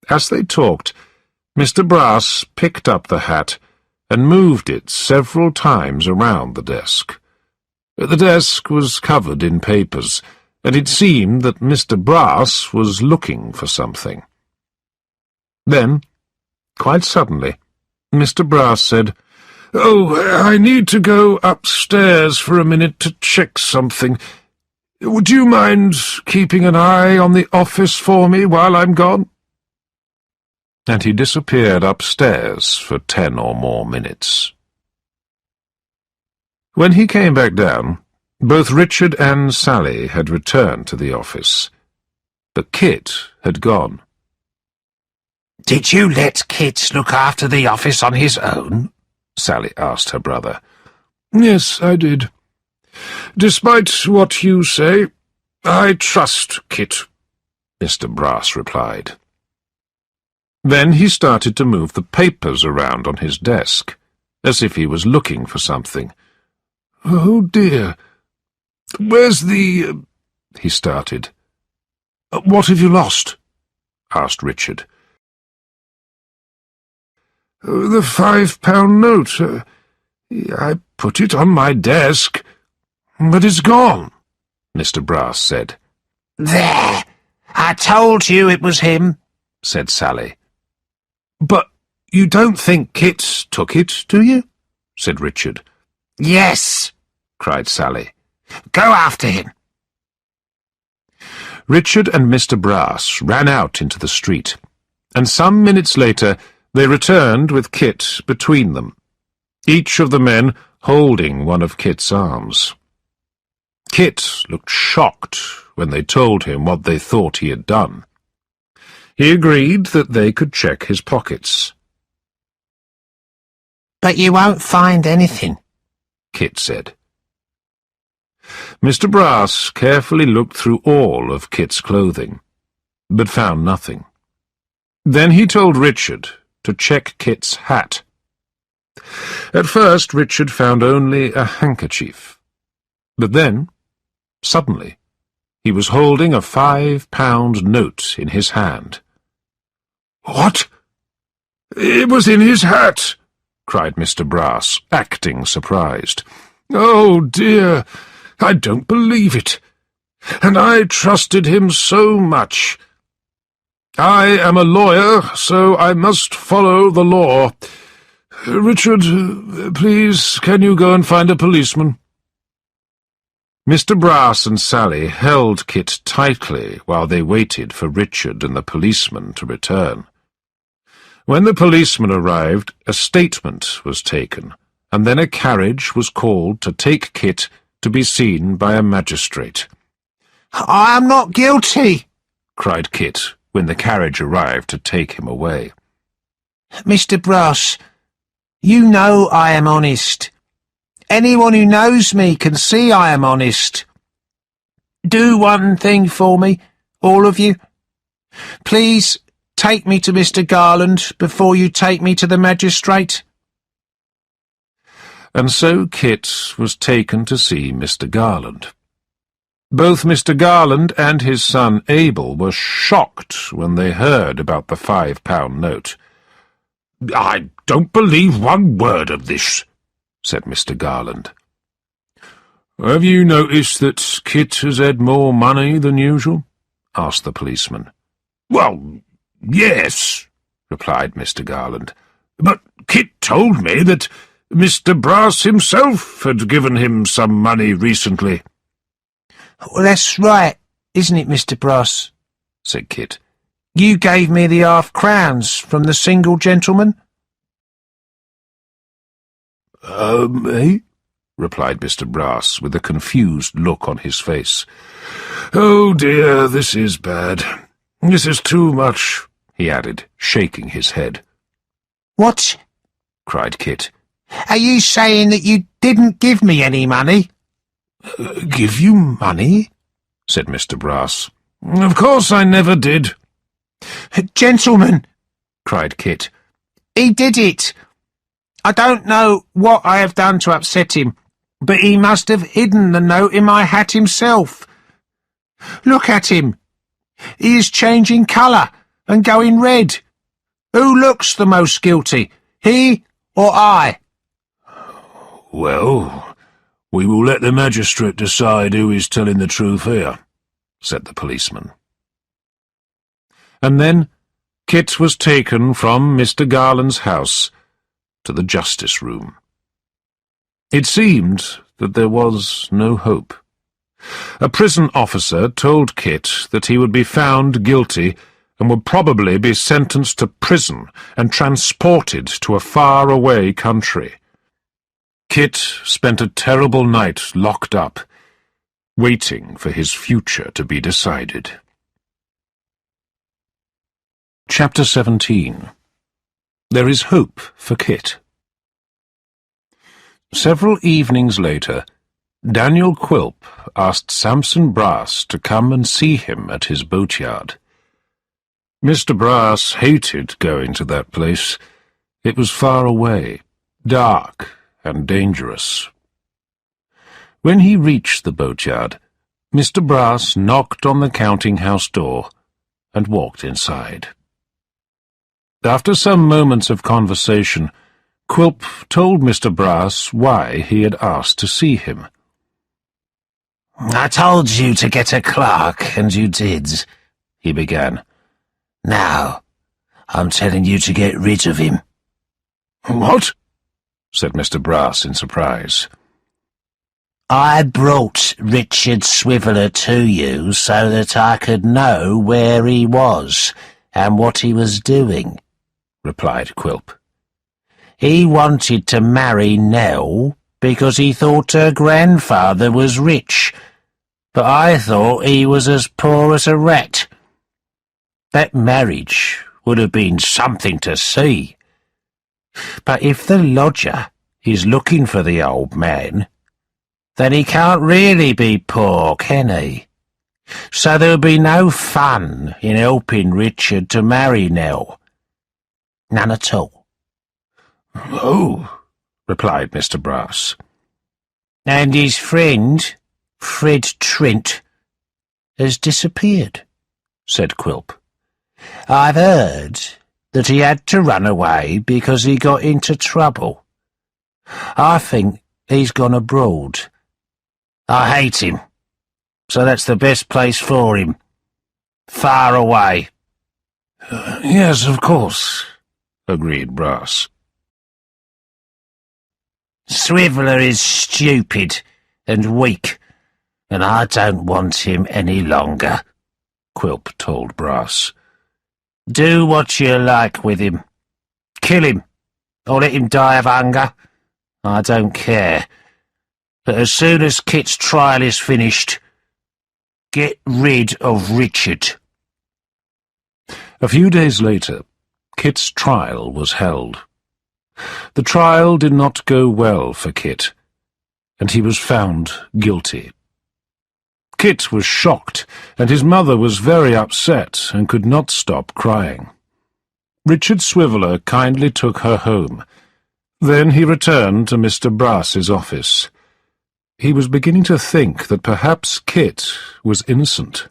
As they talked, Mr. Brass picked up the hat and moved it several times around the desk. The desk was covered in papers, and it seemed that Mr. Brass was looking for something. Then, quite suddenly, Mr. Brass said, "Oh, I need to go upstairs for a minute to check something. Would you mind keeping an eye on the office for me while I'm gone?" And he disappeared upstairs for 10 or more minutes. When he came back down, both Richard and Sally had returned to the office, but Kit had gone. "Did you let Kit look after the office on his own?" Sally asked her brother. "Yes, I did. Despite what you say, I trust Kit," Mr. Brass replied. Then he started to move the papers around on his desk, as if he was looking for something. "Oh, dear. Where's the—" he started. "What have you lost?" asked Richard. "The £5 note. I put it on my desk, but it's gone," Mr. Brass said. "There! I told you it was him," said Sally. "But you don't think Kit took it, do you?" said Richard. "Yes," cried Sally. "Go after him." Richard and Mr. Brass ran out into the street, and some minutes later they returned with Kit between them, each of the men holding one of Kit's arms. Kit looked shocked when they told him what they thought he had done. He agreed that they could check his pockets. "But you won't find anything," Kit said. Mr. Brass carefully looked through all of Kit's clothing, but found nothing. Then he told Richard to check Kit's hat. At first Richard found only a handkerchief, but then, suddenly, he was holding a £5 note in his hand. "What? It was in his hat!" cried Mr. Brass, acting surprised. "Oh, dear, I don't believe it. And I trusted him so much. I am a lawyer, so I must follow the law. Richard, please, can you go and find a policeman?" Mr. Brass and Sally held Kit tightly while they waited for Richard and the policeman to return. When the policeman arrived, a statement was taken, and then a carriage was called to take Kit to be seen by a magistrate. "I am not guilty," cried Kit when the carriage arrived to take him away. "Mr. Brass, you know I am honest. Anyone who knows me can see I am honest. Do one thing for me, all of you. Please take me to Mr. Garland before you take me to the magistrate." And so Kit was taken to see Mr. Garland. Both Mr. Garland and his son Abel were shocked when they heard about the £5 note. "I don't believe one word of this," said Mr. Garland. "Have you noticed that Kit has had more money than usual?" asked the policeman. "Well, yes," replied Mr. Garland. "But Kit told me that Mr. Brass himself had given him some money recently." "Well, that's right, isn't it, Mr. Brass?" said Kit. "You gave me the £50 from the single gentleman." Eh?" replied Mr. Brass, with a confused look on his face. "Oh, dear, this is bad. This is too much," he added, shaking his head. "What?" cried Kit. "Are you saying that you didn't give me any money?" "Give you money?" said Mr. Brass. "Of course I never did." "Gentlemen," cried Kit. "He did it! I don't know what I have done to upset him, but he must have hidden the note in my hat himself. Look at him! He is changing colour and going red. Who looks the most guilty, he or I?" "Well, we will let the magistrate decide who is telling the truth here," said the policeman. And then Kit was taken from Mr. Garland's house to the justice room. It seemed that there was no hope. A prison officer told Kit that he would be found guilty and would probably be sentenced to prison and transported to a far-away country. Kit spent a terrible night locked up, waiting for his future to be decided. Chapter 17. There is hope for Kit. Several evenings later, Daniel Quilp asked Samson Brass to come and see him at his boatyard. Mr. Brass hated going to that place. It was far away, dark, and dangerous. When he reached the boatyard, Mr. Brass knocked on the counting-house door and walked inside. After some moments of conversation, Quilp told Mr. Brass why he had asked to see him. "I told you to get a clerk, and you did," he began. "Now, I'm telling you to get rid of him." "What?" said Mr. Brass in surprise. "I brought Richard Swiveller to you so that I could know where he was and what he was doing," replied Quilp. "He wanted to marry Nell because he thought her grandfather was rich, but I thought he was as poor as a rat. That marriage would have been something to see. But if the lodger is looking for the old man, then he can't really be poor, can he? So there'll be no fun in helping Richard to marry Nell. None at all." "Oh," replied Mr. Brass. "And his friend, Fred Trent, has disappeared," said Quilp. "I've heard that he had to run away because he got into trouble. I think he's gone abroad. I hate him, so that's the best place for him. Far away." "Yes, of course," agreed Brass. "Swiveller is stupid and weak, and I don't want him any longer," Quilp told Brass. "Do what you like with him. Kill him, or let him die of hunger. I don't care. But as soon as Kit's trial is finished, get rid of Richard." A few days later, Kit's trial was held. The trial did not go well for Kit, and he was found guilty. Kit was shocked, and his mother was very upset and could not stop crying. Richard Swiveller kindly took her home. Then he returned to Mr. Brass's office. He was beginning to think that perhaps Kit was innocent.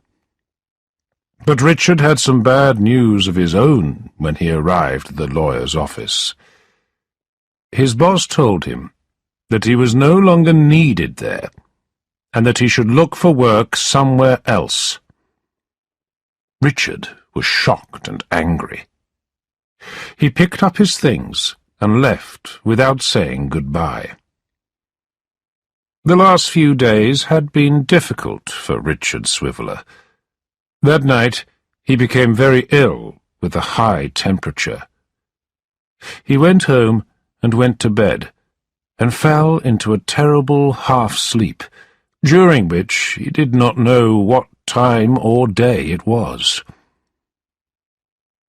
But Richard had some bad news of his own when he arrived at the lawyer's office. His boss told him that he was no longer needed there, and that he should look for work somewhere else. Richard was shocked and angry. He picked up his things and left without saying goodbye. The last few days had been difficult for Richard Swiveller. That night he became very ill with a high temperature. He went home and went to bed, and fell into a terrible half-sleep, during which he did not know what time or day it was.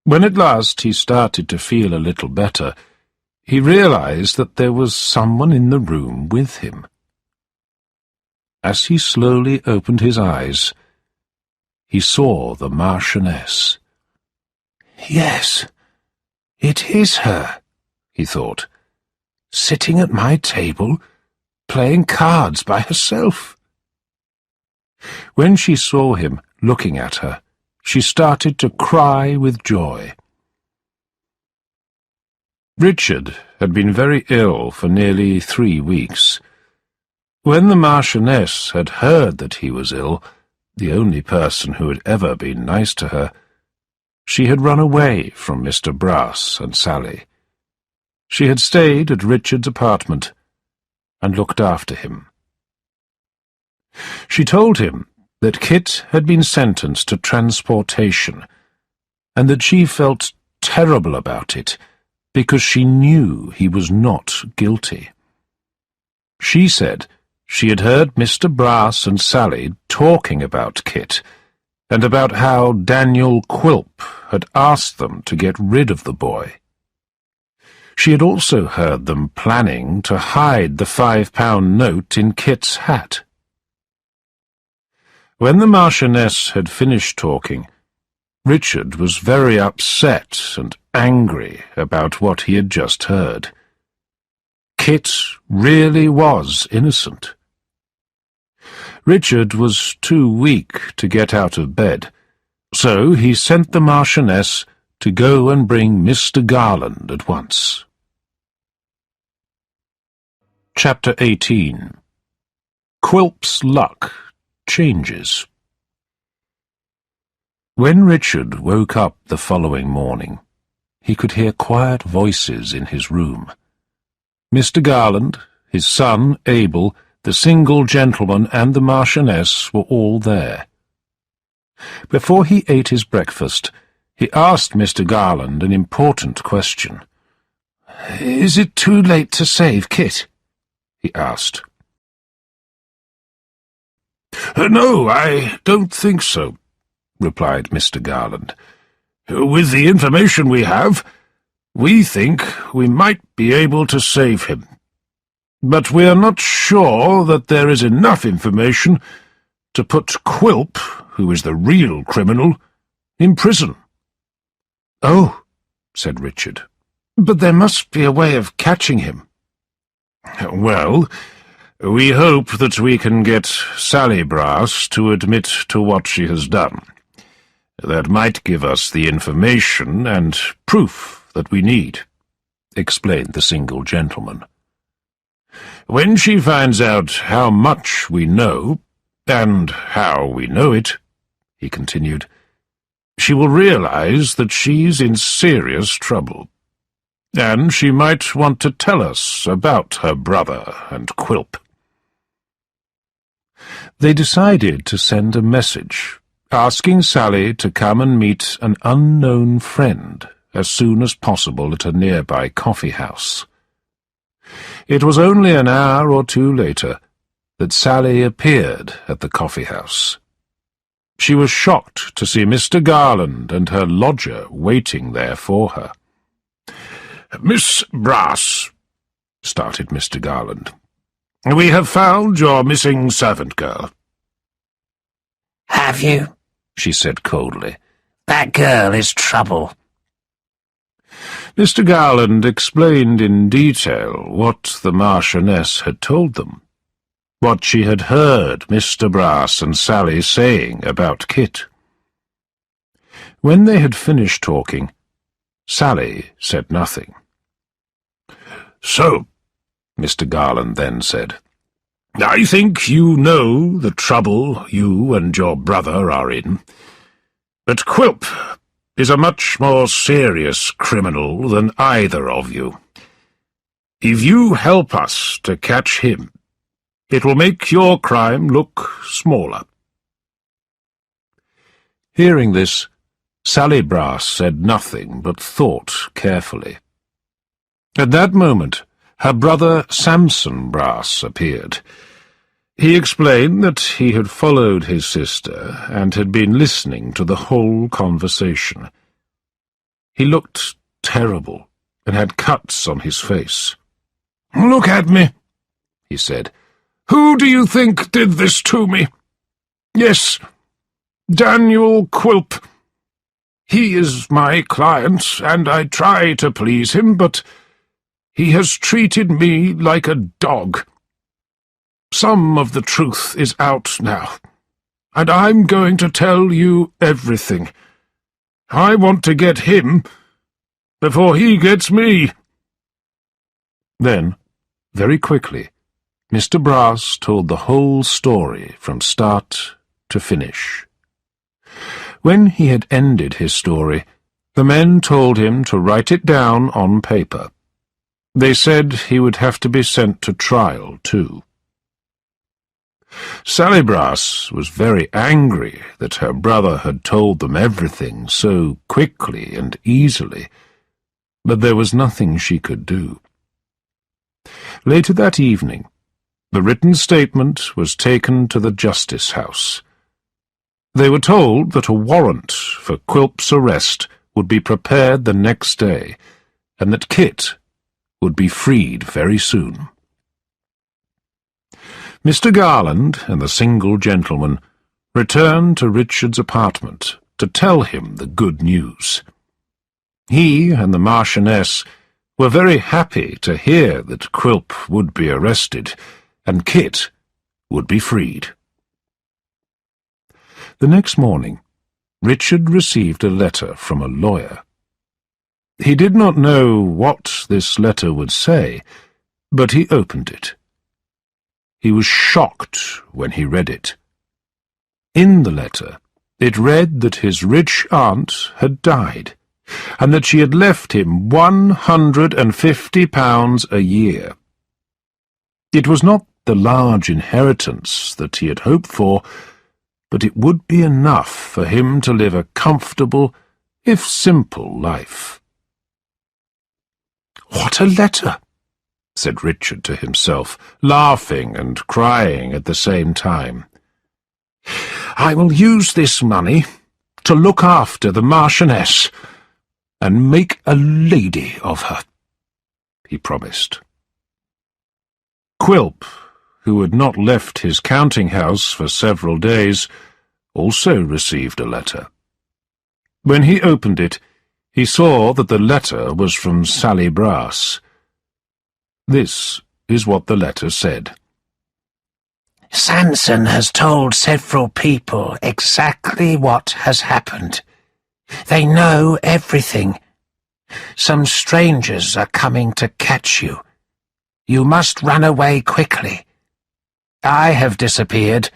When at last he started to feel a little better, he realized that there was someone in the room with him. As he slowly opened his eyes, he saw the Marchioness. "Yes, It is her, he thought, sitting at my table, playing cards by herself. When she saw him looking at her, she started to cry with joy. Richard had been very ill for nearly 3 weeks. When the Marchioness had heard that he was ill, the only person who had ever been nice to her, she had run away from Mr. Brass and Sally. She had stayed at Richard's apartment and looked after him. She told him that Kit had been sentenced to transportation, and that she felt terrible about it because she knew he was not guilty. She said she had heard Mr. Brass and Sally talking about Kit, and about how Daniel Quilp had asked them to get rid of the boy. She had also heard them planning to hide the £5 note in Kit's hat. When the Marchioness had finished talking, Richard was very upset and angry about what he had just heard. Kit really was innocent. Richard was too weak to get out of bed, so he sent the Marchioness to go and bring Mr. Garland at once. Chapter 18. Quilp's Luck Changes. When Richard woke up the following morning, he could hear quiet voices in his room. Mr. Garland, his son Abel, the single gentleman, and the Marchioness were all there. Before he ate his breakfast, he asked Mr. Garland an important question. "Is it too late to save Kit?" he asked. No, I don't think so, replied Mr. Garland. With the information we have, we think we might be able to save him. But we are not sure that there is enough information to put Quilp, who is the real criminal, in prison. "Oh," said Richard, "but there must be a way of catching him." Well, we hope that we can get Sally Brass to admit to what she has done. That might give us the information and proof that we need, explained the single gentleman. When she finds out how much we know, and how we know it, he continued, she will realize that she's in serious trouble. And she might want to tell us about her brother and Quilp. They decided to send a message, asking Sally to come and meet an unknown friend as soon as possible at a nearby coffee house. It was only an hour or two later that Sally appeared at the coffee house. She was shocked to see Mr. Garland and her lodger waiting there for her. "Miss Brass," started Mr. Garland, "we have found your missing servant girl." Have you? She said coldly. That girl is trouble. Mr. Garland explained in detail what the Marchioness had told them, what she had heard Mr. Brass and Sally saying about Kit. When they had finished talking, Sally said nothing. "So," Mr. Garland then said, "I think you know the trouble you and your brother are in. But Quilp is a much more serious criminal than either of you. If you help us to catch him, it will make your crime look smaller." Hearing this, Sally Brass said nothing but thought carefully. At that moment, her brother Samson Brass appeared. He explained that he had followed his sister and had been listening to the whole conversation. He looked terrible and had cuts on his face. "Look at me," he said. "Who do you think did this to me? Yes, Daniel Quilp. He is my client, and I try to please him, but he has treated me like a dog. Some of the truth is out now, and I'm going to tell you everything. I want to get him before he gets me." Then, very quickly, Mr. Brass told the whole story from start to finish. When he had ended his story, the men told him to write it down on paper. They said he would have to be sent to trial, too. Sally Brass was very angry that her brother had told them everything so quickly and easily, but there was nothing she could do. Later that evening, the written statement was taken to the Justice House. They were told that a warrant for Quilp's arrest would be prepared the next day, and that Kit would be freed very soon. Mr. Garland and the single gentleman returned to Richard's apartment to tell him the good news. He and the Marchioness were very happy to hear that Quilp would be arrested, and Kit would be freed. The next morning, Richard received a letter from a lawyer. He did not know what this letter would say, but he opened it. He was shocked when he read it. In the letter, it read that his rich aunt had died, and that she had left him £150 a year. It was not the large inheritance that he had hoped for, but it would be enough for him to live a comfortable, if simple, life. "What a letter!" said Richard to himself, laughing and crying at the same time. "I will use this money to look after the Marchioness and make a lady of her," he promised. Quilp, who had not left his counting-house for several days, also received a letter. When he opened it, he saw that the letter was from Sally Brass. This is what the letter said. "Samson has told several people exactly what has happened. They know everything. Some strangers are coming to catch you. You must run away quickly. I have disappeared,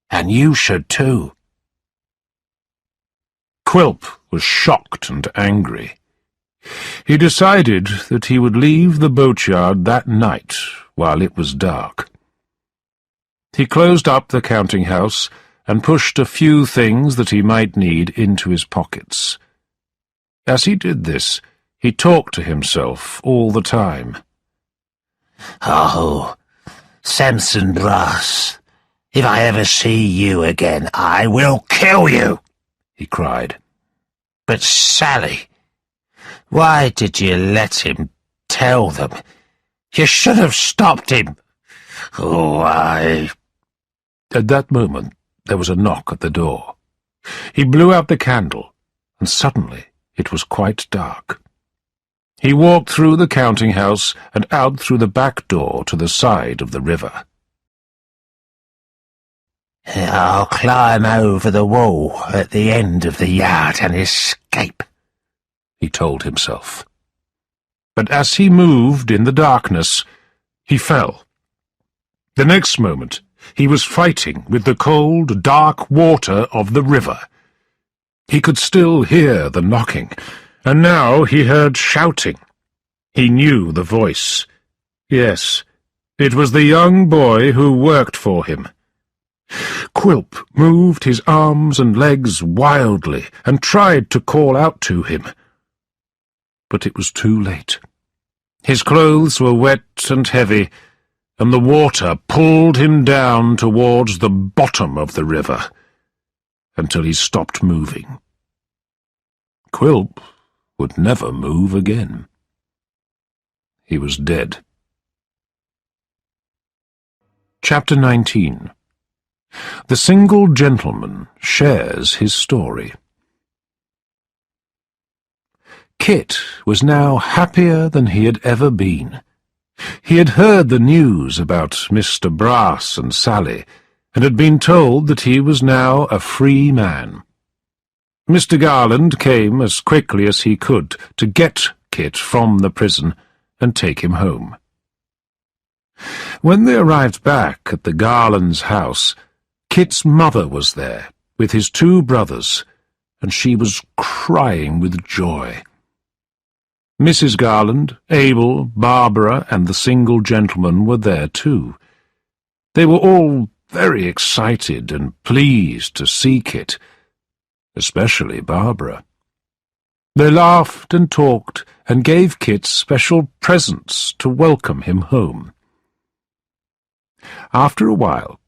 and you should too." Quilp was shocked and angry. He decided that he would leave the boatyard that night while it was dark. He closed up the counting-house and pushed a few things that he might need into his pockets. As he did this, he talked to himself all the time. "Oh, Samson Brass, if I ever see you again, I will kill you," he cried. "But Sally, why did you let him tell them? You should have stopped him. Oh, At that moment, there was a knock at the door. He blew out the candle, and suddenly it was quite dark. He walked through the counting-house and out through the back door to the side of the river. I'll climb over the wall at the end of the yard and escape," he told himself. But as he moved in the darkness, he fell. The next moment, he was fighting with the cold, dark water of the river. He could still hear the knocking, and now he heard shouting. He knew the voice. Yes, it was the young boy who worked for him. Quilp moved his arms and legs wildly and tried to call out to him. But it was too late. His clothes were wet and heavy, and the water pulled him down towards the bottom of the river, until he stopped moving. Quilp would never move again. He was dead. Chapter 19. The single gentleman shares his story. Kit was now happier than he had ever been. He had heard the news about Mr. Brass and Sally, and had been told that he was now a free man. Mr. Garland came as quickly as he could to get Kit from the prison and take him home. When they arrived back at the Garlands' house, Kit's mother was there, with his 2 brothers, and she was crying with joy. Mrs. Garland, Abel, Barbara, and the single gentleman were there too. They were all very excited and pleased to see Kit, especially Barbara. They laughed and talked and gave Kit special presents to welcome him home. After a while,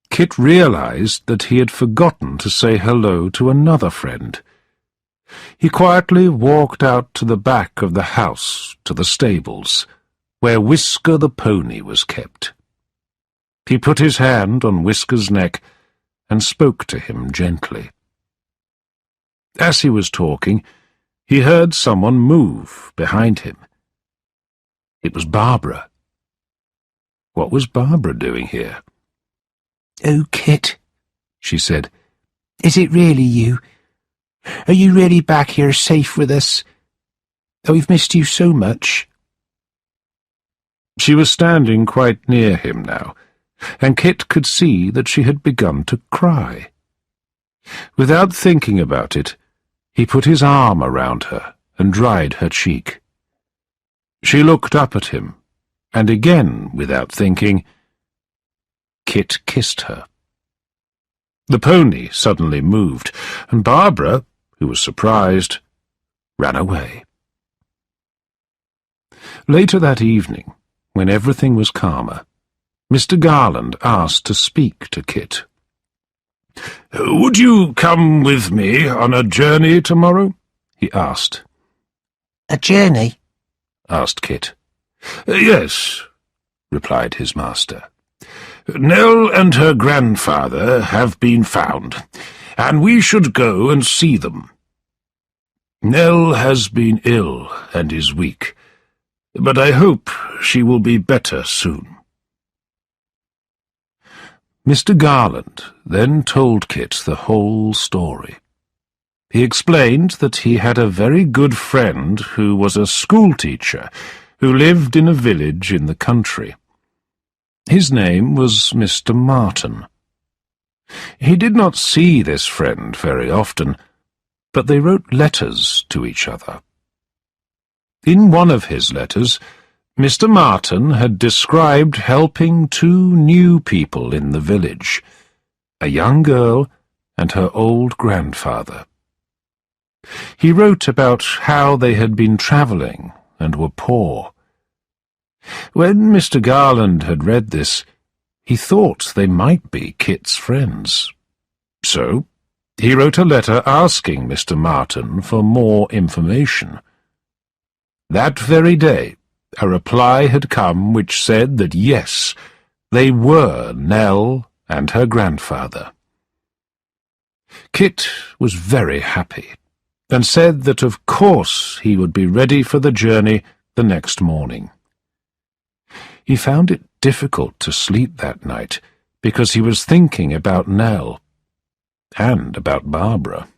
Kit realized that he had forgotten to say hello to another friend. He quietly walked out to the back of the house to the stables, where Whisker the pony was kept. He put his hand on Whisker's neck and spoke to him gently. As he was talking, he heard someone move behind him. It was Barbara. What was Barbara doing here? "Oh, Kit," she said, "is it really you? Are you really back here safe with us? Oh, we've missed you so much." She was standing quite near him now, and Kit could see that she had begun to cry. Without thinking about it, he put his arm around her and dried her cheek. She looked up at him, and again, without thinking, Kit kissed her. The pony suddenly moved, and Barbara, who was surprised, ran away. Later that evening, when everything was calmer, Mr. Garland asked to speak to Kit. "Would you come with me on a journey tomorrow?" he asked. "A journey?" asked Kit. "Yes," replied his master. "Nell and her grandfather have been found, and we should go and see them. Nell has been ill and is weak, but I hope she will be better soon." Mr. Garland then told Kit the whole story. He explained that he had a very good friend who was a schoolteacher who lived in a village in the country. His name was Mr. Martin. He did not see this friend very often, but they wrote letters to each other. In one of his letters, Mr. Martin had described helping 2 new people in the village, a young girl and her old grandfather. He wrote about how they had been travelling and were poor. When Mr. Garland had read this, he thought they might be Kit's friends. So he wrote a letter asking Mr. Martin for more information. That very day, a reply had come which said that yes, they were Nell and her grandfather. Kit was very happy, and said that of course he would be ready for the journey the next morning. He found it difficult to sleep that night, because he was thinking about Nell, and about Barbara.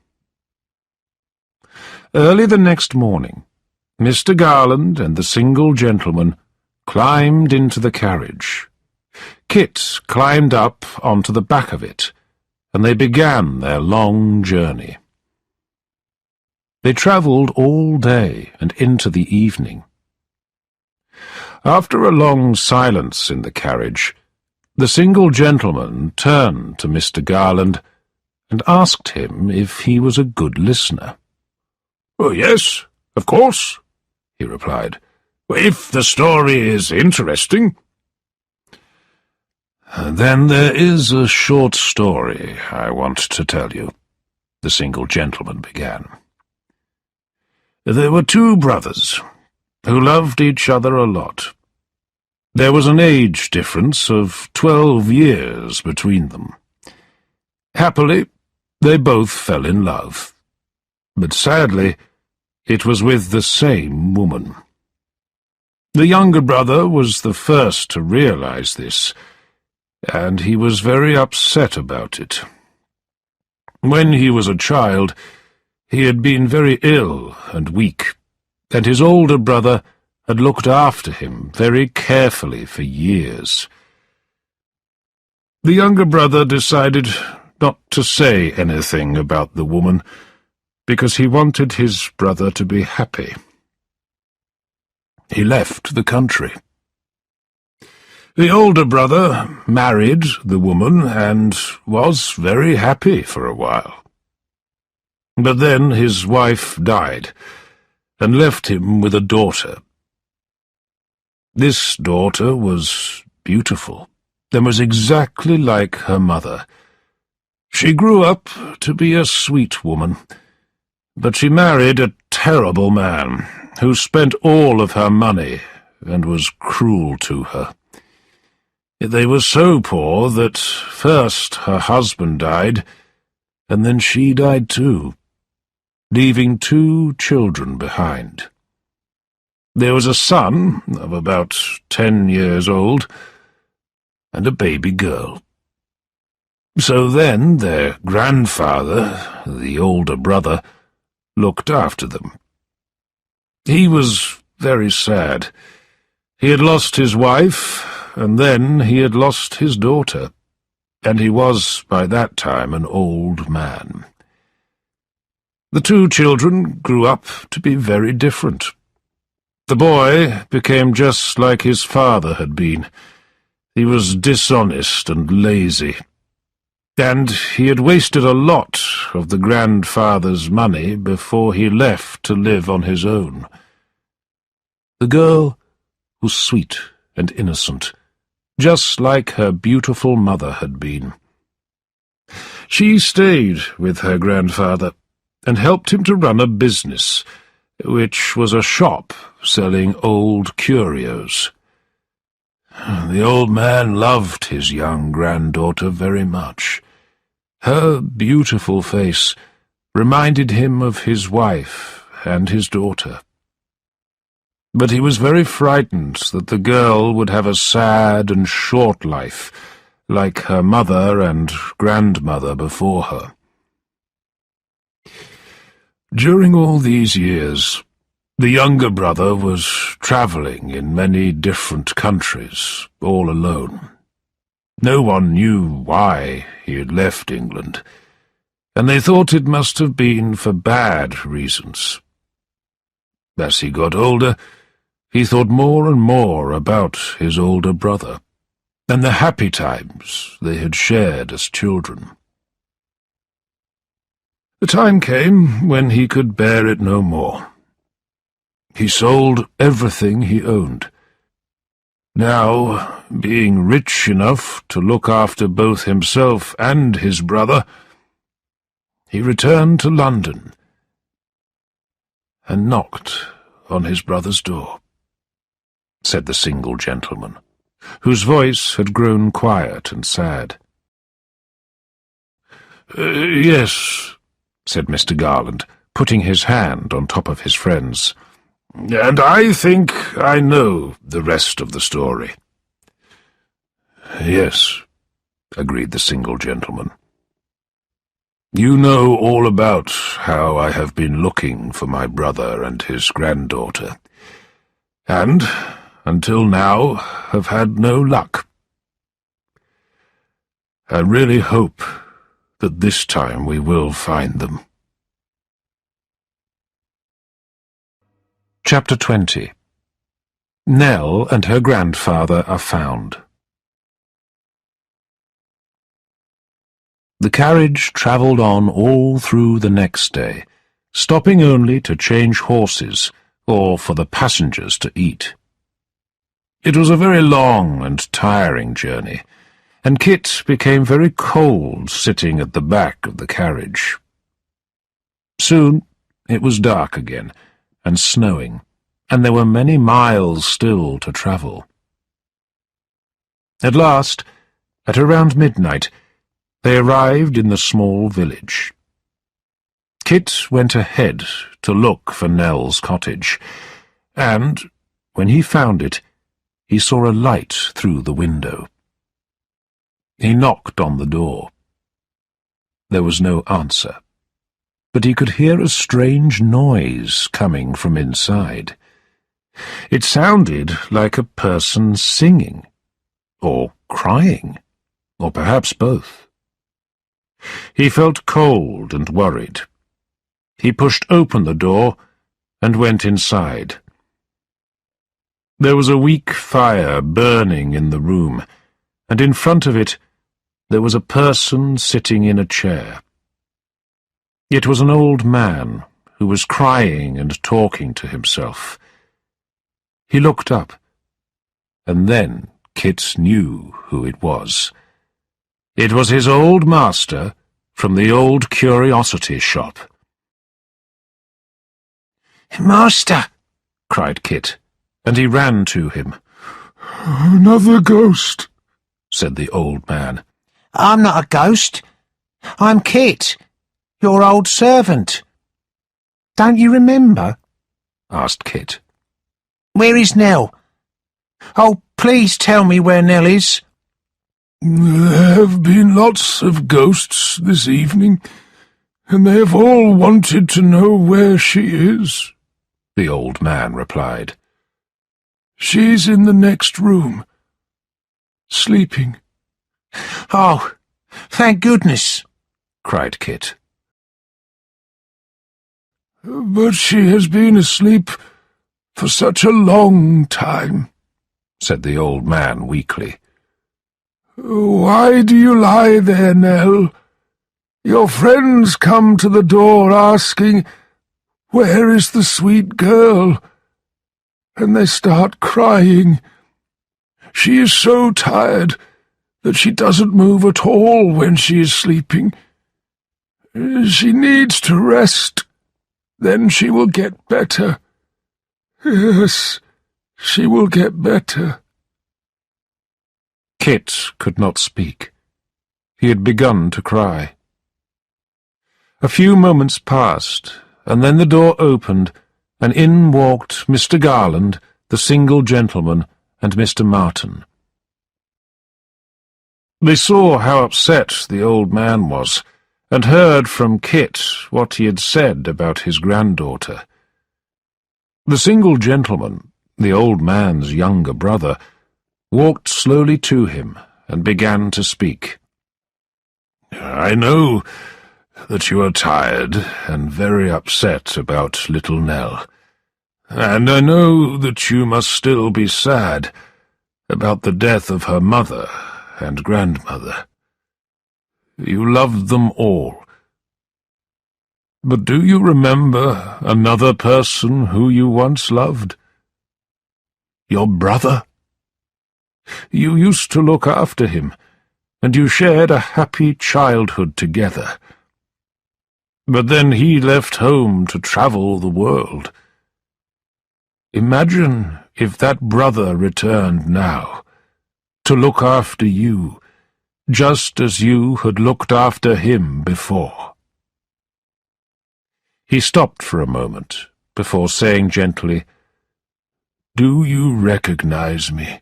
Early the next morning, Mr. Garland and the single gentleman climbed into the carriage. Kit climbed up onto the back of it, and they began their long journey. They travelled all day and into the evening. After a long silence in the carriage, the single gentleman turned to Mr. Garland and asked him if he was a good listener. "Oh, yes, of course," he replied, "if the story is interesting." "Then there is a short story I want to tell you," the single gentleman began. "There were 2 brothers who loved each other a lot. There was an age difference of 12 years between them. Happily, they both fell in love. But sadly, It was with the same woman. The younger brother was the first to realize this, and he was very upset about it. When he was a child, he had been very ill and weak, and his older brother had looked after him very carefully for years. The younger brother decided not to say anything about the woman, because he wanted his brother to be happy. He left the country. The older brother married the woman and was very happy for a while. But then his wife died and left him with a daughter. This daughter was beautiful and was exactly like her mother. She grew up to be a sweet woman, but she married a terrible man who spent all of her money and was cruel to her. They were so poor that first her husband died, and then she died too, leaving 2 children behind. There was a son of about 10 years old, and a baby girl. So then their grandfather, the older brother, looked after them. He was very sad. He had lost his wife, and then he had lost his daughter, and he was, by that time, an old man. The 2 children grew up to be very different. The boy became just like his father had been. He was dishonest and lazy, and he had wasted a lot of the grandfather's money before he left to live on his own. The girl was sweet and innocent, just like her beautiful mother had been. She stayed with her grandfather and helped him to run a business, which was a shop selling old curios. The old man loved his young granddaughter very much. Her beautiful face reminded him of his wife and his daughter. But he was very frightened that the girl would have a sad and short life, like her mother and grandmother before her. During all these years, the younger brother was travelling in many different countries, all alone. No one knew why he had left England, and they thought it must have been for bad reasons. As he got older, he thought more and more about his older brother, and the happy times they had shared as children. The time came when he could bear it no more. He sold everything he owned. Now, being rich enough to look after both himself and his brother, he returned to London and knocked on his brother's door, said the single gentleman, whose voice had grown quiet and sad. Yes, said Mr. Garland, putting his hand on top of his friend's, and I think I know the rest of the story. Yes, agreed the single gentleman. You know all about how I have been looking for my brother and his granddaughter, and, until now, have had no luck. I really hope that this time we will find them. Chapter 20. Nell and her grandfather are found. The carriage travelled on all through the next day, stopping only to change horses or for the passengers to eat. It was a very long and tiring journey, and Kit became very cold sitting at the back of the carriage. Soon it was dark again, and snowing, and there were many miles still to travel. At last, at around midnight, they arrived in the small village. Kit went ahead to look for Nell's cottage, and, when he found it, he saw a light through the window. He knocked on the door. There was no answer, but he could hear a strange noise coming from inside. It sounded like a person singing, or crying, or perhaps both. He felt cold and worried. He pushed open the door and went inside. There was a weak fire burning in the room, and in front of it there was a person sitting in a chair. It was an old man who was crying and talking to himself. He looked up, and then Kit knew who it was. It was his old master from the old curiosity shop. "Master!" cried Kit, and he ran to him. "Another ghost," said the old man. "I'm not a ghost. I'm Kit, your old servant. Don't you remember?" asked Kit. "Where is Nell? Oh, please tell me where Nell is." "There have been lots of ghosts this evening, and they have all wanted to know where she is," the old man replied. "She's in the next room, sleeping." "Oh, thank goodness," cried Kit. "But she has been asleep for such a long time," said the old man weakly. "Why do you lie there, Nell? Your friends come to the door asking, 'Where is the sweet girl?' And they start crying. She is so tired that she doesn't move at all when she is sleeping. She needs to rest. Then she will get better. Yes, she will get better." Kit could not speak. He had begun to cry. A few moments passed, and then the door opened, and in walked Mr. Garland, the single gentleman, and Mr. Martin. They saw how upset the old man was, and heard from Kit what he had said about his granddaughter. The single gentleman, the old man's younger brother, walked slowly to him and began to speak. "I know that you are tired and very upset about little Nell, and I know that you must still be sad about the death of her mother and grandmother. You loved them all. But do you remember another person who you once loved? Your brother? You used to look after him, and you shared a happy childhood together. But then he left home to travel the world. Imagine if that brother returned now, to look after you, just as you had looked after him before." He stopped for a moment, before saying gently, "Do you recognize me,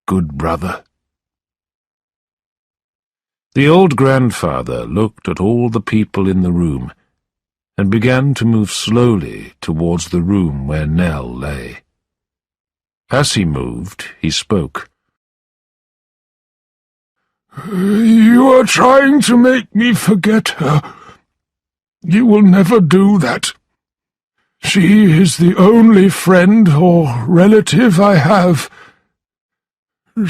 good brother?" The old grandfather looked at all the people in the room, and began to move slowly towards the room where Nell lay. As he moved, he spoke. "You are trying to make me forget her. You will never do that. She is the only friend or relative I have.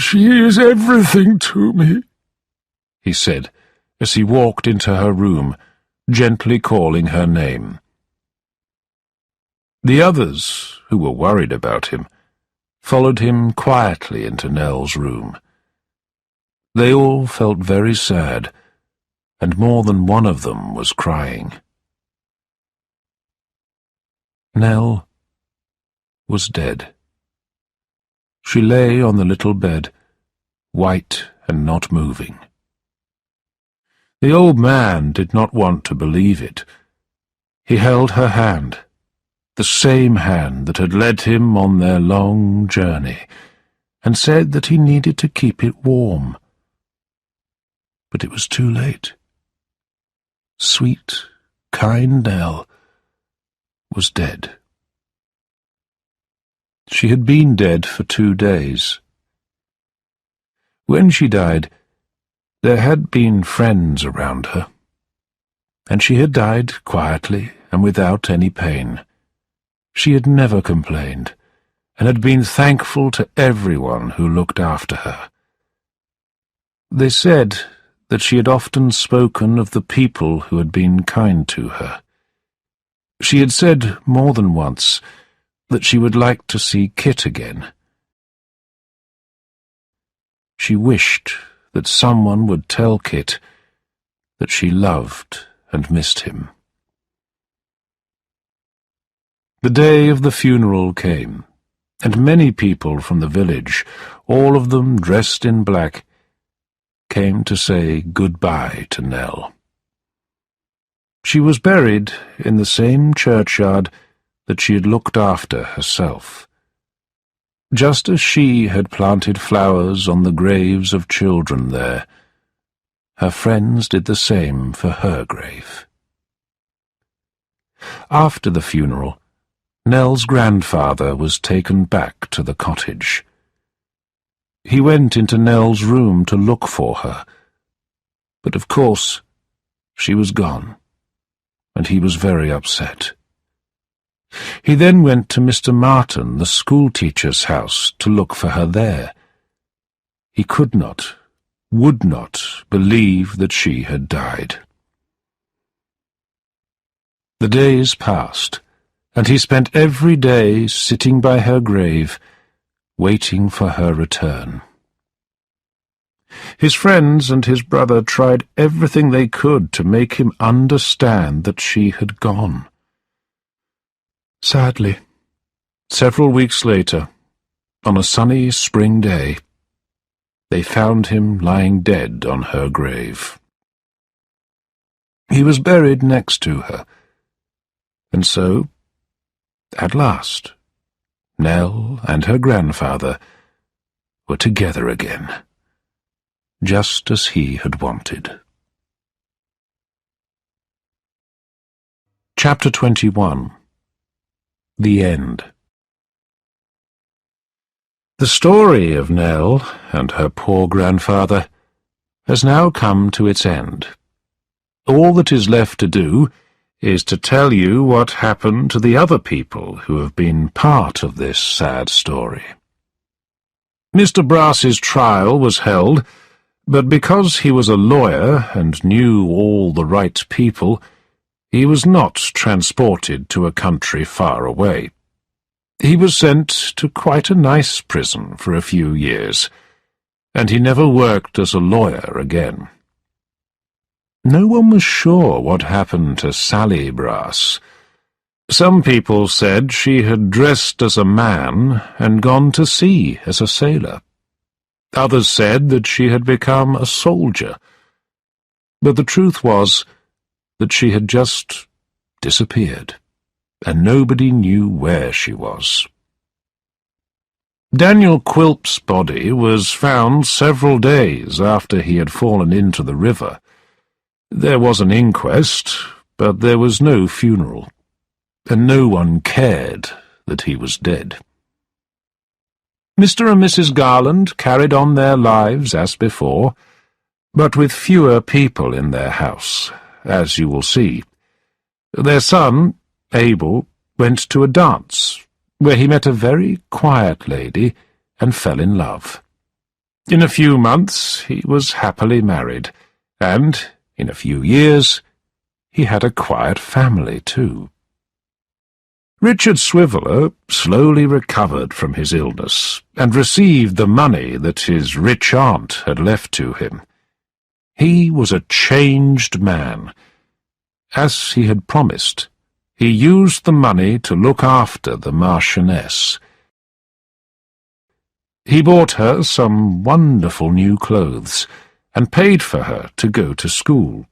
She is everything to me," he said, as he walked into her room, gently calling her name. The others, who were worried about him, followed him quietly into Nell's room. They all felt very sad, and more than one of them was crying. Nell was dead. She lay on the little bed, white and not moving. The old man did not want to believe it, He held her hand, the same hand that had led him on their long journey, and said that he needed to keep it warm. But it was too late. Sweet, kind Nell was dead. She had been dead for 2 days. When she died, there had been friends around her, and she had died quietly and without any pain. She had never complained, and had been thankful to everyone who looked after her. They said that she had often spoken of the people who had been kind to her. She had said more than once that she would like to see Kit again. She wished that someone would tell Kit that she loved and missed him. The day of the funeral came, and many people from the village, all of them dressed in black, came to say goodbye to Nell. She was buried in the same churchyard that she had looked after herself. Just as she had planted flowers on the graves of children there, her friends did the same for her grave. After the funeral, Nell's grandfather was taken back to the cottage. He went into Nell's room to look for her, but of course she was gone, and he was very upset. He then went to Mr. Martin, the schoolteacher's house, to look for her there. He could not, would not believe that she had died. The days passed, and he spent every day sitting by her grave, waiting for her return. His friends and his brother tried everything they could to make him understand that she had gone. Sadly, several weeks later, on a sunny spring day, they found him lying dead on her grave. He was buried next to her, and so, at last, Nell and her grandfather were together again, just as he had wanted. Chapter 21. The End. The story of Nell and her poor grandfather has now come to its end. All that is left to do is to tell you what happened to the other people who have been part of this sad story. Mr. Brass's trial was held, but because he was a lawyer and knew all the right people, he was not transported to a country far away. He was sent to quite a nice prison for a few years, and he never worked as a lawyer again. No one was sure what happened to Sally Brass. Some people said she had dressed as a man and gone to sea as a sailor. Others said that she had become a soldier. But the truth was that she had just disappeared, and nobody knew where she was. Daniel Quilp's body was found several days after he had fallen into the river. There was an inquest, but there was no funeral, and no one cared that he was dead. Mr. and Mrs. Garland carried on their lives as before, but with fewer people in their house, as you will see. Their son, Abel, went to a dance, where he met a very quiet lady and fell in love. In a few months he was happily married, and in a few years he had a quiet family too. Richard Swiveller slowly recovered from his illness, and received the money that his rich aunt had left to him. He was a changed man. As he had promised, he used the money to look after the Marchioness. He bought her some wonderful new clothes, and paid for her to go to school.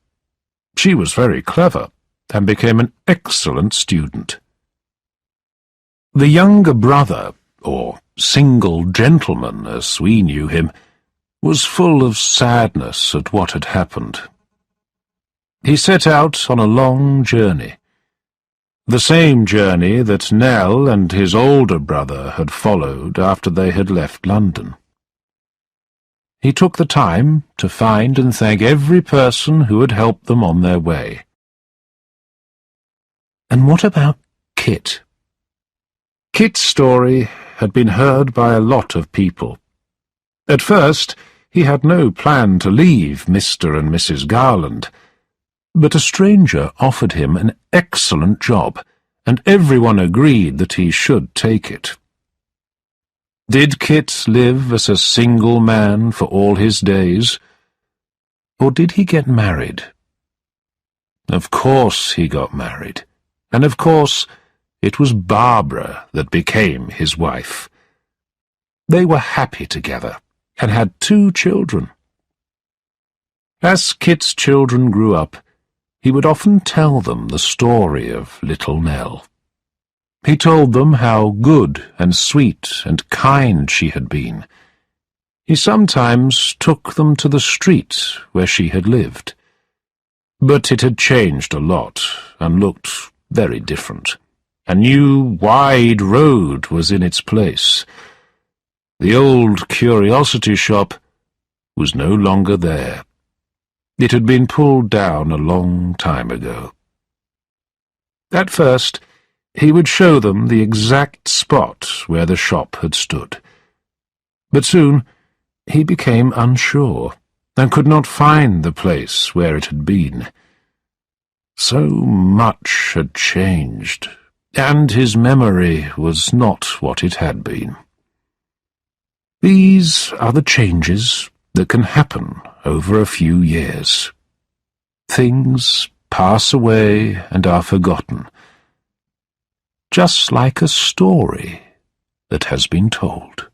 She was very clever, and became an excellent student. The younger brother, or single gentleman as we knew him, was full of sadness at what had happened. He set out on a long journey, the same journey that Nell and his older brother had followed after they had left London. He took the time to find and thank every person who had helped them on their way. And what about Kit? Kit's story had been heard by a lot of people. At first, he had no plan to leave Mr. and Mrs. Garland, but a stranger offered him an excellent job, and everyone agreed that he should take it. Did Kit live as a single man for all his days, or did he get married? Of course he got married, and of course it was Barbara that became his wife. They were happy together, and had 2 children. As Kit's children grew up, he would often tell them the story of little Nell. He told them how good and sweet and kind she had been. He sometimes took them to the street where she had lived. But it had changed a lot and looked very different. A new, wide road was in its place. The old curiosity shop was no longer there. It had been pulled down a long time ago. At first, he would show them the exact spot where the shop had stood. But soon he became unsure, and could not find the place where it had been. So much had changed, and his memory was not what it had been. These are the changes that can happen over a few years. Things pass away and are forgotten, just like a story that has been told.